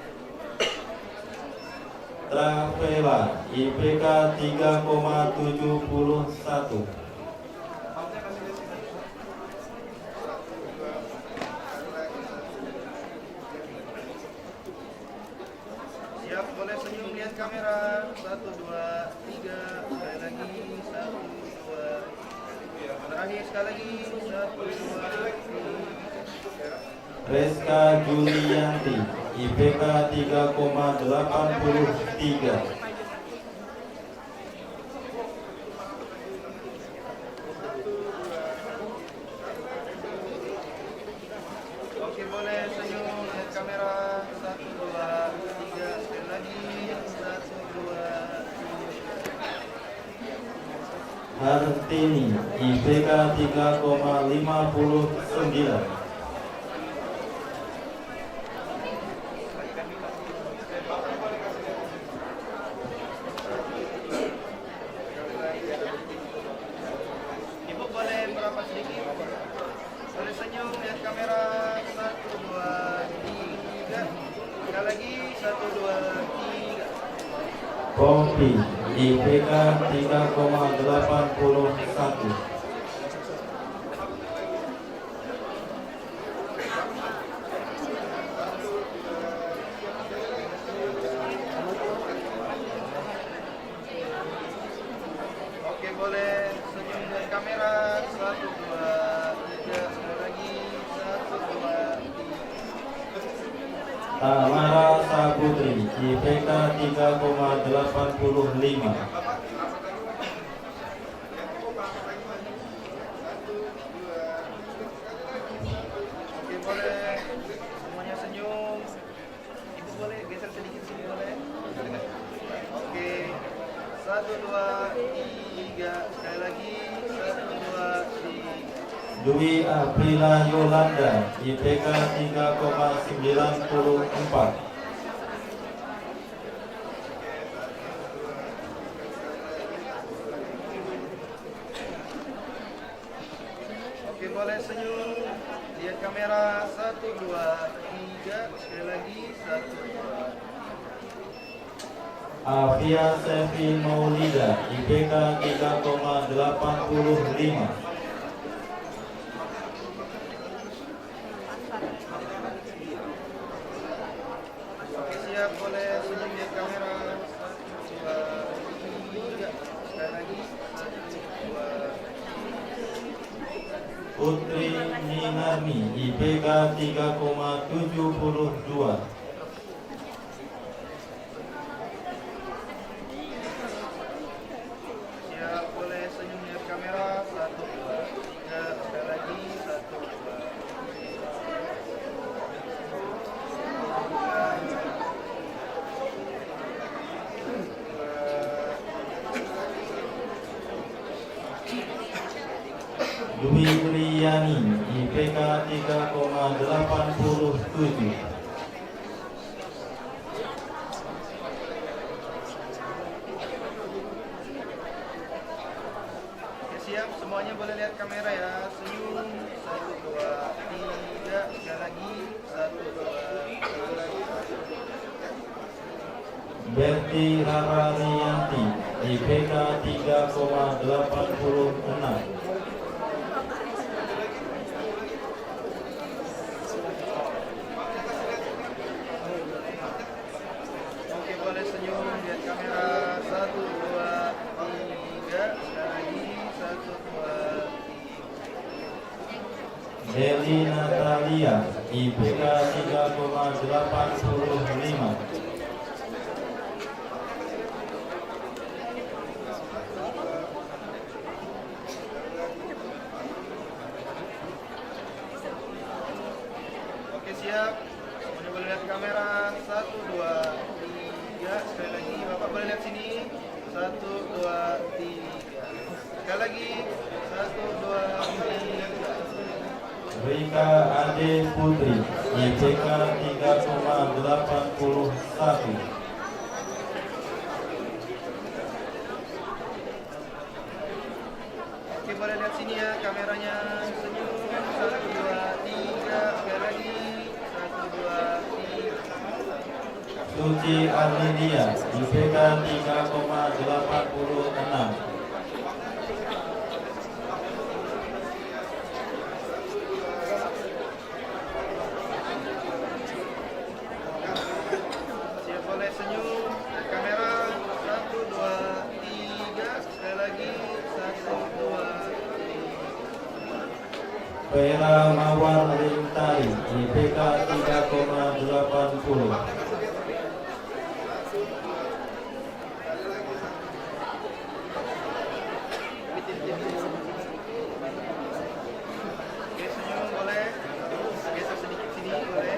Travela, IPK 3,71. Siap, boleh senyum, lihat kamera, 1, 2, 3, sekali lagi, 1, 2. Terakhir sekali lagi, 1, 2, 3. Reska Julianti, IPK 3,83. Oke, boleh senyum, lihat kamera, 1, 2, 3, sekali lagi, 1, 2, 3. Hartini, IPK 3,59. Ibu boleh merapat sedikit. Boleh senyum, lihat kamera, 1, 2, 3. Sekali lagi, 1, 2, 3. Kompi, IPK 3,81. Oke, boleh senyum, lihat kamera, 1, 2, 3. Sekali lagi, 1, 2, 3. Tamara Saputri, IPK 3,85. Oke, boleh semuanya senyum. Ibu boleh geser sedikit sini, boleh? Oke, 1, 2, 3. Sekali lagi, 1, 2, 3. Dwi Aprila Yolanda, IPK 3,94. Oke, boleh senyum. Lihat kamera, 1, 2, 3. Sekali lagi, 1, 2. Afia Sevi Maulida, IPK 3,85. Oke, siap, boleh senyum, lihat kamera, 1, 2, 3. Sekali lagi, 1, 2. Putri Ninarmi, IPK 3,72. Siap, boleh senyum, lihat kamera, 1, 2, 3. Sekali lagi, 1, 2. Dwi Riyani, IPK 3,87. Oke, siap, semuanya boleh lihat kamera ya. Senyum, 1, 2, 3. Sekali lagi, 1, 2, 3. Betty Raralianti, IPK 3,86. Oke, boleh senyum, lihat kamera, 1, 2, 3. Sekali lagi, 1, 2, 3. Deli Natalia, IPK 3,85. siap. Semuanya boleh lihat kamera. 1, 2, 3. Sekali lagi, Bapak boleh lihat sini. 1, 2, 3. Sekali lagi. 1, 2, 3. Rika Ade Putri, IPK 3,81. Oke, boleh lihat sini ya kameranya. Senyum. 1, 2, 3. Sekali lagi. 1, 2, 3. Suci Arlidia, IPK 3,86. Siap, boleh senyum. Kamera. 1, 2, 3. Sekali lagi. 1, 2, 3. Vera Mawar Lintari, IPK 3,80. Oke, senyum boleh. Geser sedikit sini boleh.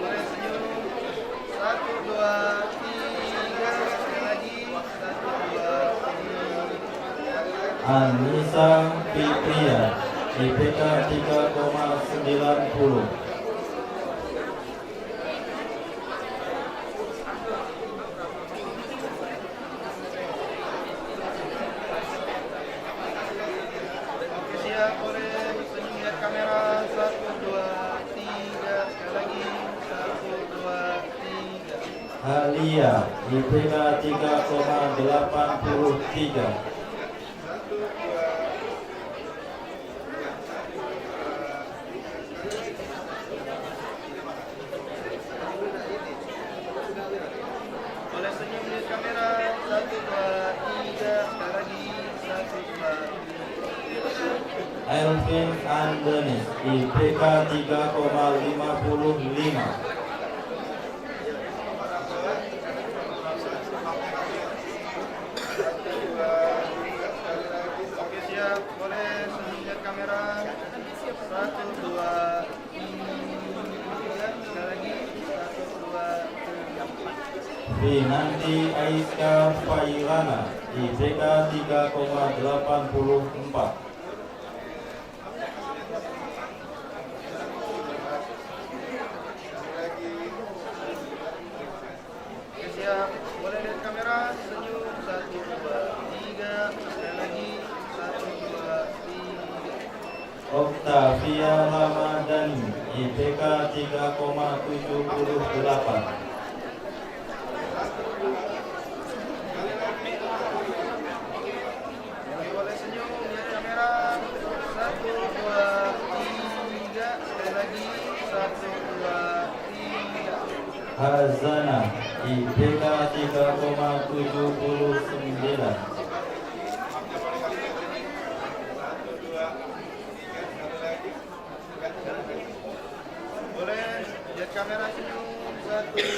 Boleh senyum. 1, 2, 3. Sekali lagi. 1, 2, 3. Anissa Fitria, IPK 3,90. Oke, siap, boleh senyum lihat kamera. 1, 2, 3. Sekali lagi. 1, 2, 3. Halia, IPK 3,83. Boleh senyum lihat kamera. 1, 2, 3. Sekali lagi. 1, 2, 3. Elvin Andenis, IPK 3,55. Oke, siap, boleh senyum lihat kamera. 1, 2, 3. Sekali lagi. 1, 2, 3. Vinanti Aiska Fairana, IPK 3,84. Oke, siap, boleh lihat kamera. Senyum. 1, 2, 3. Sekali lagi. 1, 2, 3. Octavia Ramadhani, IPK 3,78. Oke, boleh senyum lihat kamera. 1, 2, 3. Sekali lagi. 1, 2, 3. Hazana, IPK 3,79. Boleh lihat kamera senyum. 1, 2, 3.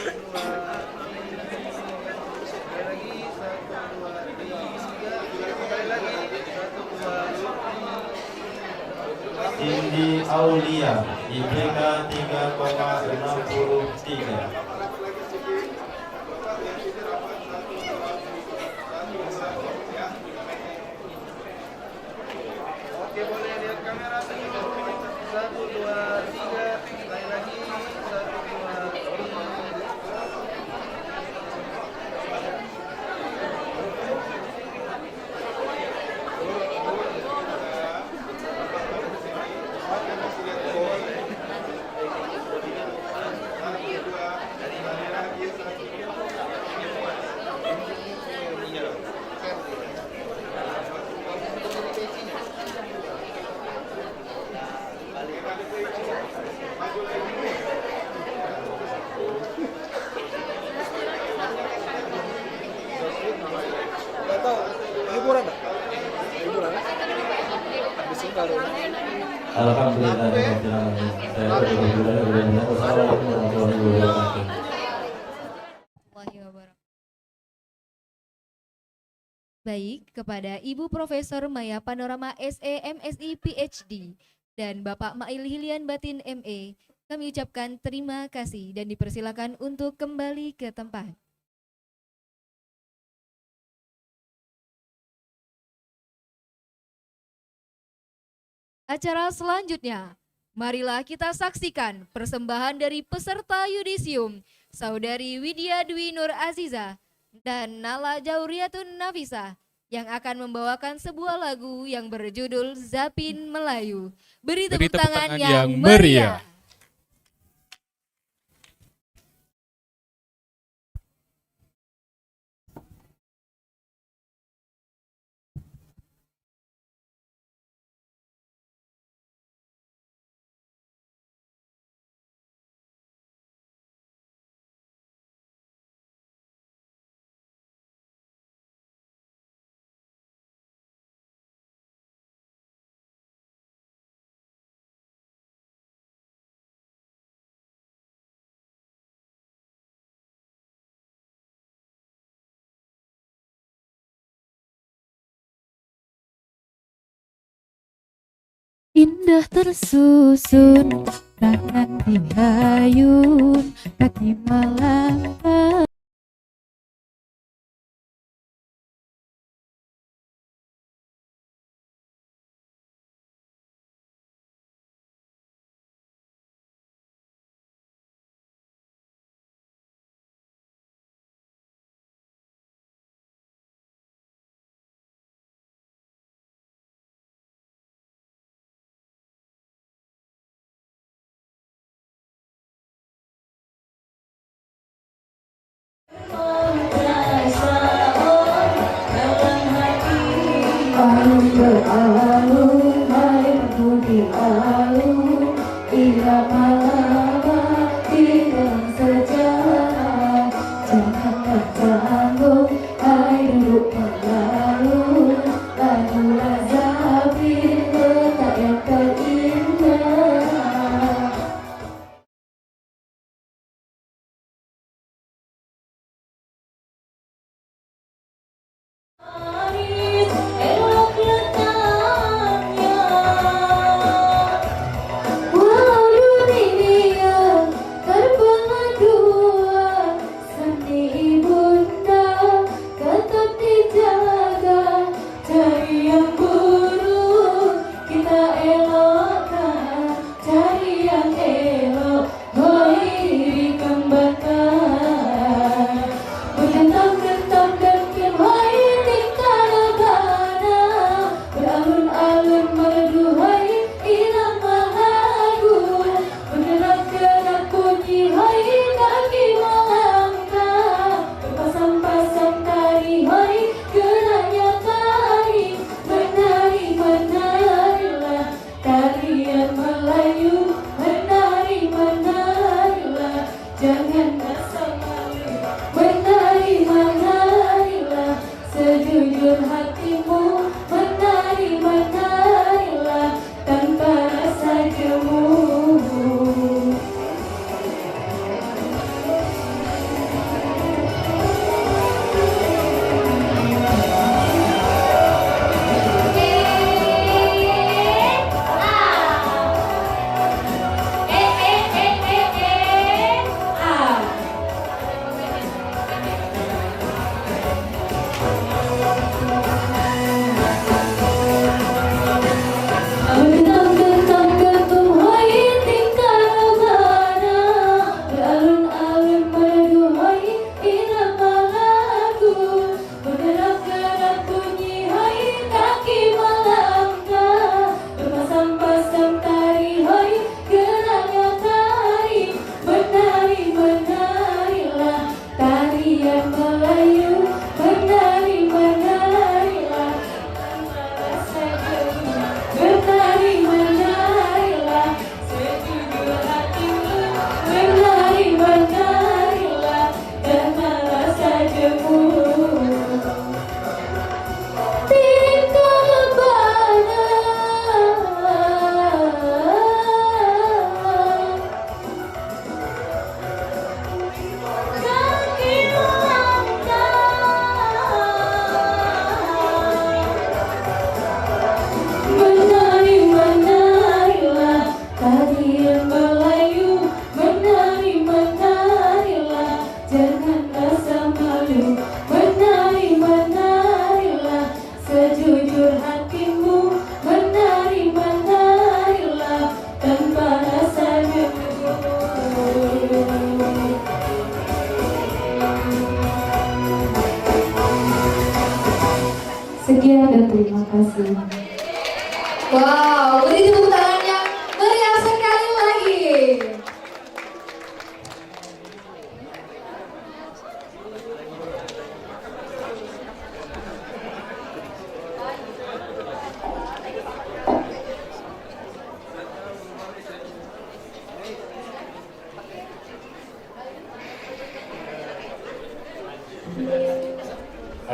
Sekali lagi. 1, 2, 3. Sekali lagi. 1, 2, 3. Cindy Aulia, IPK 3,63. Oke, boleh lihat kamera senyum. 1, 2, 3. Sekali lagi. 1, 2, 3. Nggak tahu, liburan nggak? Liburan kan? Habis ini baru. Alhamdulillah, Wassalamualaikum warahmatullahi wabarakatuh. Warahmatullahi wabarakatuh. Baik, kepada Ibu Profesor Maya Panorama SE MSI PhD dan Bapak Mail Hilian Batin ME, Kami ucapkan terima kasih dan dipersilakan untuk kembali ke tempat. Acara selanjutnya, marilah kita saksikan persembahan dari peserta yudisium, Saudari Widya Dwi Nur Aziza dan Nala Jauriatun Nafisa, yang akan membawakan sebuah lagu yang berjudul Zapin Melayu. Beri tepuk tangan yang meriah. Indah tersusun, tangan dihayun, kaki melangkah.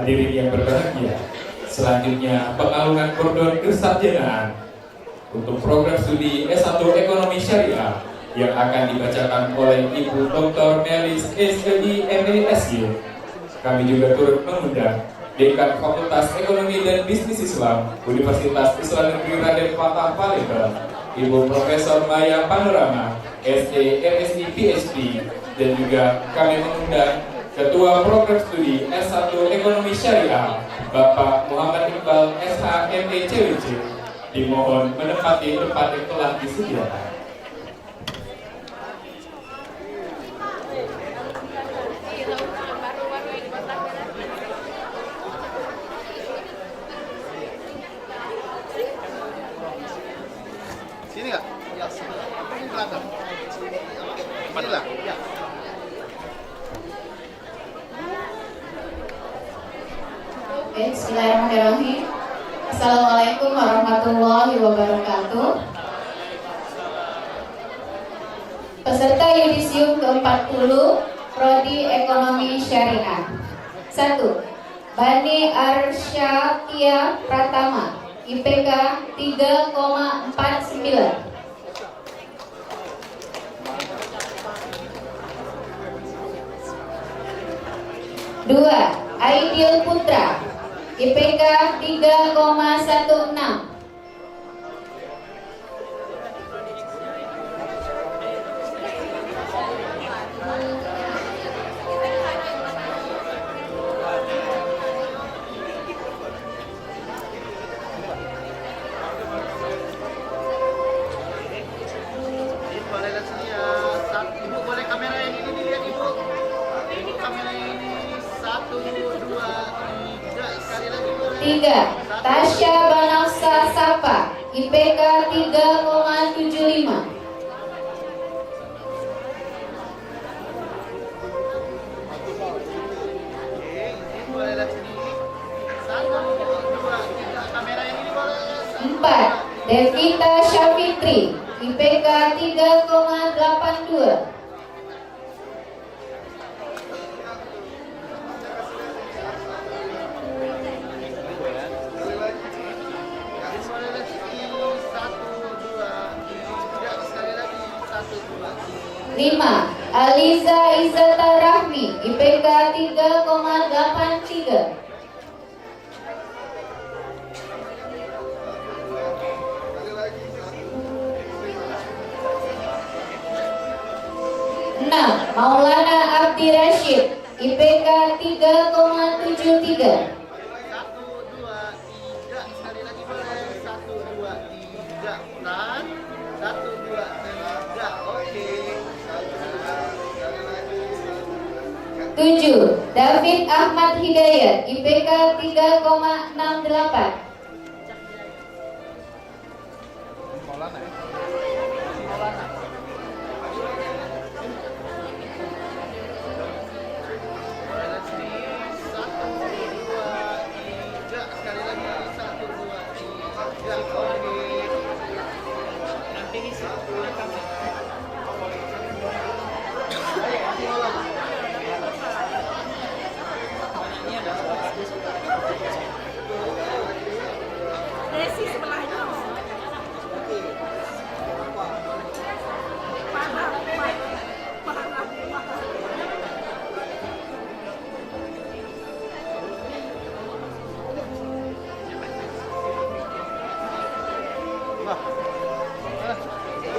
Hadirin yang berbahagia, selanjutnya pengalungan kordon kesarjanaan untuk program studi S1 Ekonomi Syariah yang akan dibacakan oleh Ibu Dr. Melis SEI MSY. Kami juga turut mengundang Dekan Fakultas Ekonomi dan Bisnis Islam Universitas Islam Negeri Raden Fatah Palembang, Ibu Profesor Maya Panorama, SE MSI PhD, dan juga kami mengundang Ketua Program Studi S1 Ekonomi Syariah, Bapak Muhammad Iqbal SH ME CWC. Dimohon menempati tempat yang telah disediakan. Sini nggak? Ya, sini. Ini belakang. Sini lah. Ya. Oke, bismillahirrahmanirrahim. Assalamualaikum warahmatullahi wabarakatuh. Peserta yudisium ke-40 Prodi Ekonomi Syariah. 1. Bani Arsyatia Pratama, IPK 3,49. 2. Aidil Putra, IPK 3,16. 3. Tasya Banafsa Sapa, IPK 3,75. 4. Devita Syafitri, IPK 3,82. 5. Aliza Izzata Rahmi, IPK 3,83. 6. Maulana Abdi Rashid, IPK 3,73. 7. David Ahmad Hidayat, IPK 3,68.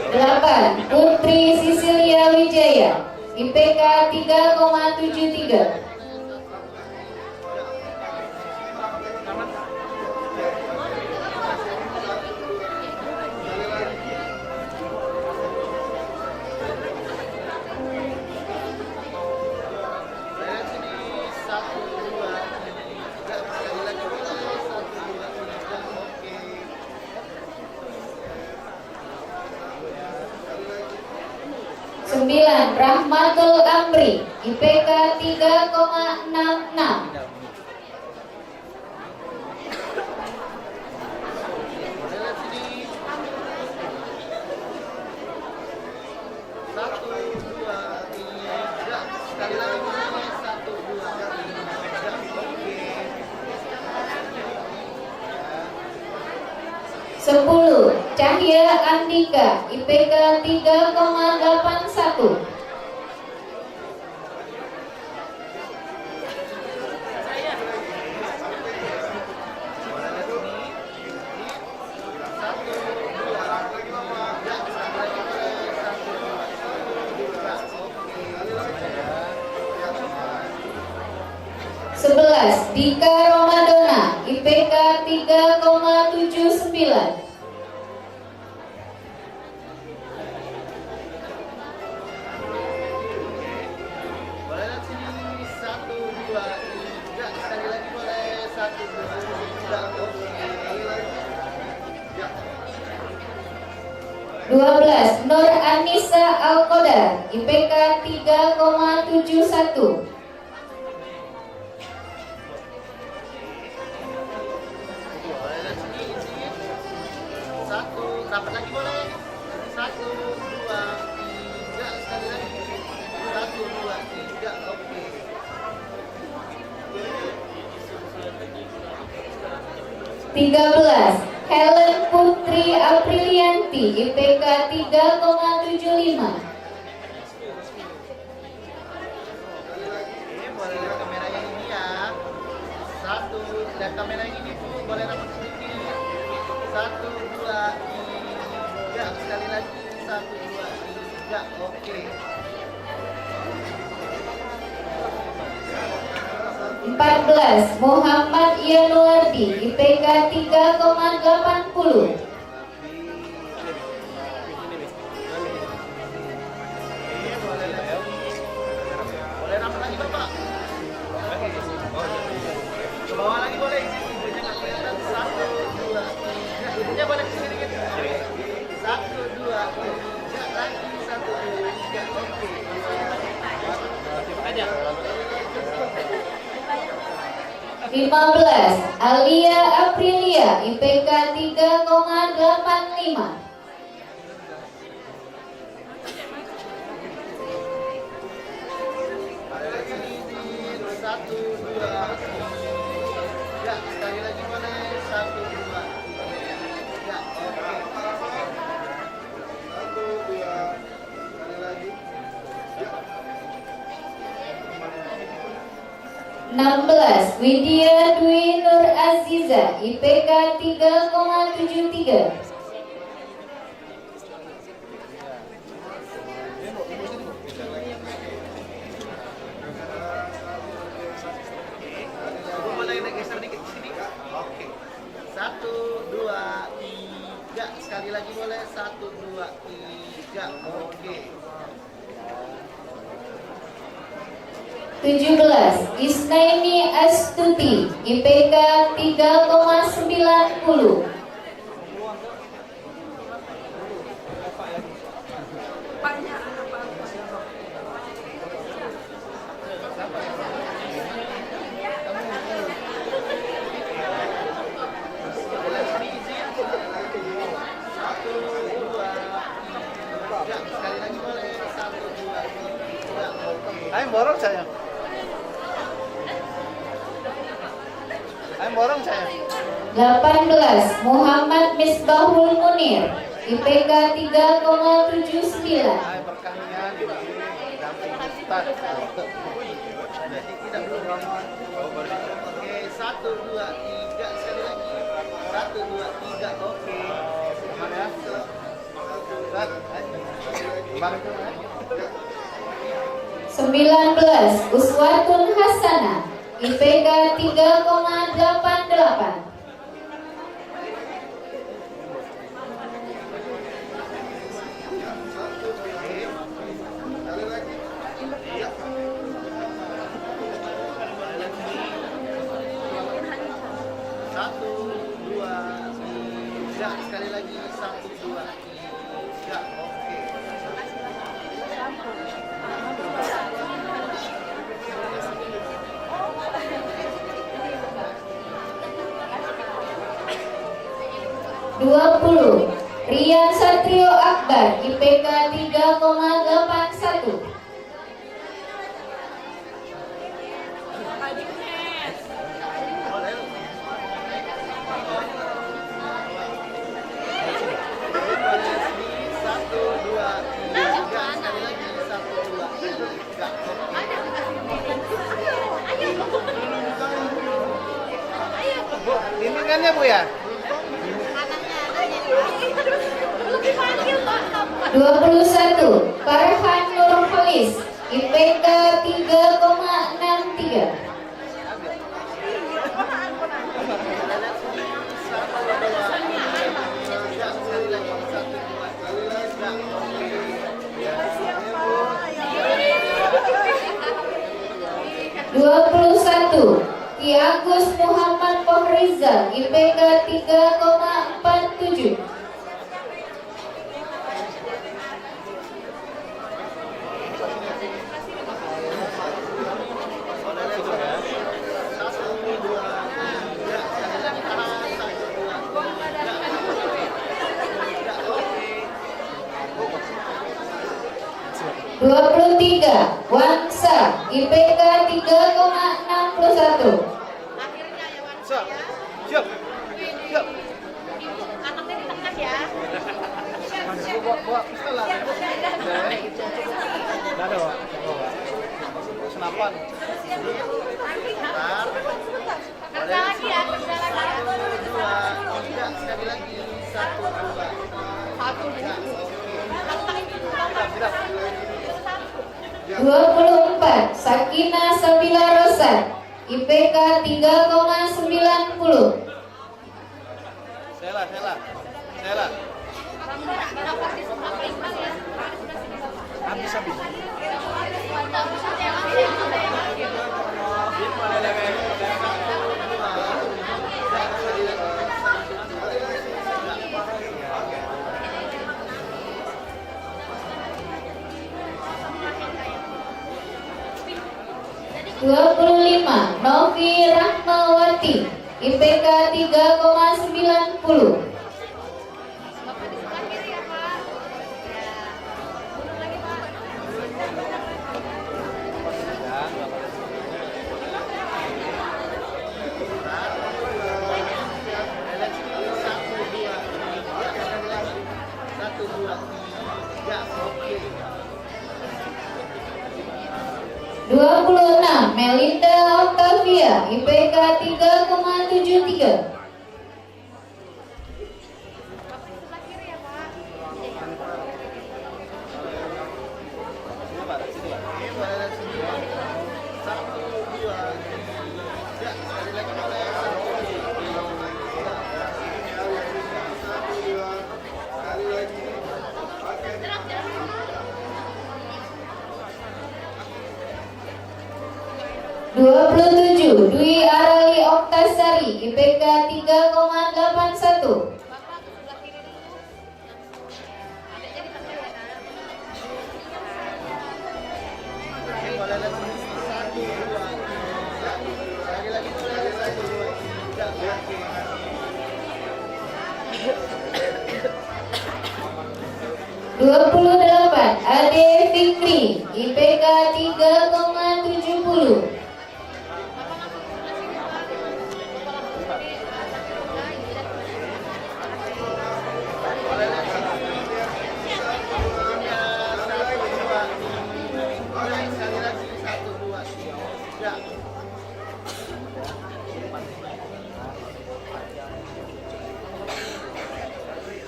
8. Putri Sisilia Wijaya, IPK 3,73. 9. Rahmatul Amri, IPK 3,66. 10. Cahya Andika, IPK 3,81. Dika Romadona, IPK 3,79. Boleh lihat sini 1, 2, 3. Sekali lagi boleh 1, 2, 3. Oke. Ya. 12. Nur Anissa Al-Qodar, IPK 3,71. Rapat lagi boleh. 1, 2, 3. Sekali lagi. 1, 2, 3. Oke. 13. Helen Putri Aprilianti, IPK 3,75. Boleh lihat kamera yang ini ya. 1, lihat kamera yang ini Bu, boleh rapat sedikit. 1, 2, 3. Sekali lagi. 1, 2, 3. Oke. 14. Muhammad Yanuardi, IPK 3,80. Boleh rapat lagi Bapak. Ke bawah lagi boleh. Ibunya nggak kelihatan. 1, 2, 3. Ibunya boleh ke sini gitu. 1, 2, 3. Lagi 1, 2, 3. Oke. Aja. 15. Alia Aprilia, IPK 3,85. Satu, dua, tiga. Sekali lagi boleh. 1, 2, 3. Oke. 1, 2. Sekali lagi. 16. Widya Dwi Nur Aziza, IPK 3,73. Boleh geser dikit ke sini. Oke. 1, 2, 3. Sekali lagi boleh. 1, 2, 3. Oke. 17. Isnaini Astuti, IPK 3,90. Sekali lagi boleh. 1, 2, 3. Ayo borong saya. Ayo borong saya. 18. Muhammad Misbahul Munir, IPK 3,79. Ayo berkahnya damping Ustaz. Jadi tidak perlu ngomong. Oke, 1, 2, 3. Sekali lagi. 1, 2, 3. Oke. Aman ya. Ustaz, bantu ya. 19. Uswatun Hasanah, IPK 3,88. 1, 2, 3. Sekali lagi. 1, 2, 3. Oke. 20. Rian Satrio Akbar, IPK 3,81. ya Bu ya? 21 Farhan Nurholis IPK 3,63. Ki Agus Muhammad Pohrizal IPK 3,47. 23 Wansa IPK 3,61. Siap. Siap. Siap. Anaknya di tengah ya. Bawa pistol lah. Enggak ada, Pak. Senapan. Kerja lagi ya, kerja lagi ya. 2, 3, sekali lagi. 1, 2. 24 Sakina Sabila Rosa IPK 3,90. Sela. Habis. 25 Novi Rahmawati IPK 3,90. 26 Melinda Octavia IPK 3,73. 27 Dwi Arali Oktasari IPK 3,81. 28 Ade Fikri IPK 3,70.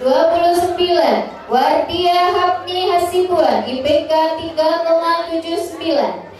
29 Wardia Hapni Hasibuan IPK 3,79.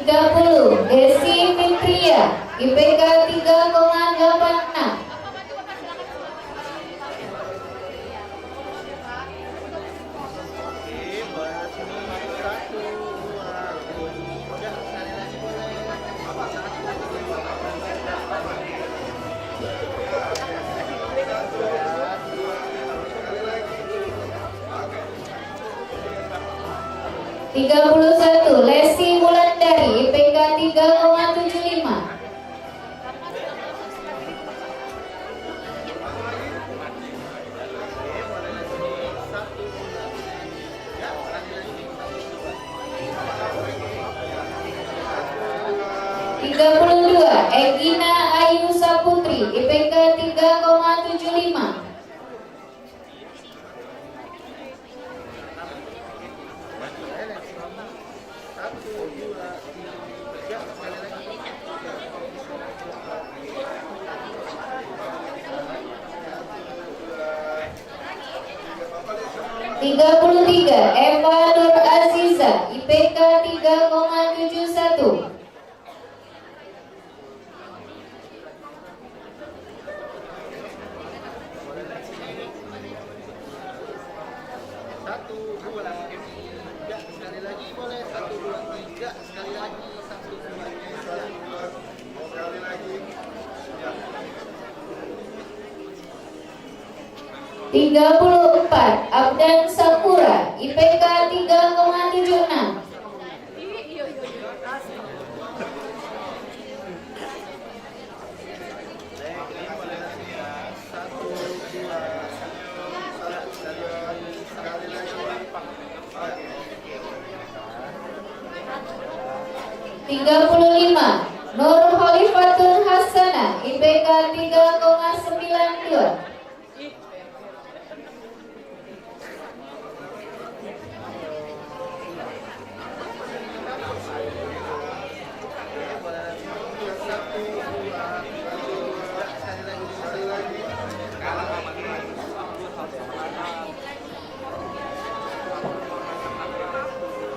30 Desi Fitria IPK 3,86. 31 Lesi Wulandari IPK 3,75. 32 32 Egina Ayu Saputri IPK 3,75. 33 Eva Nur Aziza IPK 3,71. 34 Abdan Sapura IPK 3,76. 35 Nur Khalifatun Hasanah IPK 3,92.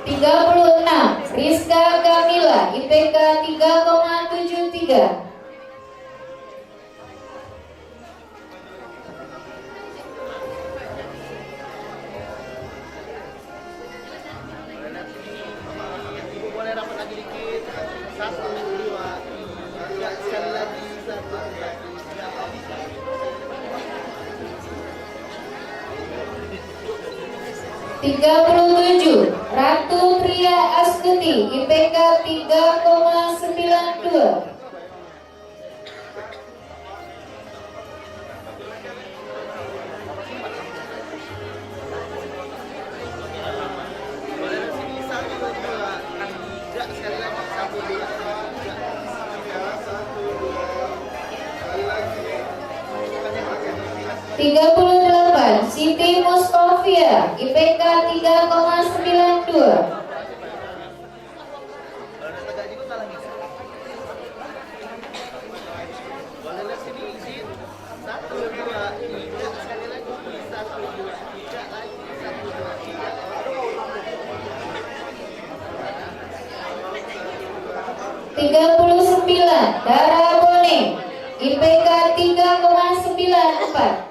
36 Rizka Kamila IPK 3,73. 37 Ratu Tria Astuti IPK 3,92. 38 Siti Mustofia IPK 3,92. 39 Dara Bone IPK 3,94.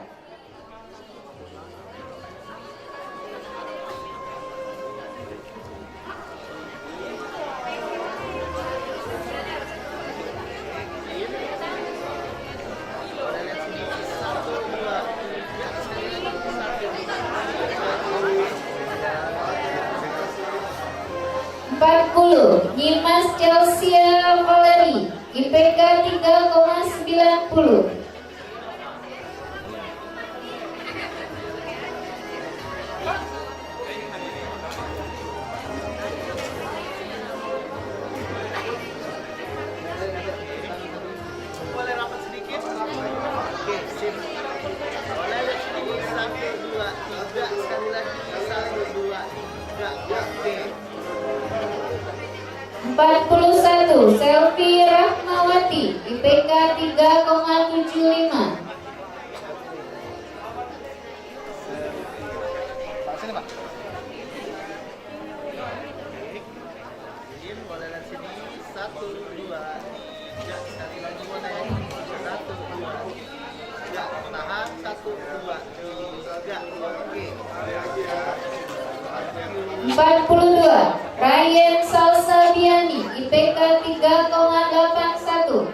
40 Nyimas Chelsea Valerie IPK 3,90. 41 Selvi Rahmawati IPK 3,75. 42 Ryan Salsabiani IPK 3,81.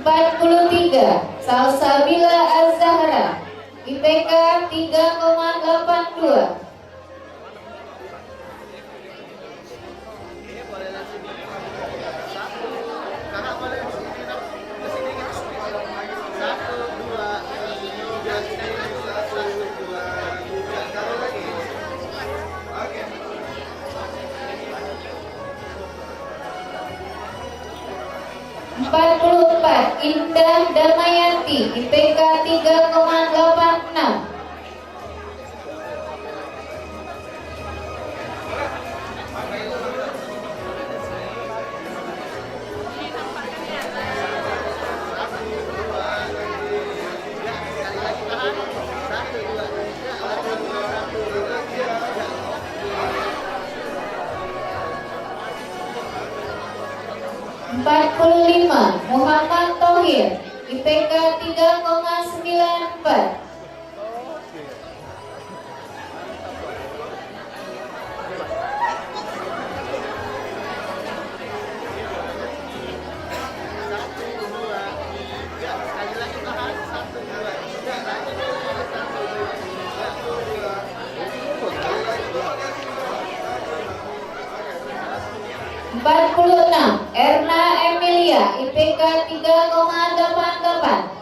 43 Salsabila Az-Zahra IPK IPK 3,82. Boleh lihat sini. Satu. Kakak boleh sini dong. Ke sini gitu. 1, 2, 3, 1, 2, 3. Kalau lagi. Oke. 44 Indah Damayanti IPK 3,86. Muhammad Thohir IPK 3,94. Erna Emilia IPK 3,88.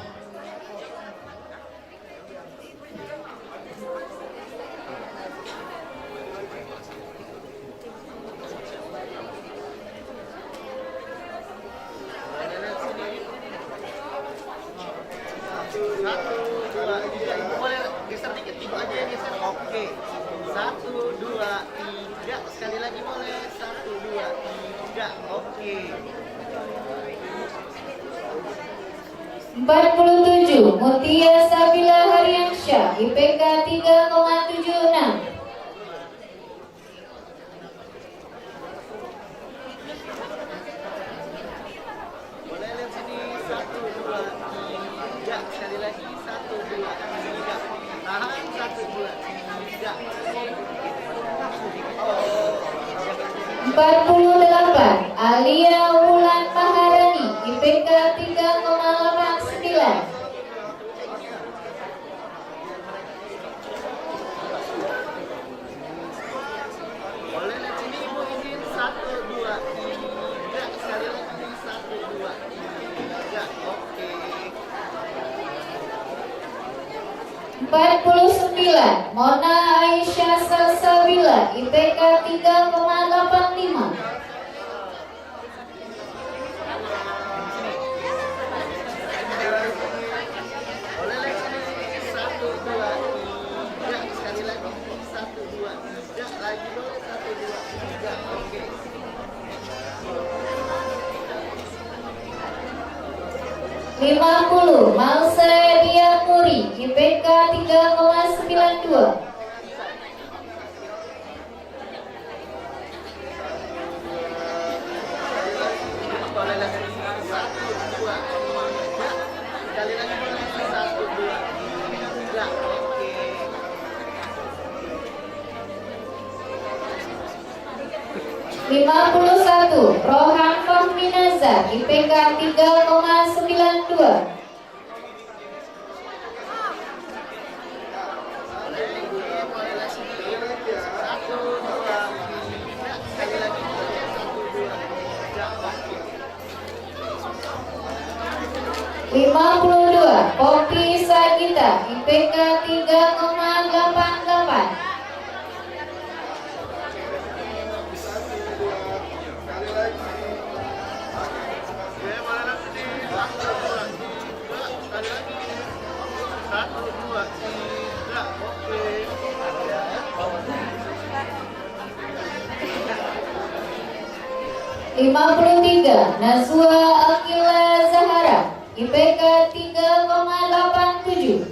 Oke. 1, 2, 3. Sekali lagi boleh. 1, 2, 3. Oke. 47 Mutia Sabila Haryansyah IPK 3,76. Boleh lihat sini. 1, 2, 3. Sekali lagi. 1, 2, 3. Tahan. 1, 2, 3. 48 Alia Wulan Maharani IPK 3,89. Boleh lihat sini ibu izin 1, 2, 3. Sekali lagi 1, 2, 3. Oke. 49 Mona Aisyah Salsabila IPK 3,85. Boleh lihat sini 1, 2, 3. Sekali lagi 1, 2, 3. Lagi boleh 1, 2, 3. Oke. 50 Malsa Diamuri IPK 3,92. Boleh lihat sini 1, 2, 3. Sekali lagi boleh 1, 2, 3. Oke. 51 Rohan Fahmi Nazar IPK 3,92. Sekali lagi 1, 2, 3. 52 Poppy Sagita IPK 3,88. Sekali lagi 1, 2, 3. Oke. 53 Nazwa Akila Zahara IPK 3,87.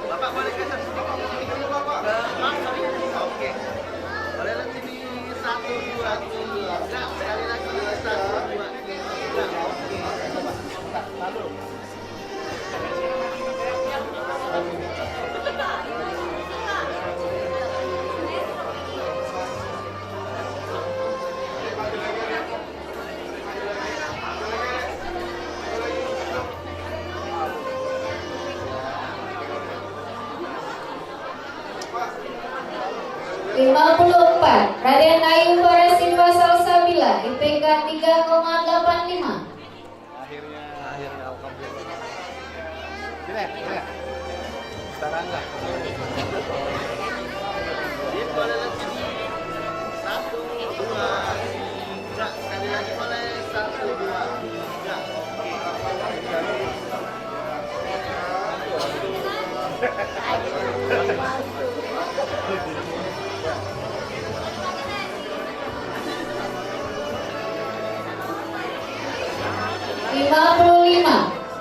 Bapak boleh geser sedikit dulu Bapak. Oke. Boleh lihat sini 1, 2, 3. Sekali lagi 1, 2, 3. Oke. Lalu. Raden Ayu Farasifa Salsabila IPK 3,85. Akhirnya alhamdulillah. Gini. Sekarang enggak. Jadi boleh lagi. 1, 2, 3. Sekali lagi boleh. 1, 2, 3.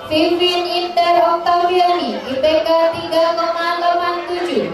Vivin Inter Oktaviani IPK 3,87.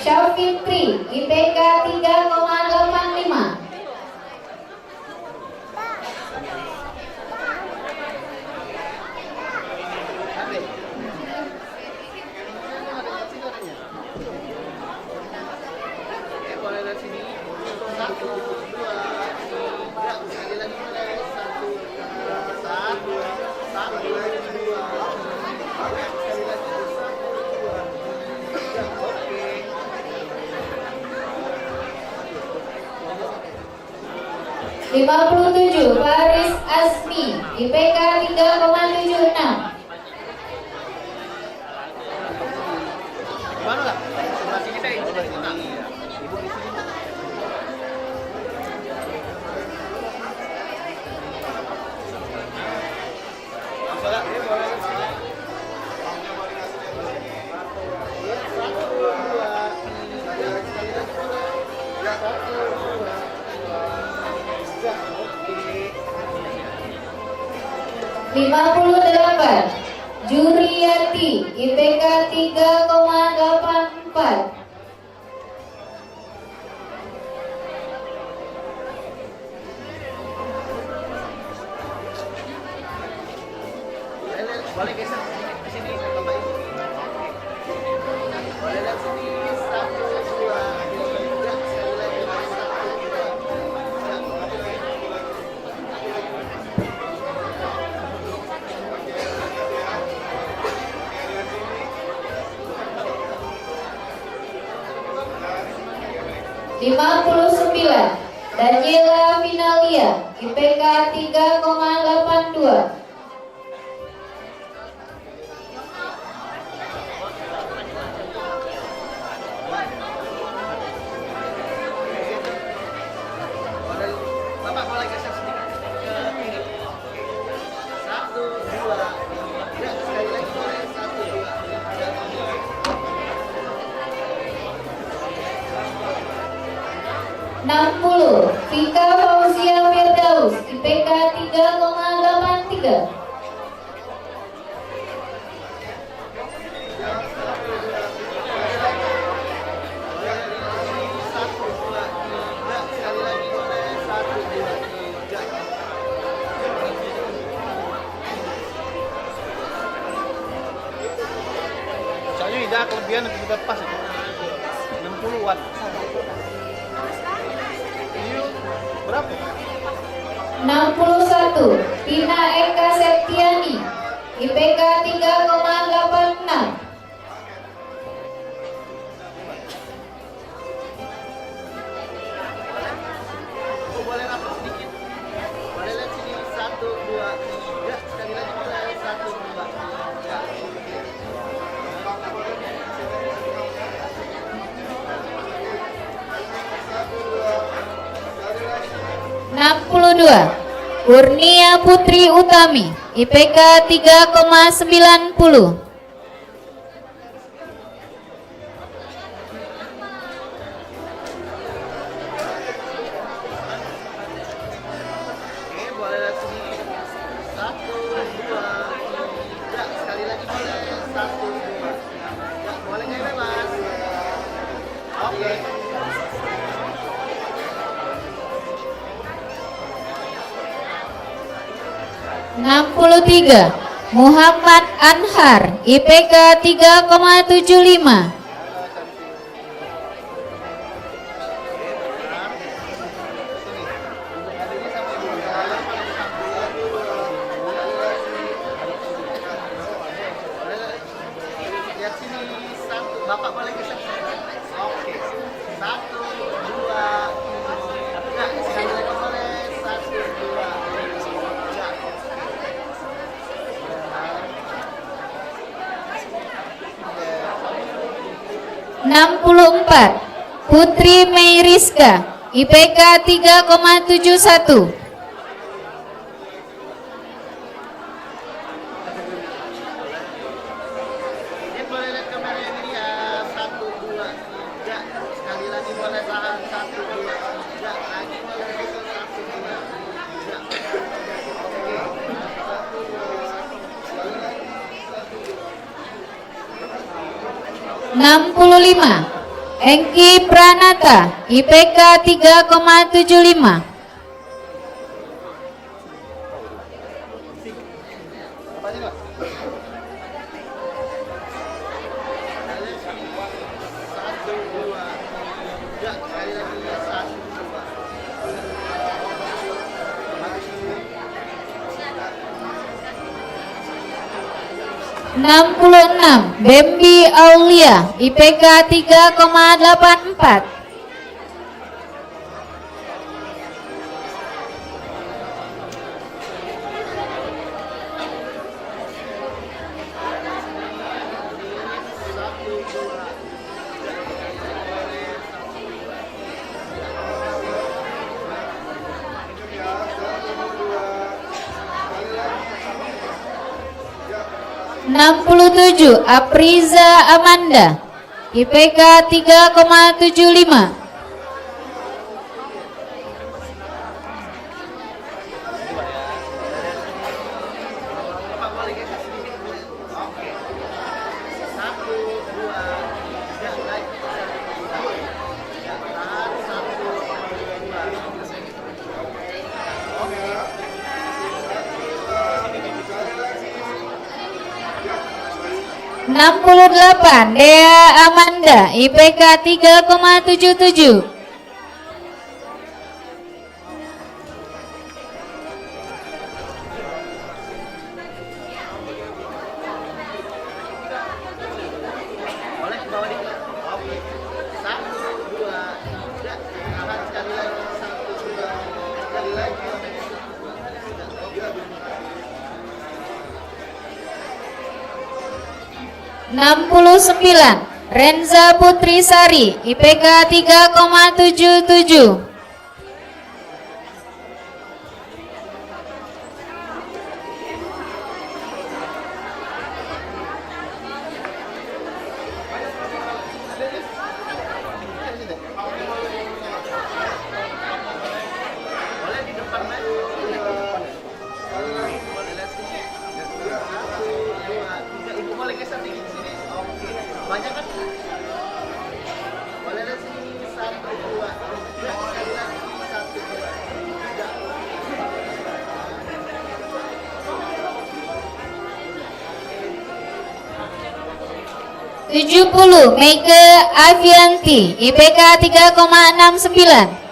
Syafitri IPK 3,85. Faris Asmi IPK 3,76. Gimana lah? Masih kita ini. Juriyati IPK 3,84. Boleh geser ke sini Bapak Ibu. Boleh lihat sini 1, 2, 3. Sekali lagi 59. Daniela Finalia IPK 3,82. Bapak boleh geser sedikit ke kiri. 1, 2, 3. Sekali lagi boleh 1, 2, 60. Vika Fauzia Firdaus IPK 3,83. soalnya tidak kelebihan untuk kita pas itu 60-an. Berapa? 61. Tina Eka Septiani IPK 3,86. Boleh rapat sedikit. Boleh lihat sini 1, 2, 3. Sekali lagi boleh 1, 2, 62. Kurnia Putri Utami IPK 3,90. boleh lihat sini 1, 2, 3. Sekali lagi boleh 1, 2, 3. Boleh nggak bebas? Oke. 63. Muhammad Anhar, IPK 3,75. Lihat sini satu, Bapak boleh geser. Oke, satu, dua, enggak, sekali lagi boleh. Satu, dua, tiga. 64. Putri Meiriska, IPK 3,71. Ini boleh lihat kamera ini ya. Satu, dua, tiga. Sekali lagi boleh tahan. Satu, dua, tiga. Lagi boleh geser. Satu, dua, tiga. Oke. Satu, dua, sekali lagi. 65. Engki Pranata, IPK 3,75. Satu, dua, tiga. Sekali lagi. Satu, dua. 66. Bembi Aulia, IPK 3,84. Tujuh. Apriza Amanda, IPK 3,75. Delapan. Dea Amanda, IPK 3,77. Boleh bawa di oke. Satu, dua, tiga. Tahan sekali lagi. Satu, dua, sekali lagi. Sembilan. Renza Putri Sari, IPK 3,77. Boleh di depan, Mas. Boleh lihat sini. Satu, dua, tiga. Ibu boleh geser dikit sini. Oke. Banyak kan? Boleh lihat sini. Satu, dua, tiga. Sekali lagi. Satu, dua, tiga. 70. Mega Avianti, IPK 3,69.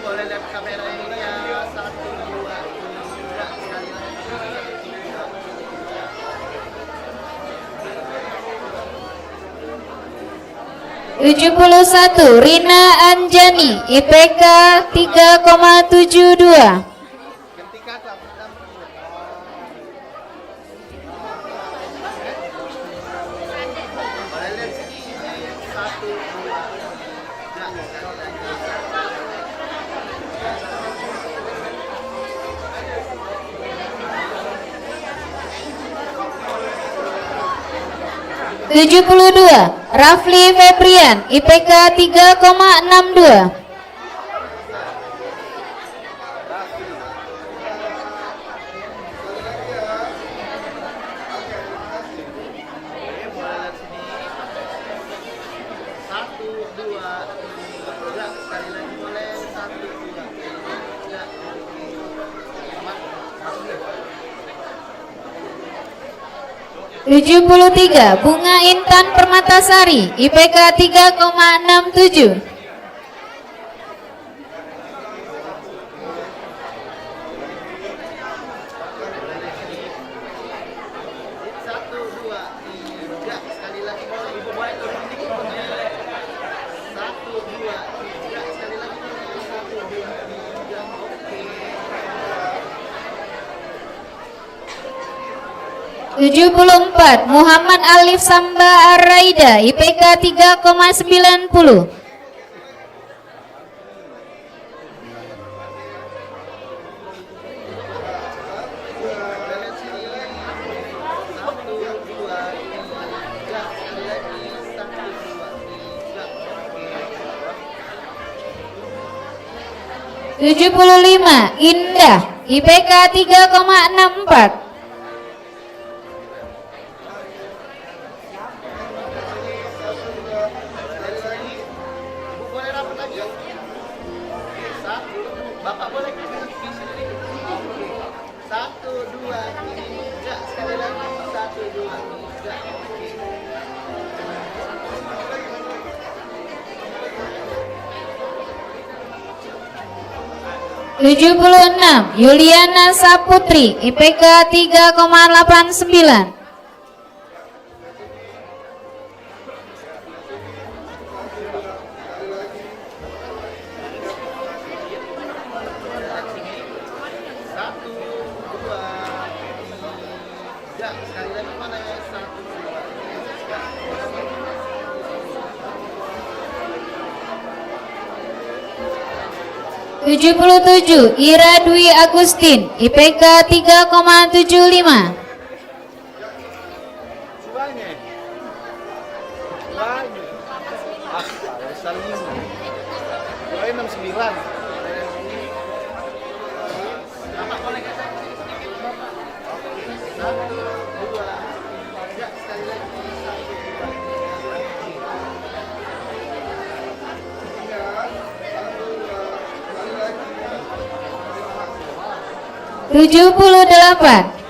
Boleh lihat kamera ini ya. Satu, dua, tiga. Sekali lagi. 71. Rina Anjani, IPK 3,72. Ketika kelas 6. Boleh lihat sini. Satu, dua, tiga. Sekali lagi. 72. Rafli Febrian, IPK 3,62. Boleh lihat sini. 73 Bunga Intan Permatasari IPK 3,67. Empat Muhammad Alif Samba Araida IPK 3,90. Lima Indah IPK 3,64. Bapak boleh visi dulu. 1, 2, 3. Sekali lagi. 1, 2, 3. 76 Yuliana Saputri IPK 3,89. Sekali lagi mana ya? 77 Ira Dwi Agustin IPK 3,75.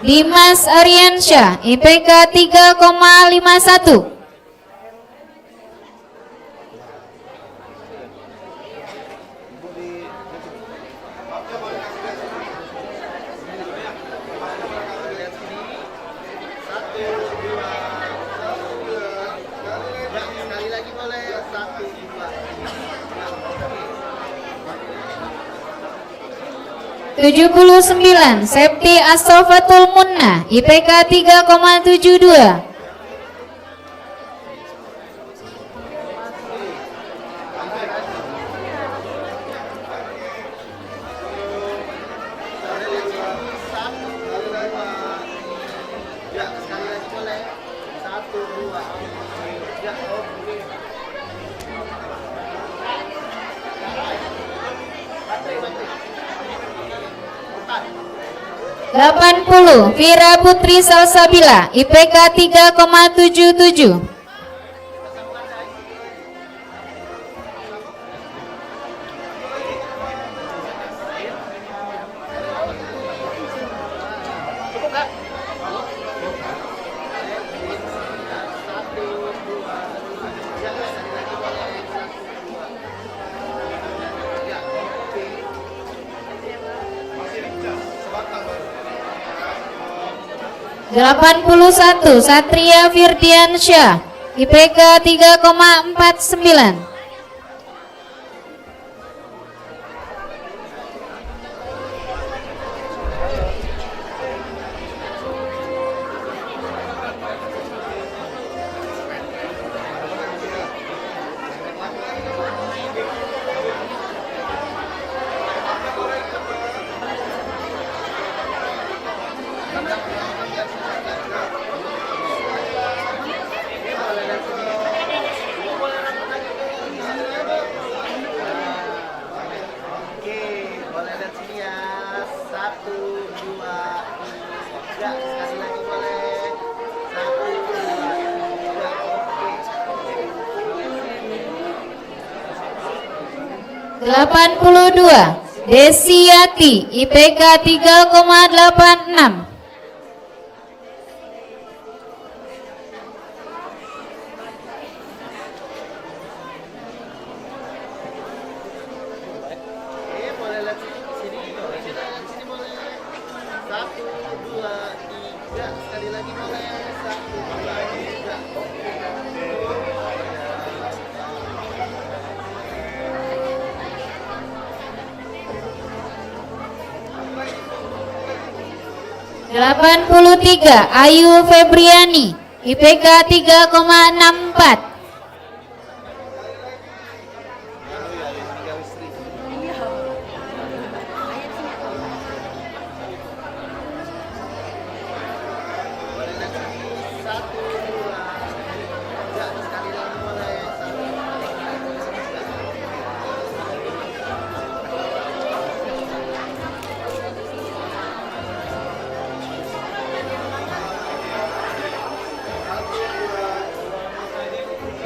Dimas Aryansyah IPK 3,51. Sekali lagi boleh. 1, 2. 79 Septi Asofatul Munnah IPK 3,72. Sekali lagi boleh. 1, 2, 80 Vira Putri Salsabila IPK 3,77. Delapan 81 Satria Firdiansyah IPK 3,49. Sekali lagi boleh. 82 Desiati IPK 3,86. sekali lagi boleh. 1, 2, 3. Oke. 83 Ayu Febriani, IPK 3,64.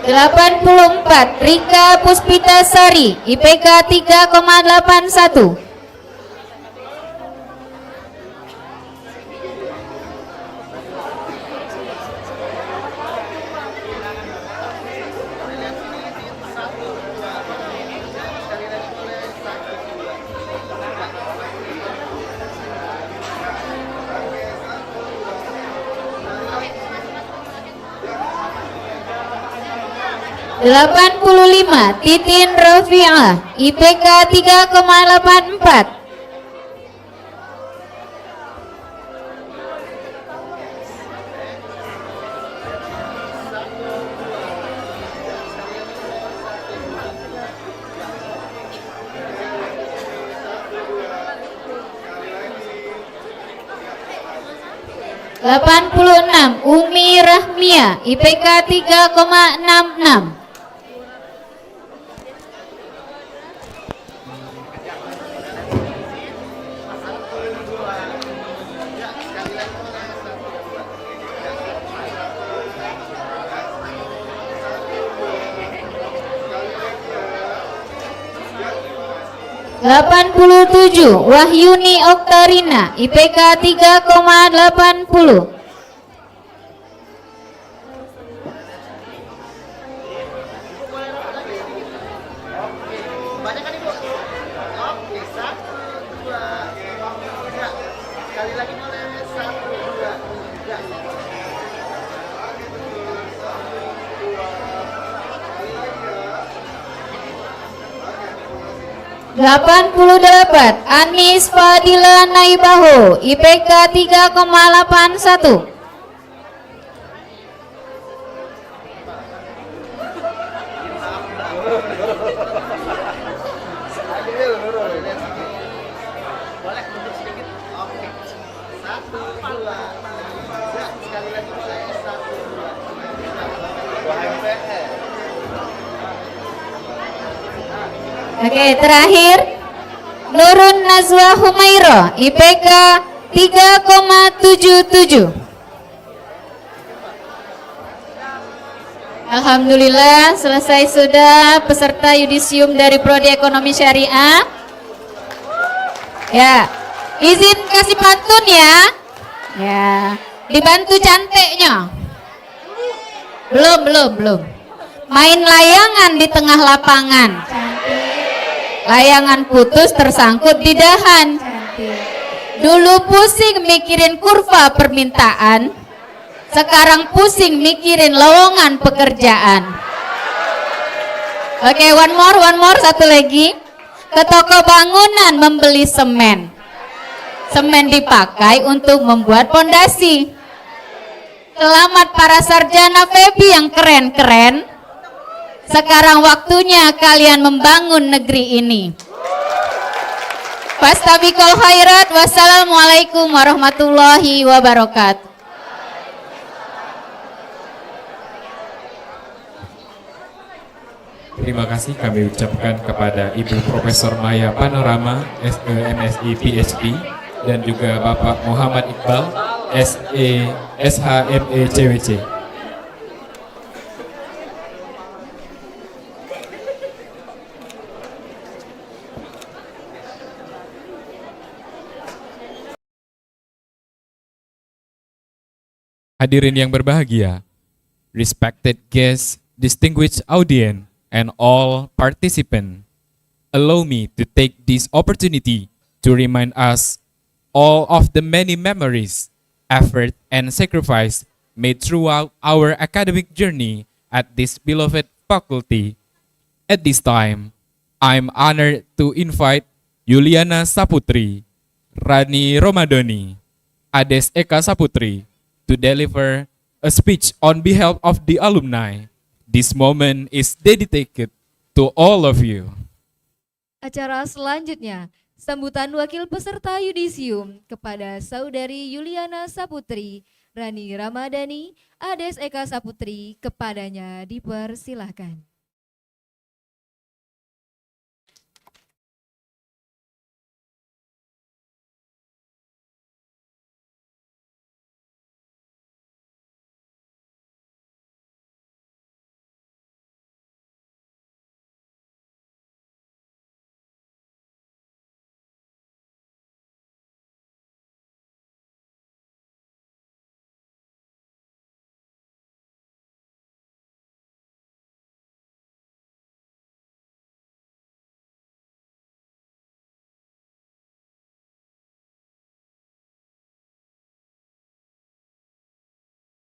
Delapan 84 Rika Puspitasari, IPK 3,81. Delapan 85 Titin Rafi'ah, IPK 3,84. Delapan 86 Umi Rahmia, IPK 3,66. Delapan 87 Wahyuni Oktarina, IPK 3,80. Banyak kan Ibu? Oke, 1, 2, 3. Sekali lagi boleh. 1, 2, 3. 88 Anis Fadila Naibaho, IPK 3,81. Boleh mundur sedikit. Oke. 1, 2, 3. Sekali lagi boleh. 1, 2, 3. Oke, terakhir Nurun Nazwa Humairo, IPK 3,77. Alhamdulillah selesai sudah peserta yudisium dari Prodi Ekonomi Syariah. Ya, izin kasih pantun ya. Ya, dibantu cantiknya. Belum. Main layangan di tengah lapangan. Layangan putus tersangkut di dahan. Dulu pusing mikirin kurva permintaan, sekarang pusing mikirin lowongan pekerjaan. Oke, one more, satu lagi. Ke toko bangunan membeli semen. Semen dipakai untuk membuat pondasi. Selamat para sarjana FEBI yang keren-keren. Sekarang waktunya kalian membangun negeri ini. Fastabiqul khairat. Wassalamualaikum warahmatullahi wabarakatuh. Terima kasih kami ucapkan kepada Ibu Profesor Maya Panorama, SE MSI PhD, dan juga Bapak Muhammad Iqbal, SE SHME CWC. Hadirin yang berbahagia, respected guests, distinguished audience, and all participants, allow me to take this opportunity to remind us all of the many memories effort, and sacrifice made throughout our academic journey at this beloved faculty. At this time, I'm honored to invite Yuliana Saputri, Rani Romadoni, Ades Eka Saputri to deliver a speech on behalf of the alumni. This moment is dedicated to all of you. Acara selanjutnya, sambutan wakil peserta yudisium kepada Saudari Yuliana Saputri, Rani Ramadhani, Ades Eka Saputri, kepadanya dipersilahkan.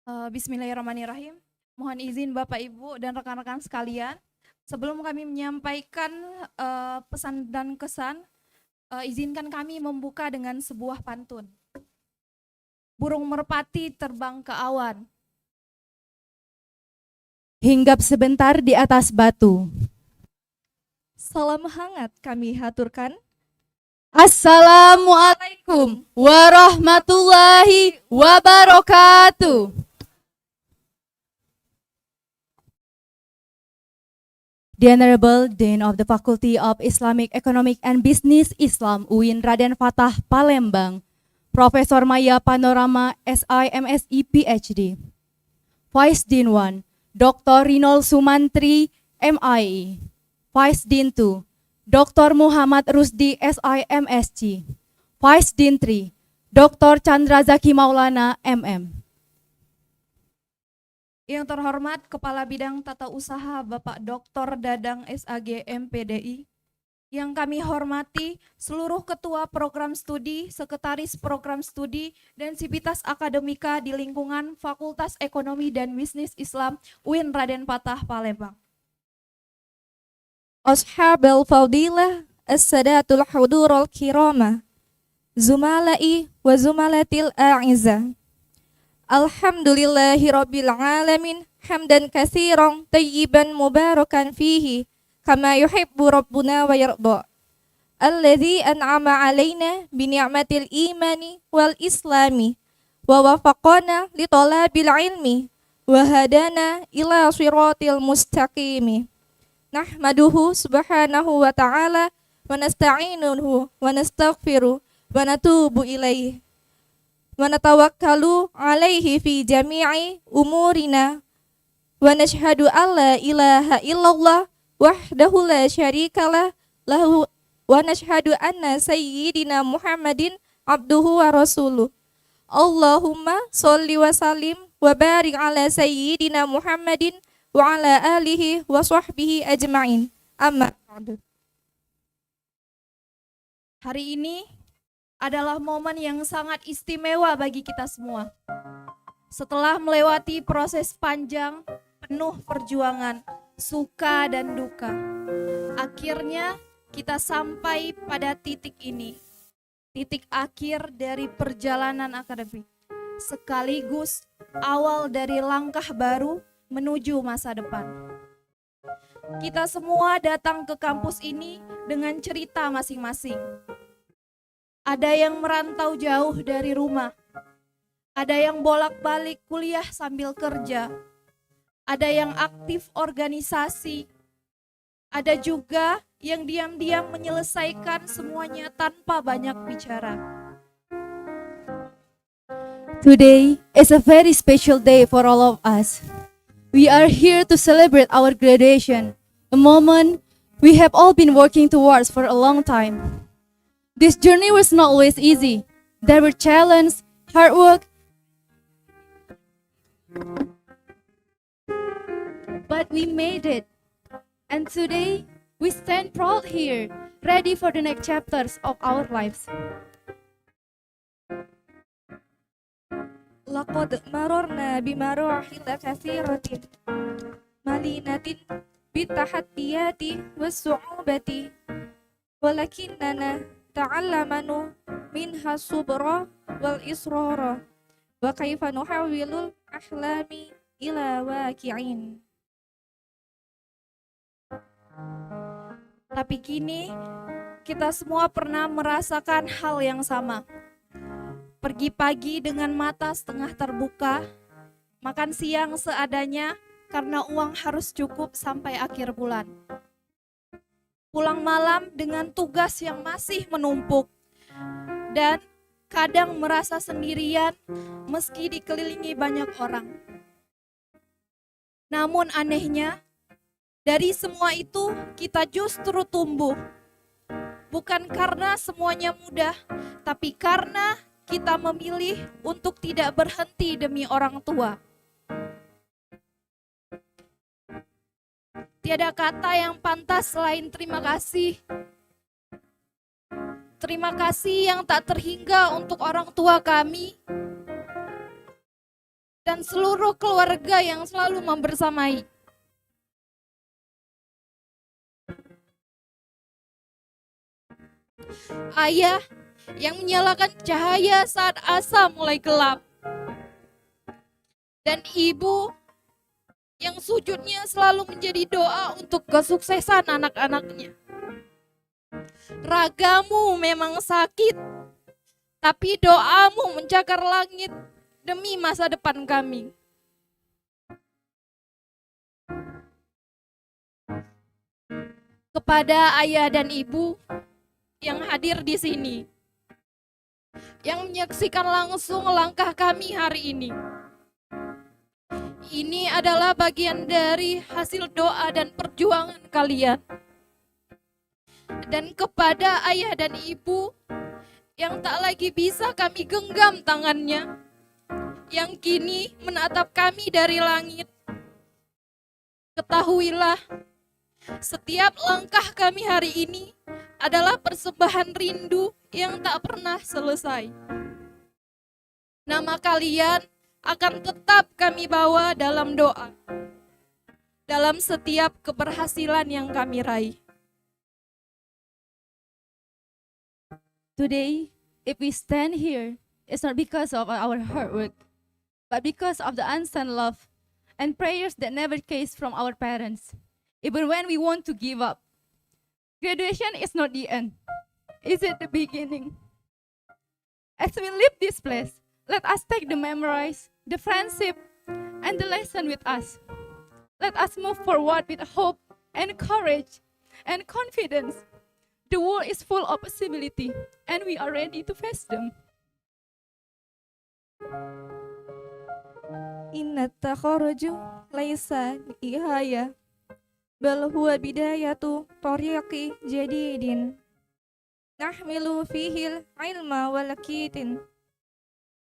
Bismillahirrahmanirrahim. Mohon izin Bapak Ibu dan rekan-rekan sekalian, sebelum kami menyampaikan pesan dan kesan, izinkan kami membuka dengan sebuah pantun. Burung merpati terbang ke awan, hinggap sebentar di atas batu. salam hangat kami haturkan. Assalamualaikum warahmatullahi wabarakatuh. The Honorable Dean of the Faculty of Islamic Economic and Business Islam UIN Raden Fatah Palembang, Profesor Maya Panorama SIMSI PhD, Vice Dean 1, Dr. Rinol Sumantri MIE, Vice Dean 2, Dr. Muhammad Rusdi SIMSC, Vice Dean 3, Dr. Chandra Zaki Maulana MM. Yang terhormat Kepala Bidang Tata Usaha Bapak Dr. Dadang SAG MPDI, yang kami hormati seluruh Ketua Program Studi, Sekretaris Program Studi, dan Sivitas Akademika di lingkungan Fakultas Ekonomi dan Bisnis Islam UIN Raden Fatah Palembang. Ashabul Fadilah, As-Sadatul Hudurul Kiramah, Zumalai wa Zumalatil A'izah. Alhamdulillahi Rabbil Alamin, hamdan katsiran tayyiban mubarakan fihi, kama yuhibbu Rabbuna wa yarda. Alladzi an'ama alaina bi ni'matil imani wal islami, wa wafaqana li talabil ilmi, wa hadana ila siratil mustaqimi. Nahmaduhu subhanahu wa ta'ala, wa nasta'inuhu wa nastaghfiruh, wa natubu ilaihi. Wa natawakkalu alaihi fi jami'i umurina, wa nashhadu alla ilaha illallah wahdahu la syarikalah lahu, wa nashhadu anna sayyidina Muhammadin abduhu wa rasuluh. Allahumma sholli wa sallim wa barik ala sayyidina Muhammadin wa ala alihi wa sahbihi ajma'in. Amma ba'du. Hari ini adalah momen yang sangat istimewa bagi kita semua. Setelah melewati proses panjang, penuh perjuangan, suka dan duka, akhirnya kita sampai pada titik ini, titik akhir dari perjalanan akademik, sekaligus awal dari langkah baru menuju masa depan. Kita semua datang ke kampus ini dengan cerita masing-masing. Ada yang merantau jauh dari rumah, ada yang bolak-balik kuliah sambil kerja, ada yang aktif organisasi, ada juga yang diam-diam menyelesaikan semuanya tanpa banyak bicara. Today is a very special day for all of us. We are here to celebrate our graduation, a moment we have all been working towards for a long time. This journey was not always easy. There were challenges, hard work, but we made it. And today, we stand proud here, ready for the next chapters of our lives. laqad mararna bimarahil katsiratin malinatin bitahaddiyati was-su'ubati walakinnana ta'allamanu minha subra wal israra wa kaifa nuhawwilul ahlami ila waqi'in. Tapi kini kita semua pernah merasakan hal yang sama. Pergi pagi dengan mata setengah terbuka, makan siang seadanya karena uang harus cukup sampai akhir bulan. Pulang malam dengan tugas yang masih menumpuk, dan kadang merasa sendirian meski dikelilingi banyak orang. Namun anehnya, dari semua itu kita justru tumbuh. Bukan karena semuanya mudah, tapi karena kita memilih untuk tidak berhenti demi orang tua. Tiada kata yang pantas selain terima kasih. Terima kasih yang tak terhingga untuk orang tua kami dan seluruh keluarga yang selalu membersamai. Ayah yang menyalakan cahaya saat asa mulai gelap. Dan ibu yang sujudnya selalu menjadi doa untuk kesuksesan anak-anaknya. Ragamu memang sakit, tapi doamu mencakar langit demi masa depan kami. Kepada ayah dan ibu yang hadir di sini, yang menyaksikan langsung langkah kami hari ini. Ini adalah bagian dari hasil doa dan perjuangan kalian. Dan kepada ayah dan ibu yang tak lagi bisa kami genggam tangannya, yang kini menatap kami dari langit, ketahuilah, setiap langkah kami hari ini adalah persembahan rindu yang tak pernah selesai. Nama kalian akan tetap kami bawa dalam doa, dalam setiap keberhasilan yang kami raih. Today, if we stand here, it's not because of our hard work, but because of the unseen love and prayers that never cease from our parents, even when we want to give up. Graduation is not the end. Is it the beginning? As we leave this place, let us take the memories, the friendship, and the lesson with us. Let us move forward with hope and courage and confidence. The world is full of possibility, and we are ready to face them. Inna takharuju laisa ihaya, bal huwa bidayatu tariqi jadidin. Nahmilu fihil ilma walakitin.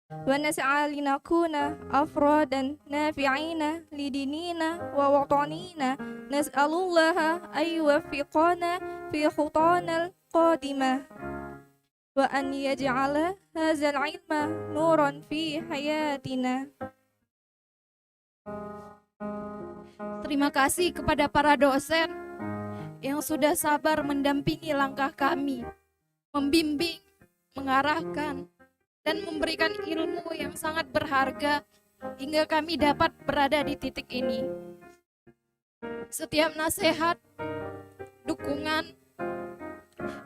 Wa nas'a linakuna afradan nafi'ina lidinina wa watanina. Nas'alullaha ayyuwaffiqana fi khutanal qadimah. Wa an yaj'ala hadzal ilma nuran fi hayatina. Terima kasih kepada para dosen yang sudah sabar mendampingi langkah kami, membimbing, mengarahkan, dan memberikan ilmu yang sangat berharga hingga kami dapat berada di titik ini. Setiap nasihat, dukungan,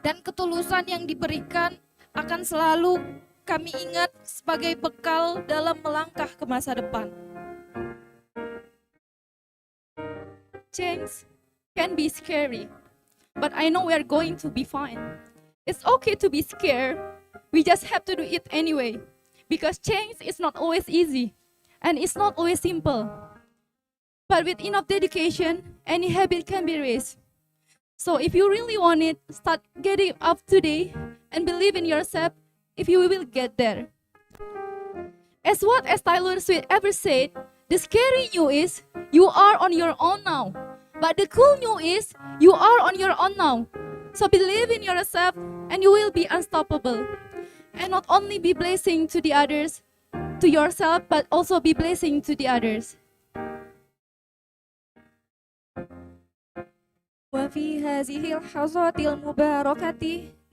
dan ketulusan yang diberikan akan selalu kami ingat sebagai bekal dalam melangkah ke masa depan. Change can be scary, but I know we are going to be fine. It's okay to be scared. We just have to do it anyway, because change is not always easy, and it's not always simple. But with enough dedication, any habit can be raised. So if you really want it, start getting up today and believe in yourself if you will get there. As what Taylor Swift ever said, the scary news is you are on your own now. But the cool news is you are on your own now. So believe in yourself and you will be unstoppable. And not only be blessing to the others, to yourself, but also be blessing to the others. وفي هذه الحظات المباركة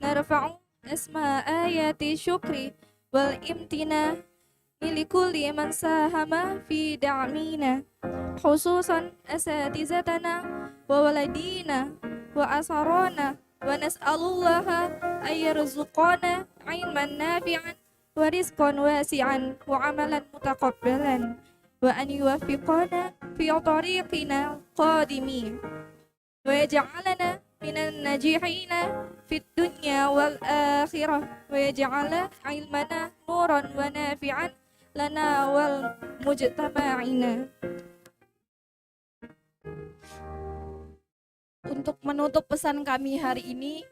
نرفع أسماء آيات الشكر والامتنان لكل من ساهم في دعمنا، خصوصا أساتذتنا ووالدينا وأسرانا، ونسأل الله أن يرزقنا علما نافعا ورزقا واسعا وعملا متقبلا، وأن يوفقنا في طريقنا القادمين، ويجعلنا من الناجحين في الدنيا والآخرة، ويجعل علمنا نورا ونافعا لنا والمجتمعين. Untuk menutup pesan kami hari ini,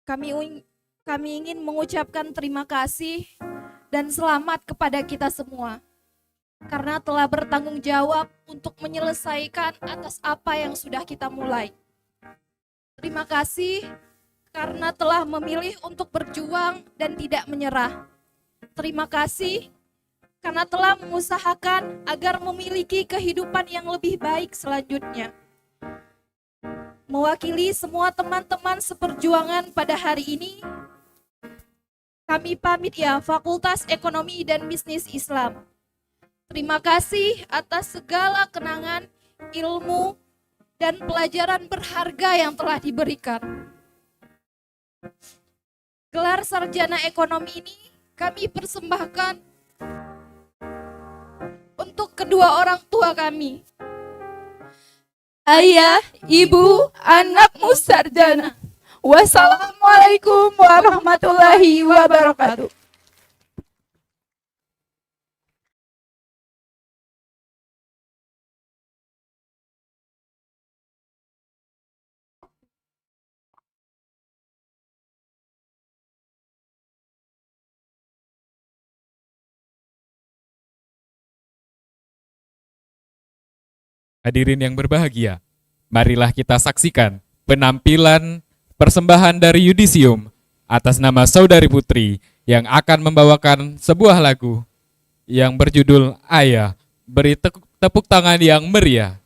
kami ingin mengucapkan terima kasih dan selamat kepada kita semua karena telah bertanggung jawab untuk menyelesaikan atas apa yang sudah kita mulai. Terima kasih karena telah memilih untuk berjuang dan tidak menyerah. Terima kasih karena telah mengusahakan agar memiliki kehidupan yang lebih baik selanjutnya. Mewakili semua teman-teman seperjuangan pada hari ini, kami pamit ya Fakultas Ekonomi dan Bisnis Islam. Terima kasih atas segala kenangan, ilmu, dan pelajaran berharga yang telah diberikan. Gelar sarjana ekonomi ini kami persembahkan untuk kedua orang tua kami. Ayah, ibu, anakmu sarjana. Wassalamualaikum warahmatullahi wabarakatuh. Hadirin yang berbahagia, marilah kita saksikan penampilan persembahan dari Yudisium atas nama Saudari Putri yang akan membawakan sebuah lagu yang berjudul Ayah. Beri tepuk tangan yang meriah.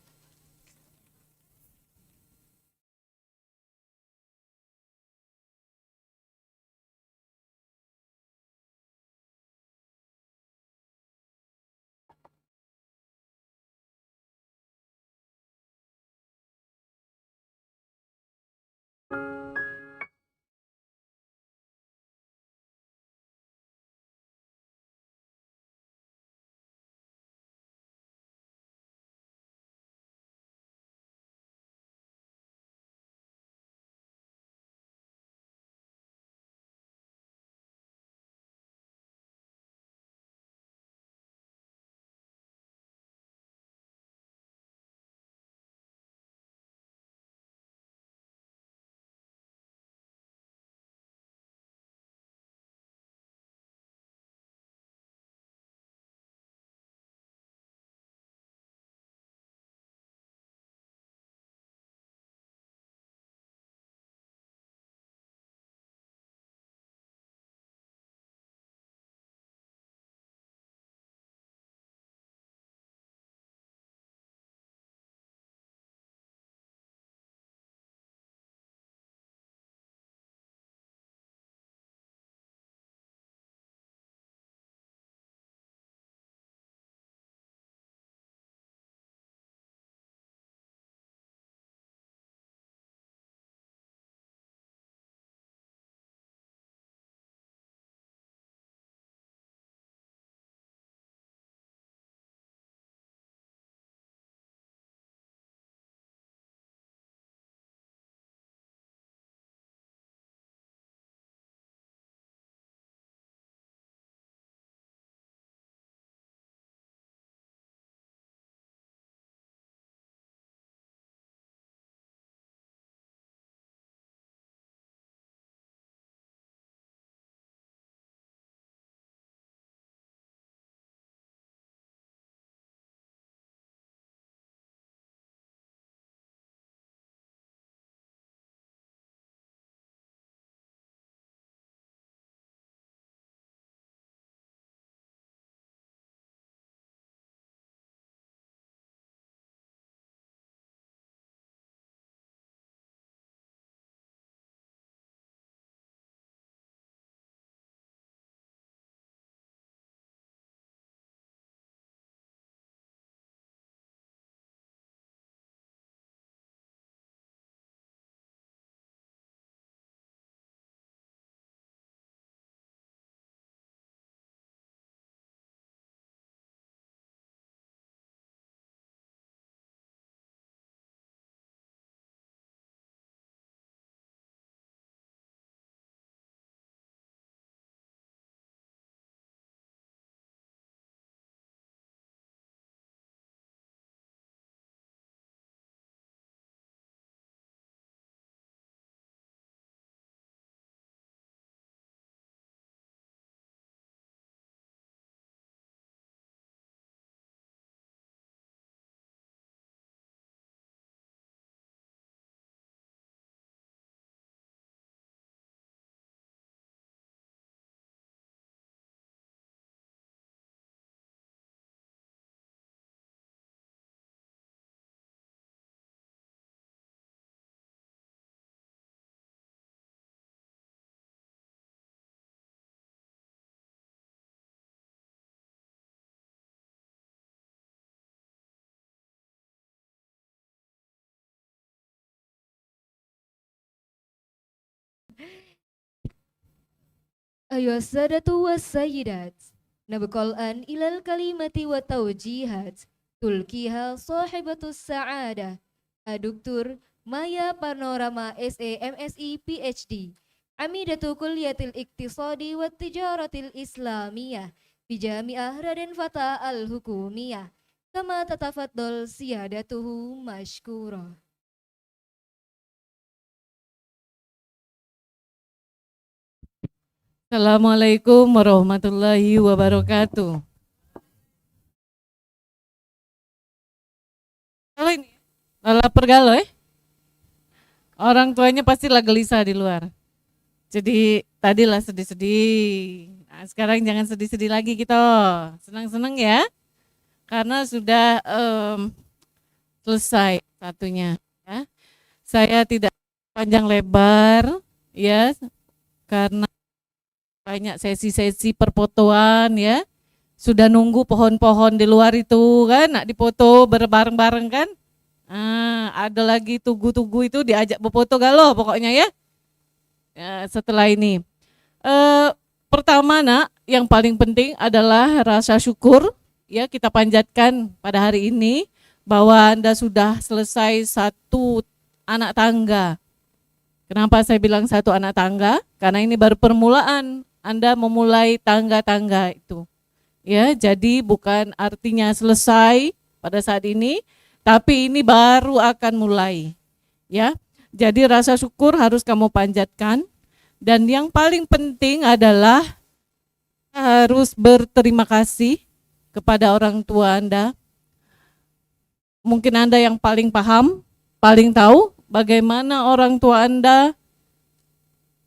أيها السادة والسيدات، نبقى الآن إلى الكلمة والتوجيهات تلقيها صاحبة السعادة الدكتور مايا بانوراما SAMSE PhD عميدة كلية الاقتصاد والتجارة الإسلامية بجامعة رادن فتح الحكومية، كما تتفضل سيادته مشكورة. Assalamualaikum warahmatullahi wabarakatuh. Kalau ini lapar galau orang tuanya pastilah gelisah di luar. Jadi tadilah sedih-sedih. Nah, sekarang jangan sedih-sedih lagi kita, senang-senang ya, karena sudah selesai satunya. Ya. Saya tidak panjang lebar ya, karena banyak sesi-sesi perfotoan ya. Sudah nunggu pohon-pohon di luar itu kan, nak dipoto bareng-bareng kan. Ada lagi tugu-tugu itu diajak berfoto galau pokoknya ya. Setelah ini. Pertama nak, yang paling penting adalah rasa syukur ya, kita panjatkan pada hari ini bahwa Anda sudah selesai satu anak tangga. Kenapa saya bilang satu anak tangga? Karena ini baru permulaan. Anda memulai tangga-tangga itu. Ya, jadi bukan artinya selesai pada saat ini, tapi ini baru akan mulai. Ya. Jadi rasa syukur harus kamu panjatkan, dan yang paling penting adalah harus berterima kasih kepada orang tua Anda. Mungkin Anda yang paling paham, paling tahu bagaimana orang tua Anda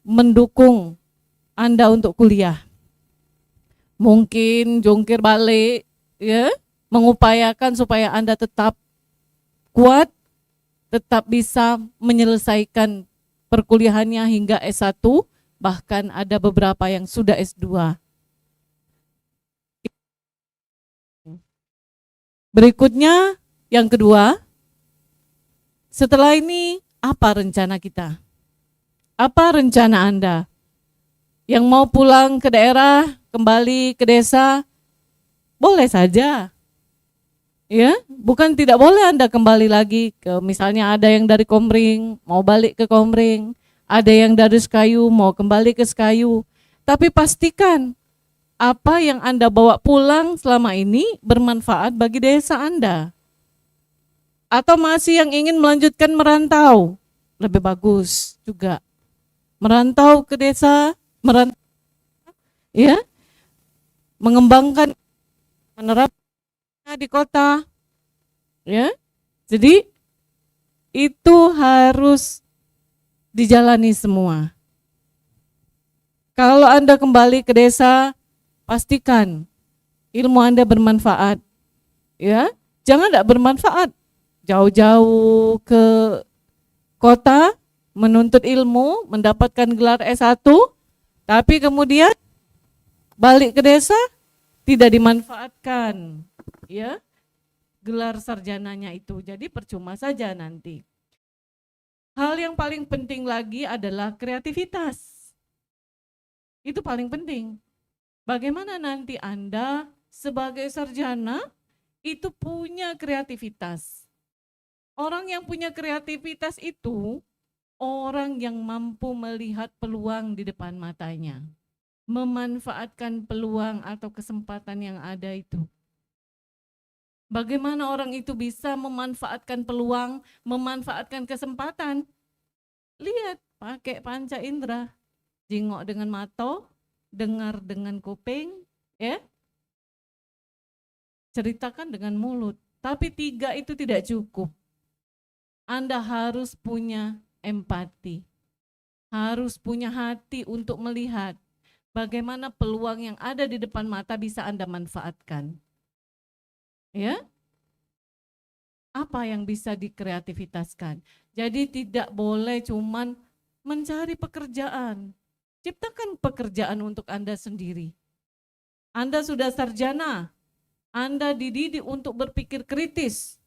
mendukung Anda untuk kuliah. Mungkin jongkir balik ya, mengupayakan supaya Anda tetap kuat, tetap bisa menyelesaikan perkuliahannya hingga S1, bahkan ada beberapa yang sudah S2. Berikutnya yang kedua, setelah ini apa rencana kita? Apa rencana Anda? Yang mau pulang ke daerah, kembali ke desa, boleh saja. Ya, bukan tidak boleh Anda kembali lagi ke, misalnya ada yang dari Komering mau balik ke Komering, ada yang dari Sekayu mau kembali ke Sekayu. Tapi pastikan apa yang Anda bawa pulang selama ini bermanfaat bagi desa Anda. Atau masih yang ingin melanjutkan merantau, lebih bagus juga. Merantau ke desa, merantau ya, mengembangkan, menerapkan di kota ya. Jadi itu harus dijalani semua. Kalau Anda kembali ke desa, pastikan ilmu Anda bermanfaat ya. Jangan tidak bermanfaat jauh-jauh ke kota menuntut ilmu, mendapatkan gelar S1, tapi kemudian balik ke desa tidak dimanfaatkan ya gelar sarjananya itu. Jadi percuma saja nanti. Hal yang paling penting lagi adalah kreativitas. Itu paling penting. Bagaimana nanti Anda sebagai sarjana itu punya kreativitas. Orang yang punya kreativitas itu orang yang mampu melihat peluang di depan matanya, memanfaatkan peluang atau kesempatan yang ada itu. Bagaimana orang itu bisa memanfaatkan peluang, memanfaatkan kesempatan? Lihat, pakai panca indera, jingok dengan mata, dengar dengan kuping, ya, ceritakan dengan mulut. Tapi 3 itu tidak cukup. Anda harus punya empati, harus punya hati untuk melihat bagaimana peluang yang ada di depan mata bisa Anda manfaatkan. Ya, apa yang bisa dikreativitaskan. Jadi tidak boleh cuman mencari pekerjaan. Ciptakan pekerjaan untuk Anda sendiri. Anda sudah sarjana, Anda dididik untuk berpikir kritis.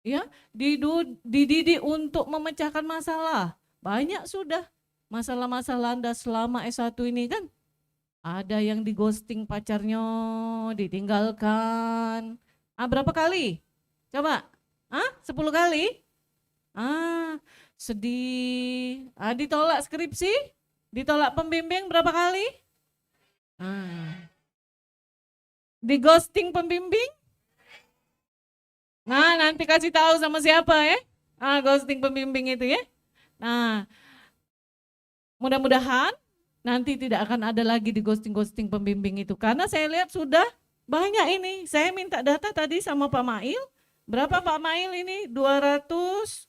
Ya, dididik untuk memecahkan masalah. Banyak sudah masalah-masalah Anda selama S1 ini kan ada yang di ghosting pacarnya, ditinggalkan. Berapa kali? Coba. 10 kali? Sedih. Ditolak skripsi? Ditolak pembimbing berapa kali? Di ghosting pembimbing? Nah, nanti kasih tahu sama siapa ya? Ghosting pembimbing itu ya. Nah, mudah-mudahan nanti tidak akan ada lagi di ghosting pembimbing itu. Karena saya lihat sudah banyak ini. Saya minta data tadi sama Pak Mail. Berapa Pak Mail ini? 236.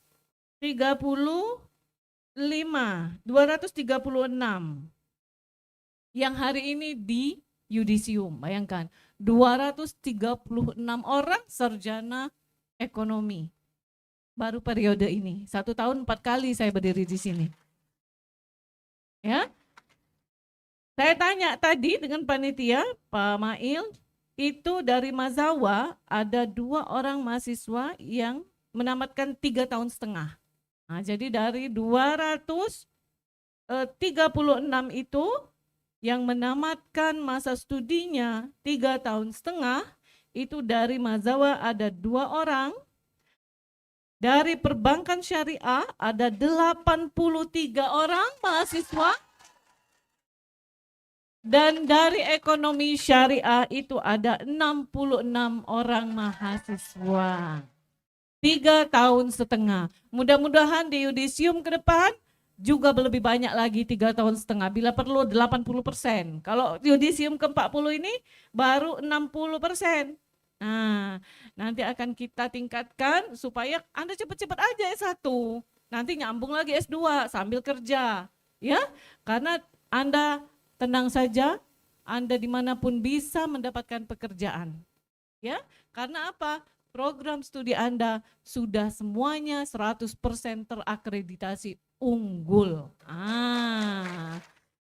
Yang hari ini di yudisium, bayangkan. 236 orang sarjana ekonomi. Baru periode ini. 1 tahun 4 kali saya berdiri di sini. Ya. Saya tanya tadi dengan panitia, Pak Mail, itu dari Mazawa ada 2 orang mahasiswa yang menamatkan 3 tahun setengah. Nah, jadi dari 236 itu yang menamatkan masa studinya 3 tahun setengah, itu dari Mazawa ada 2 orang, dari perbankan syariah ada 83 orang mahasiswa, dan dari ekonomi syariah itu ada 66 orang mahasiswa. 3 tahun setengah. Mudah-mudahan di yudisium ke depan juga lebih banyak lagi 3 tahun setengah. Bila perlu 80%. Kalau yudisium ke-40 ini baru 60%. Nah, nanti akan kita tingkatkan supaya Anda cepat-cepat aja S1. Nanti nyambung lagi S2 sambil kerja. Ya, karena Anda tenang saja, Anda dimanapun bisa mendapatkan pekerjaan. Ya, karena apa? Program studi Anda sudah semuanya 100% terakreditasi unggul.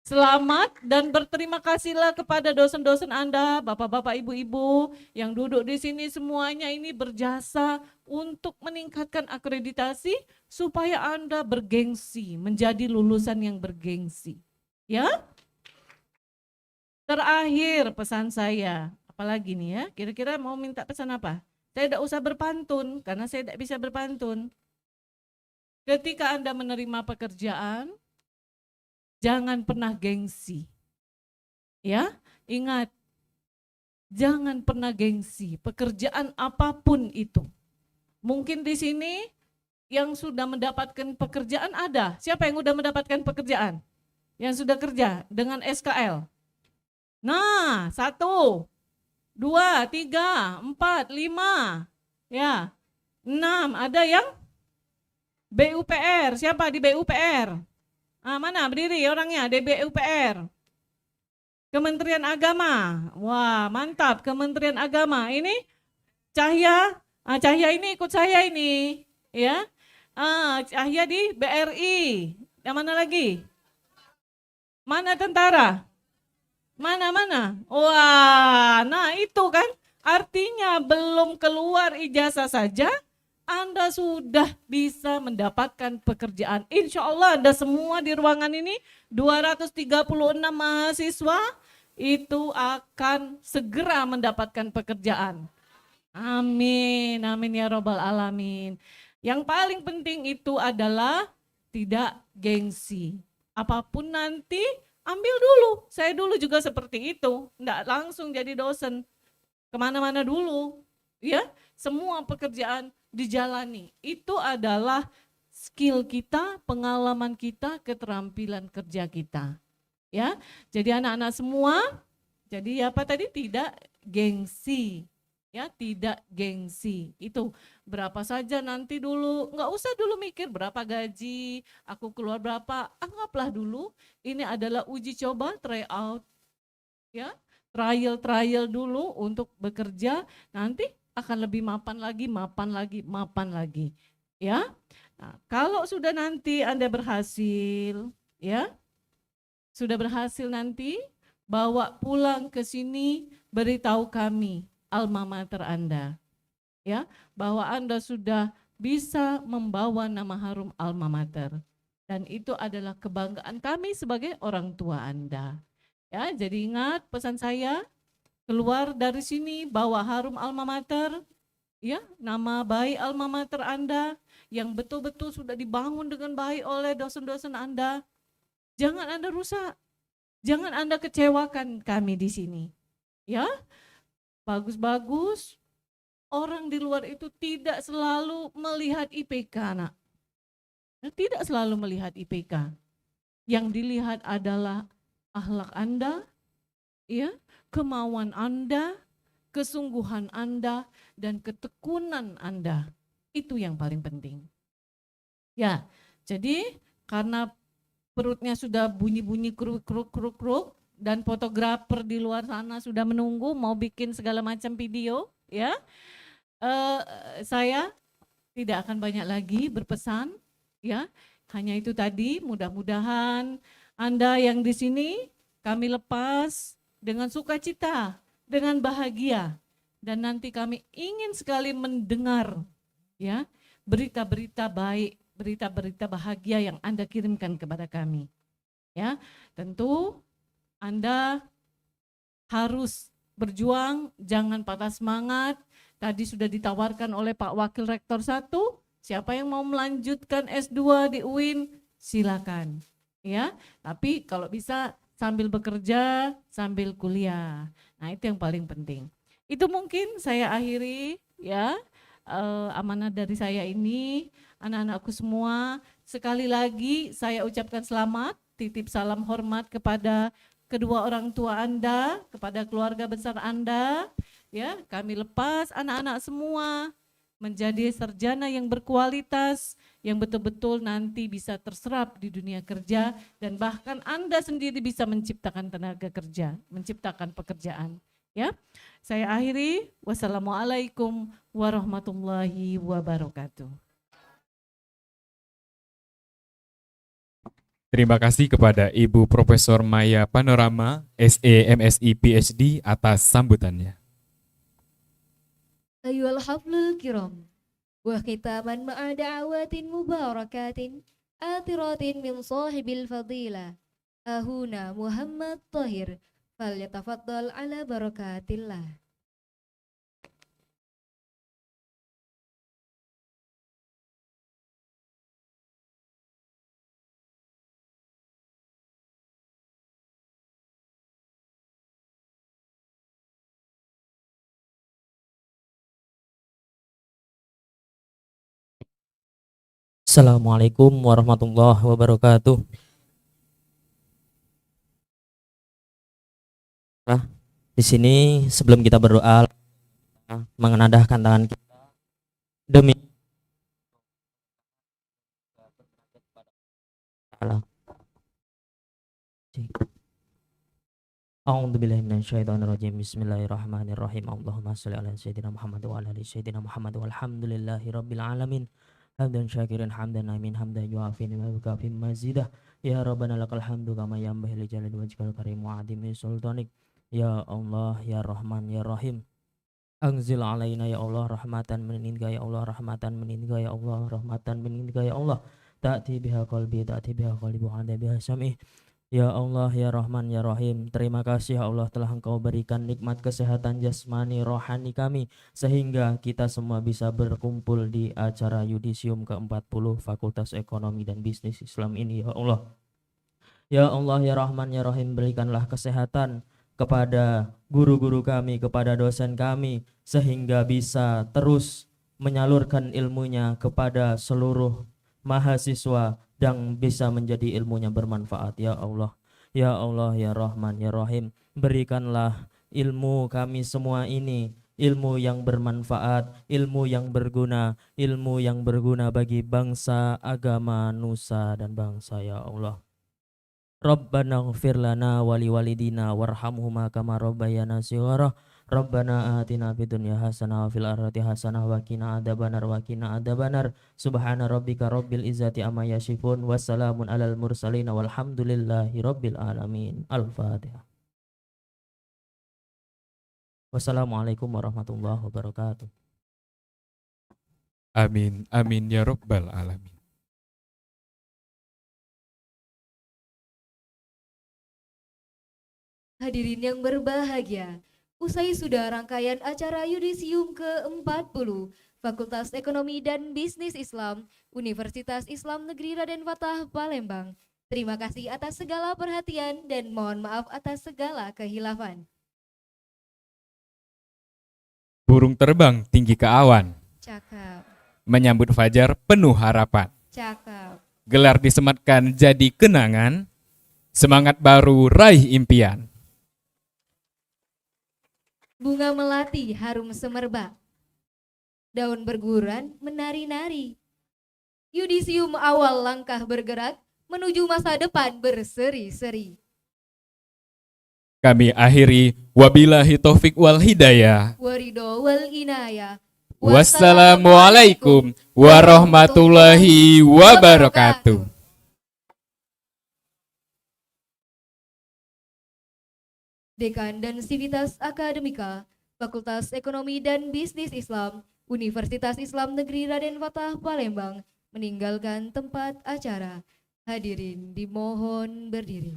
Selamat dan berterima kasihlah kepada dosen-dosen Anda, Bapak-bapak, Ibu-ibu yang duduk di sini, semuanya ini berjasa untuk meningkatkan akreditasi supaya Anda bergengsi, menjadi lulusan yang bergengsi. Ya? Terakhir pesan saya, apalagi nih ya, kira-kira mau minta pesan apa? Saya tidak usah berpantun, karena saya tidak bisa berpantun. Ketika Anda menerima pekerjaan, jangan pernah gengsi. Ya, ingat, jangan pernah gengsi, pekerjaan apapun itu. Mungkin di sini yang sudah mendapatkan pekerjaan ada. Siapa yang sudah mendapatkan pekerjaan? Yang sudah kerja dengan SKL? Nah, 1, 2, 3, 4, 5, ya, 6. Ada yang BUPR. Siapa di BUPR? Mana berdiri orangnya di BUPR? Kementerian Agama. Wah, mantap, Kementerian Agama. Ini Cahya. Cahya ini ikut saya ini, ya. Cahya di BRI. Yang mana lagi? Mana tentara? Mana? Wah, nah itu kan artinya belum keluar ijazah saja Anda sudah bisa mendapatkan pekerjaan. Insya Allah Anda semua di ruangan ini 236 mahasiswa itu akan segera mendapatkan pekerjaan. Amin, amin ya robbal alamin. Yang paling penting itu adalah tidak gengsi. Apapun nanti ambil dulu, saya dulu juga seperti itu, enggak langsung jadi dosen, kemana-mana dulu, ya, semua pekerjaan dijalani, itu adalah skill kita, pengalaman kita, keterampilan kerja kita, ya, jadi anak-anak semua, jadi apa tadi, tidak gengsi, ya, tidak gengsi, itu berapa saja nanti dulu, nggak usah dulu mikir berapa gaji, aku keluar berapa, anggaplah dulu ini adalah uji coba, try out, ya, trial dulu untuk bekerja, nanti akan lebih mapan lagi, ya. Nah, kalau sudah nanti Anda berhasil, ya, sudah berhasil nanti, bawa pulang ke sini, beritahu kami alma mater Anda, ya, bahwa Anda sudah bisa membawa nama harum alma mater. Dan itu adalah kebanggaan kami sebagai orang tua Anda. Ya, jadi ingat pesan saya, keluar dari sini bawa harum alma mater, ya, nama baik alma mater Anda yang betul-betul sudah dibangun dengan baik oleh dosen-dosen Anda. Jangan Anda rusak. Jangan Anda kecewakan kami di sini. Ya. Bagus-bagus. Orang di luar itu tidak selalu melihat IPK, Nak. Tidak selalu melihat IPK. Yang dilihat adalah akhlak Anda, ya, kemauan Anda, kesungguhan Anda, dan ketekunan Anda. Itu yang paling penting. Ya, jadi karena perutnya sudah bunyi-bunyi kruk-kruk dan fotografer di luar sana sudah menunggu mau bikin segala macam video, ya. Saya tidak akan banyak lagi berpesan, ya. Hanya itu tadi, mudah-mudahan Anda yang di sini kami lepas dengan sukacita, dengan bahagia, dan nanti kami ingin sekali mendengar, ya, berita-berita baik, berita-berita bahagia yang Anda kirimkan kepada kami. Ya, tentu Anda harus berjuang, jangan patah semangat. Tadi sudah ditawarkan oleh Pak Wakil Rektor 1, siapa yang mau melanjutkan S2 di UIN, silakan. Ya, tapi kalau bisa sambil bekerja, sambil kuliah. Nah, itu yang paling penting. Itu mungkin saya akhiri, ya, amanah dari saya ini, anak-anakku semua. Sekali lagi saya ucapkan selamat, titip salam hormat kepada kedua orang tua Anda, kepada keluarga besar Anda. Ya, kami lepas anak-anak semua menjadi sarjana yang berkualitas, yang betul-betul nanti bisa terserap di dunia kerja, dan bahkan Anda sendiri bisa menciptakan tenaga kerja, menciptakan pekerjaan. Ya, saya akhiri. Wassalamualaikum warahmatullahi wabarakatuh. Terima kasih kepada Ibu Profesor Maya Panorama, SE MSI PhD atas sambutannya. Ayyuhal haflul kiram, wa khitaman ma'a da'awatin mubarakatin, atiratin min sahibil fadilah, ahuna Muhammad Tahir, falyatafaddal ala barakatillah. Assalamualaikum warahmatullahi wabarakatuh. Nah, di sini sebelum kita berdoa, mengenadahkan tangan kita demi Allah. A'udzubillahi minasyaitonirrajim. Bismillahirrahmanirrahim. Allahumma shalli ala sayyidina Muhammad wa ala ali sayyidina Muhammad walhamdulillahi rabbil alamin. Hamdan syakirin hamdan amin hamdan yu'afi wa yukafi mazidah. Ya Rabbana lakal hamdu kama yanbaghi li jalali wajhikal karim wa adimi sultanik. Ya Allah, ya Rahman, ya Rahim. Anzil alaina ya Allah rahmatan meninga ya Allah rahmatan meninga ya Allah rahmatan meninga ya Allah. Ta'ti biha qalbi ta'ti biha qalbi wa anda biha sam'i. Ya Allah, ya Rahman, ya Rahim, terima kasih ya Allah telah Engkau berikan nikmat kesehatan jasmani rohani kami sehingga kita semua bisa berkumpul di acara yudisium ke-40 Fakultas Ekonomi dan Bisnis Islam ini ya Allah. Ya Allah, ya Rahman, ya Rahim, berikanlah kesehatan kepada guru-guru kami, kepada dosen kami sehingga bisa terus menyalurkan ilmunya kepada seluruh mahasiswa dan bisa menjadi ilmunya bermanfaat ya Allah. Ya Allah, ya Rahman, ya Rahim, berikanlah ilmu kami semua ini ilmu yang bermanfaat, ilmu yang berguna bagi bangsa, agama, nusa dan bangsa ya Allah. Rabbana ighfir lana wa liwalidina warhamhuma kama rabbayana shighara. Rabbana atina fid dunya hasanah wa fil akhirati hasanah wa qina adzabannar wa qina adzabannar. Subhana rabbika rabbil izzati amma yasifun wa salamun alal mursalin walhamdulillahi rabbil alamin. Al-Fatihah. Wassalamualaikum warahmatullahi wabarakatuh. Amin, amin ya rabbal alamin. Hadirin yang berbahagia, usai sudah rangkaian acara yudisium ke-40 Fakultas Ekonomi dan Bisnis Islam Universitas Islam Negeri Raden Fatah Palembang. Terima kasih atas segala perhatian dan mohon maaf atas segala kehilafan. Burung terbang tinggi ke awan, Cakap, menyambut fajar penuh harapan. cakap. Gelar disematkan jadi kenangan, semangat baru raih impian. Bunga melati harum semerbak, daun berguran menari-nari. Yudisium awal langkah bergerak menuju masa depan berseri-seri. Kami akhiri wabillahi taufik wal hidayah. Warido wal inayah. Wassalamualaikum warahmatullahi wabarakatuh. Dekan dan Sivitas Akademika Fakultas Ekonomi dan Bisnis Islam Universitas Islam Negeri Raden Fatah Palembang meninggalkan tempat acara. Hadirin dimohon berdiri.